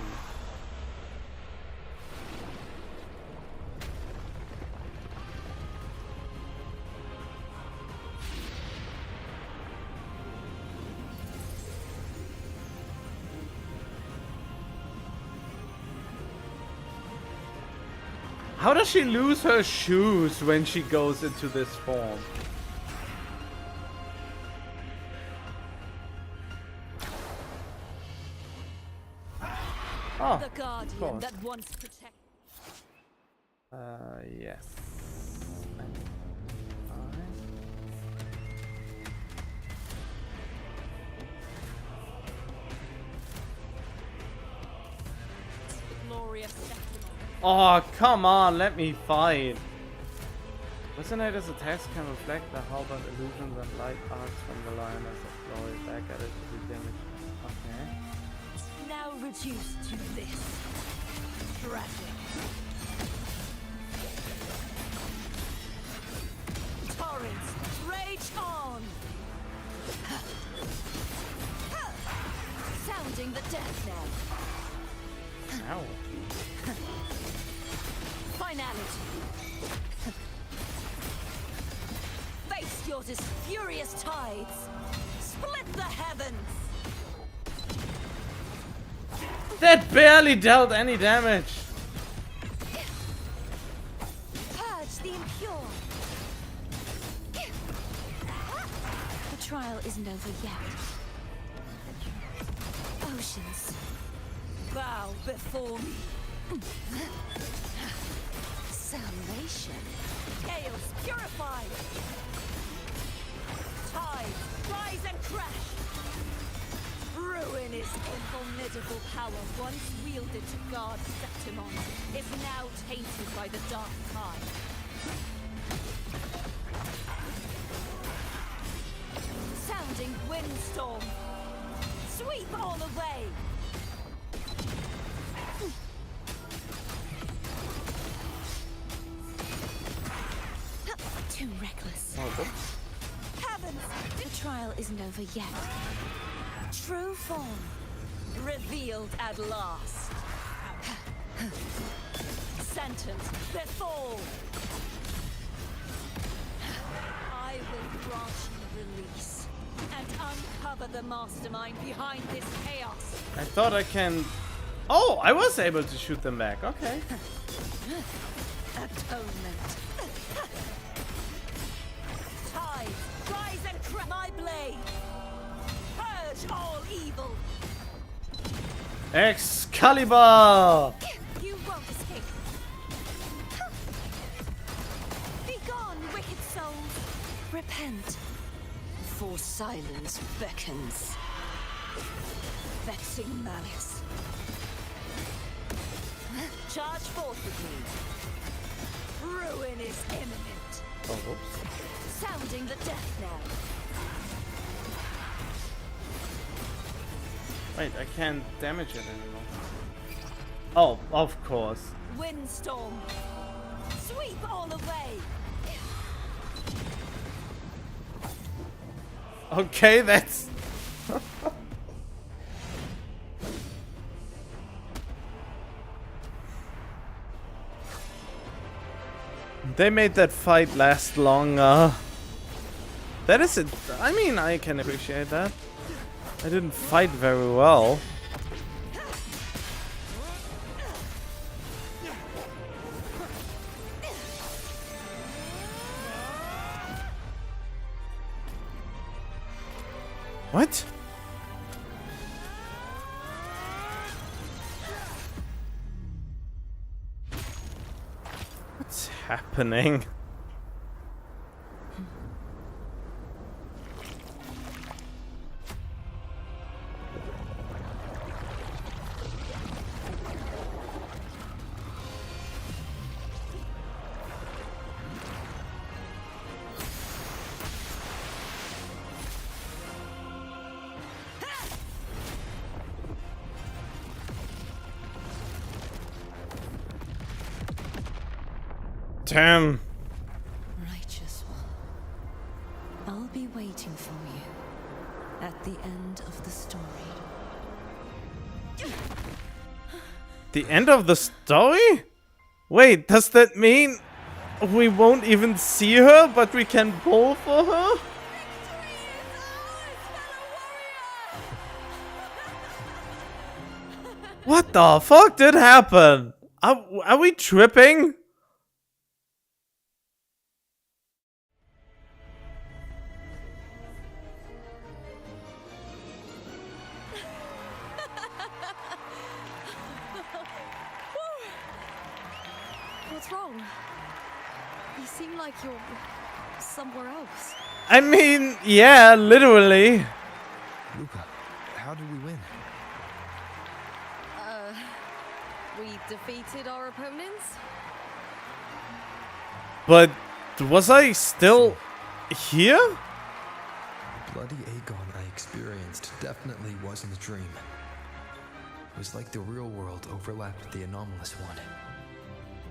How does she lose her shoes when she goes into this form? Oh, the guardian that once protected. Yes. Glorious. Oh, come on, let me fight. Resonator's attacks can reflect the harbor illusions and light arcs from the lioness of glory back at it to be damaged. Okay. Now reduced to this. Tragic. Torrents, rage on! Sounding the death knell. Ow. Finality. Face your furious tides. Split the heavens. That barely dealt any damage. Purge the impure. The trial isn't over yet. Oceans, bow before me. Salvation. Chaos purified. Tides rise and crash. Ruin is formidable power once wielded to guard Septimon is now tainted by the dark tide. Sounding windstorm. Sweep all away. Too reckless. Oh, Heavens! The trial isn't over yet. True form. Revealed at last. Sentence before. I will grant you release and uncover the mastermind behind this chaos. I thought I can... Oh, I was able to shoot them back. Okay. Atonement. Tides, rise and crack my blade. Purge all evil. Excalibur! You won't escape. Be gone, wicked souls. Repent, for silence beckons. Vexing malice. Charge forth with me. Ruin is imminent. Oh, whoops. Sounding the death knell. Wait, I can't damage it anymore. Oh, of course. Windstorm. Sweep all away. Okay, that's... They made that fight last longer. That is it. I mean, I can appreciate that. I didn't fight very well. What? What's happening? Damn. Righteous one, I'll be waiting for you at the end of the story. The end of the story? Wait, does that mean we won't even see her, but we can pull for her? What the fuck did happen? Are we tripping? What's wrong? You seem like you're somewhere else. I mean, yeah, literally. Lupa, how did we win? We defeated our opponents? But was I still here? The bloody Aegon I experienced definitely wasn't a dream. It was like the real world overlapped with the anomalous one.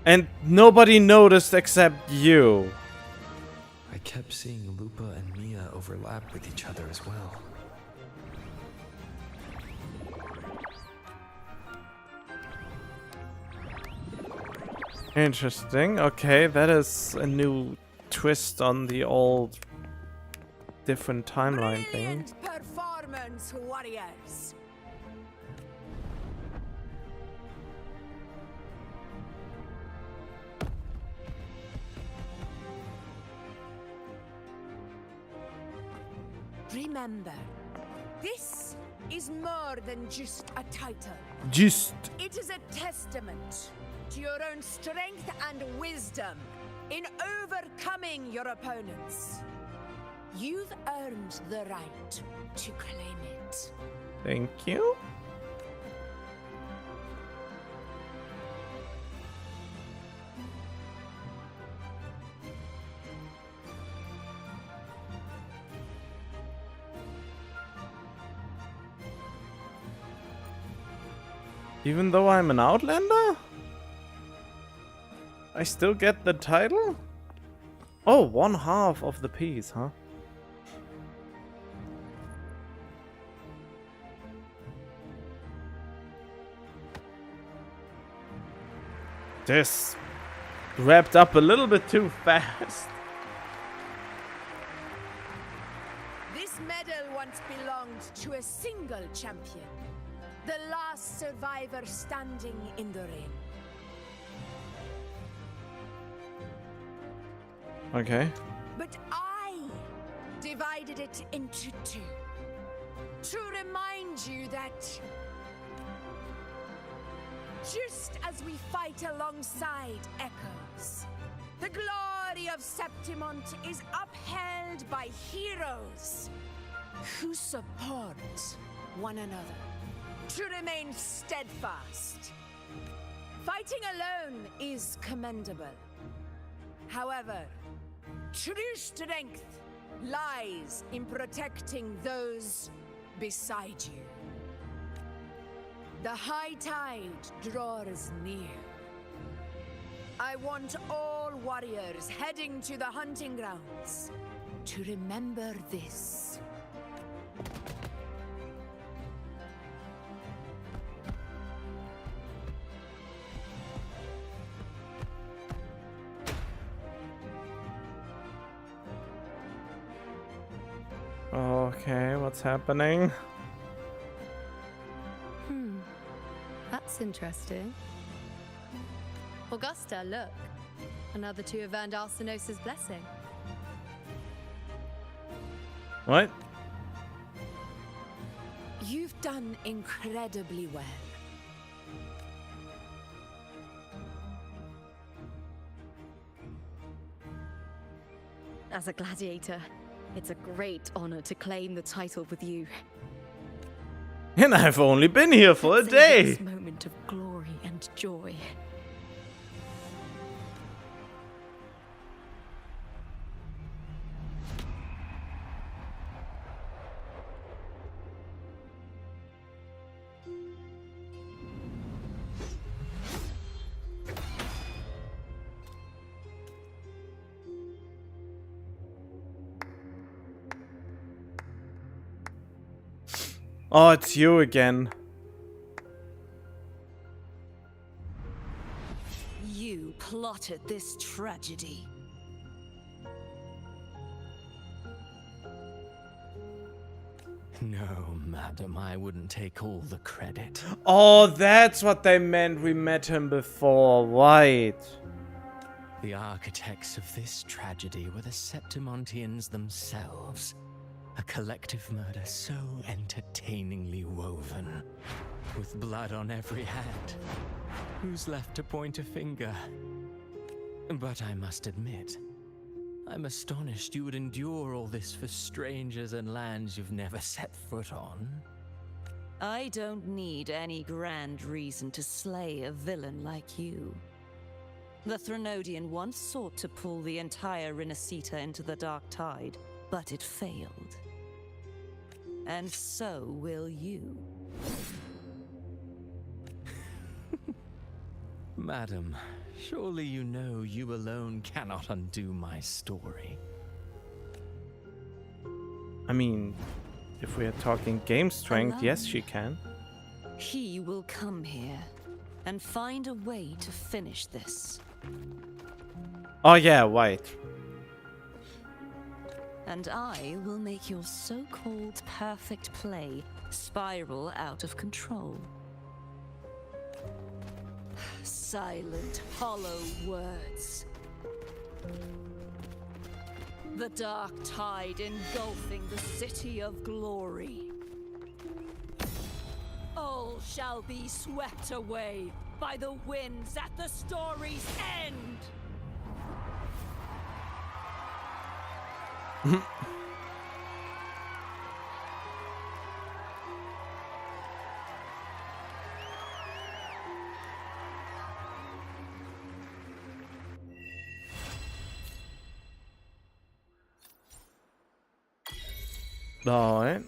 And nobody noticed except you. I kept seeing Lupa and Mia overlap with each other as well. Interesting. Okay, that is a new twist on the old different timeline thing. Performance, warriors. Remember, this is more than just a title. It is a testament to your own strength and wisdom in overcoming your opponents. You've earned the right to claim it. Thank you. Even though I'm an Outlander? I still get the title? Oh, 1/2 of the piece, huh? This wrapped up a little bit too fast. This medal once belonged to a single champion, the last survivor standing in the ring. Okay. But I divided it into two to remind you that just as we fight alongside echoes, the glory of Septimont is upheld by heroes who support one another to remain steadfast. Fighting alone is commendable. However, true strength lies in protecting those beside you. The high tide draws near. I want all warriors heading to the hunting grounds to remember this. Okay, what's happening? That's interesting. Augusta, look. Another two have earned Arsenosa's blessing. What? You've done incredibly well. As a gladiator, it's a great honor to claim the title with you. And I've only been here for a day. This moment of glory and joy. Oh, it's you again. You plotted this tragedy. No, madam, I wouldn't take all the credit. Oh, that's what they meant. We met him before, right? The architects of this tragedy were the Septimontians themselves. A collective murder so entertainingly woven, with blood on every hand. Who's left to point a finger? But I must admit, I'm astonished you would endure all this for strangers and lands you've never set foot on. I don't need any grand reason to slay a villain like you. The Threnodian once sought to pull the entire Rinascita into the Dark Tide, but it failed. And so will you. Madam, surely you know you alone cannot undo my story. I mean, if we are talking game strength, yes, she can. He will come here and find a way to finish this. Oh yeah, right. And I will make your so-called perfect play spiral out of control. Silent, hollow words. The dark tide engulfing the city of glory. All shall be swept away by the winds at the story's end. Alright.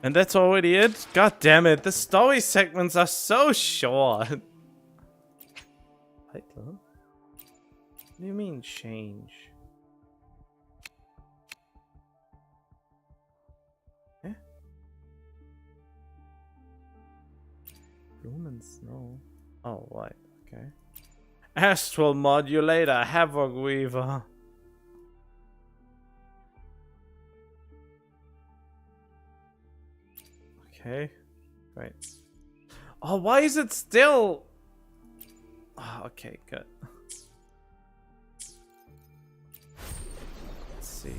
And that's already it? God damn it, the story segments are so short. What do you mean change? Eh? Bloom and snow. Oh, right, okay. Astral Modulator, Havoc Weaver. Okay, great. Oh, why is it still? Oh, okay, good. Let's see.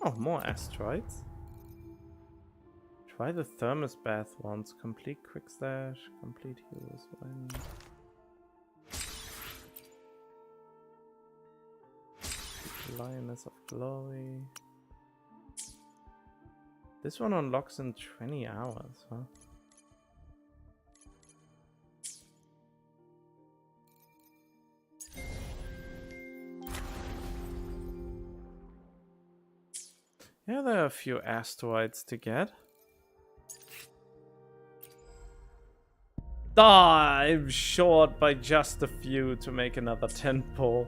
Oh, more asteroids. Try the thermos bath once. Complete quick stash. Complete heroes win. Lioness of Glory. This one unlocks in 20 hours, huh? Yeah, there are a few asteroids to get. Ah, I'm short by just a few to make another 10 pull.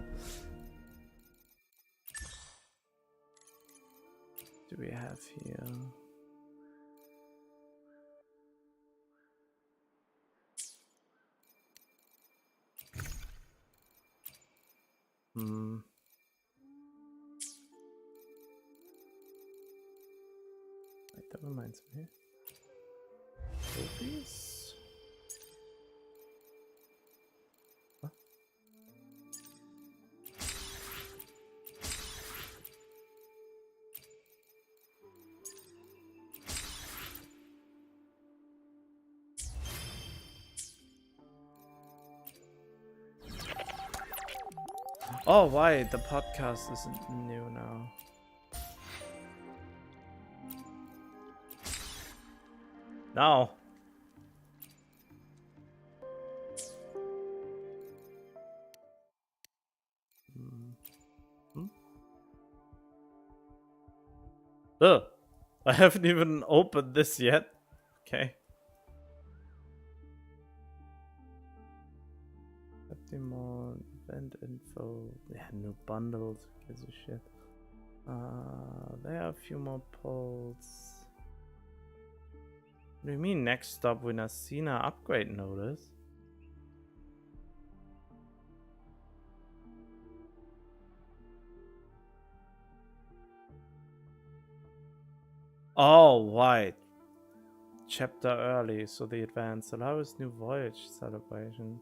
Do we have here? Wait, that reminds me. Trophies? Huh? Oh, why? The podcast isn't new now. Now. Ugh. I haven't even opened this yet. Okay. Optimon, event info. Yeah, new bundles. Who gives a shit? There are a few more polls. What do you mean next stop Winasina upgrade notice? Oh, right. Chapter early, so the advance allows new voyage celebration.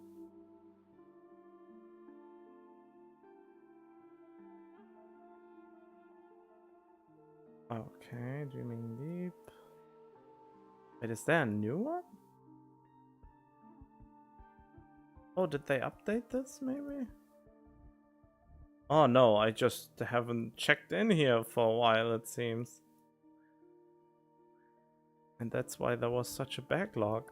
Okay, dreaming deep. Wait, is there a new one? Oh, did they update this maybe? Oh no, I just haven't checked in here for a while, it seems. And that's why there was such a backlog.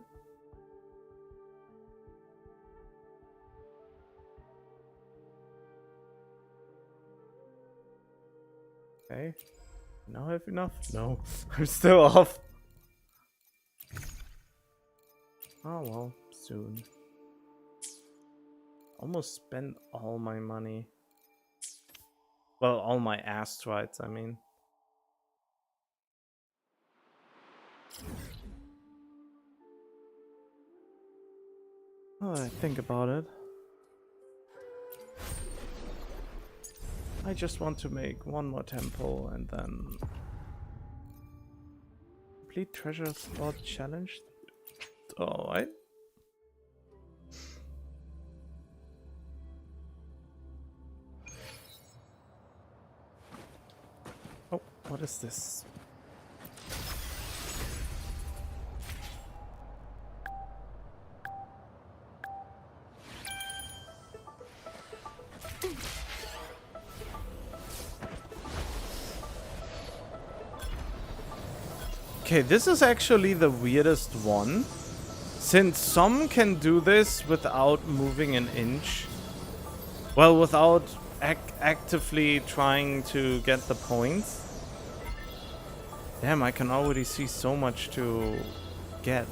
Okay. Now I have enough? No, I'm still off. Oh well, soon. Almost spent all my money. Well, all my asteroids, I mean. Oh, I think about it. I just want to make one more temple and then complete treasure slot challenge. Alright. Oh, what is this? Okay, this is actually the weirdest one. Since some can do this without moving an inch, Well, without actively trying to get the points. Damn, I can already see so much to get.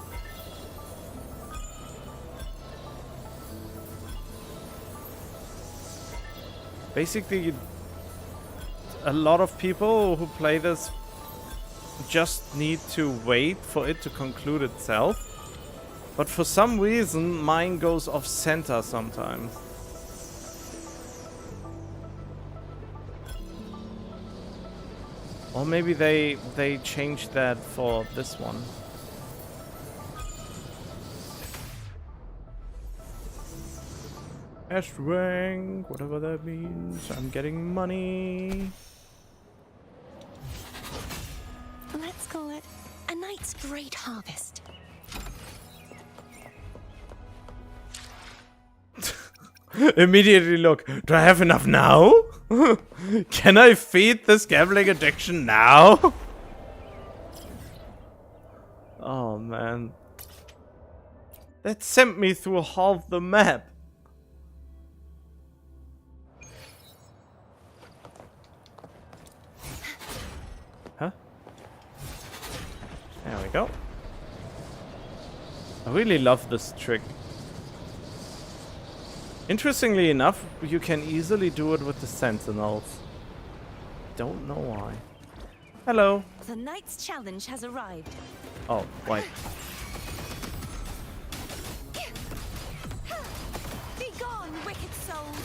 Basically, a lot of people who play this just need to wait for it to conclude itself. But for some reason, mine goes off center sometimes. Or maybe they changed that for this one. S rank, whatever that means. I'm getting money. Let's call it a night's great harvest. Immediately look, do I have enough now? Can I feed this gambling addiction now? Oh man. That sent me through half the map. Huh? There we go. I really love this trick. Interestingly enough, you can easily do it with the sentinels. Don't know why. Hello. The night's challenge has arrived. Oh, wait. Be gone, wicked souls!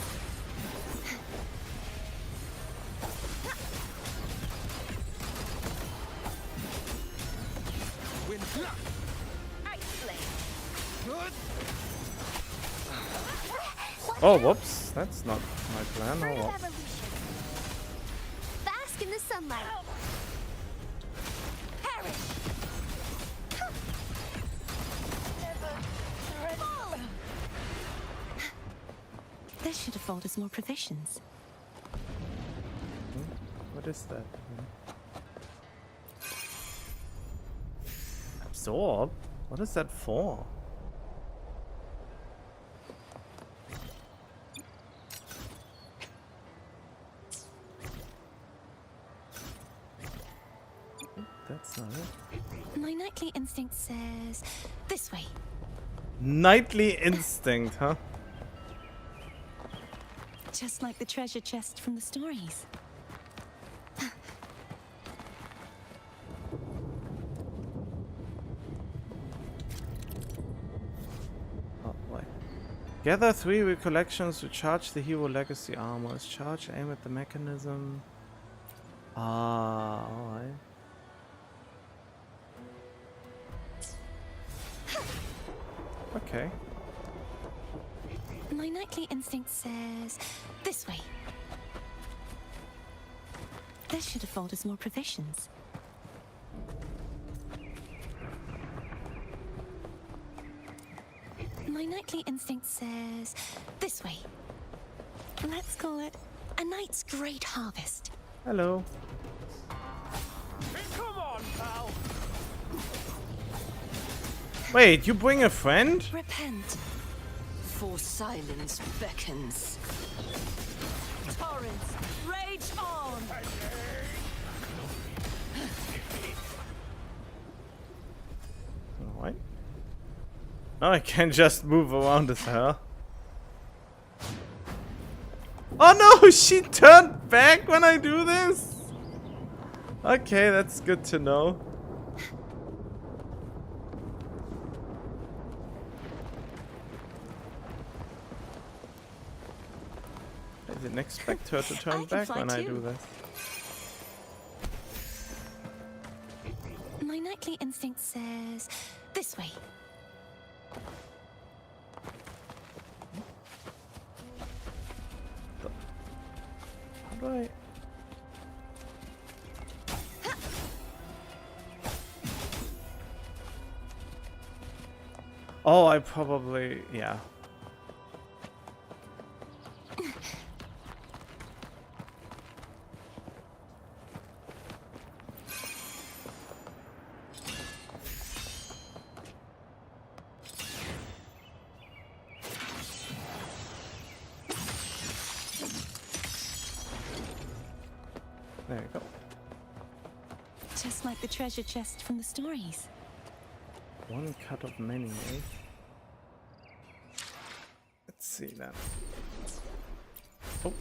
Oh, whoops. That's not my plan. Oh, well. Bask in the sunlight. Perish. This should afford us more provisions. What is that? Absorb? What is that for? That's not it. My nightly instinct says this way. Nightly instinct, huh? Just like the treasure chest from the stories. Oh, wait. Gather 3 recollections to charge the hero legacy armors. Charge, aim at the mechanism. Ah, alright. Okay. My nightly instinct says this way. This should afford us more provisions. My nightly instinct says this way. Let's call it a night's great harvest. Hello. Come on, pal! Wait, you bring a friend? Repent. For silence beckons. Torrents, rage on! Alright. Now I can just move around as her. Oh no, she turned back when I do this? Okay, that's good to know. I didn't expect her to turn back when I do this. My nightly instinct says this way. How do I... Oh, I probably... yeah. There you go. Just like the treasure chest from the stories. One cut of many, eh? Let's see that. Oh.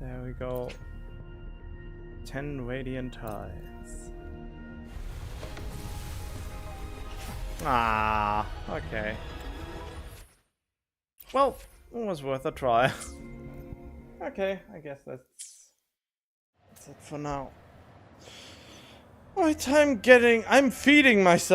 There we go. 10 radiant tides. Ah, okay. Well, it was worth a try. Okay, I guess that's it for now. Right, I'm feeding myself.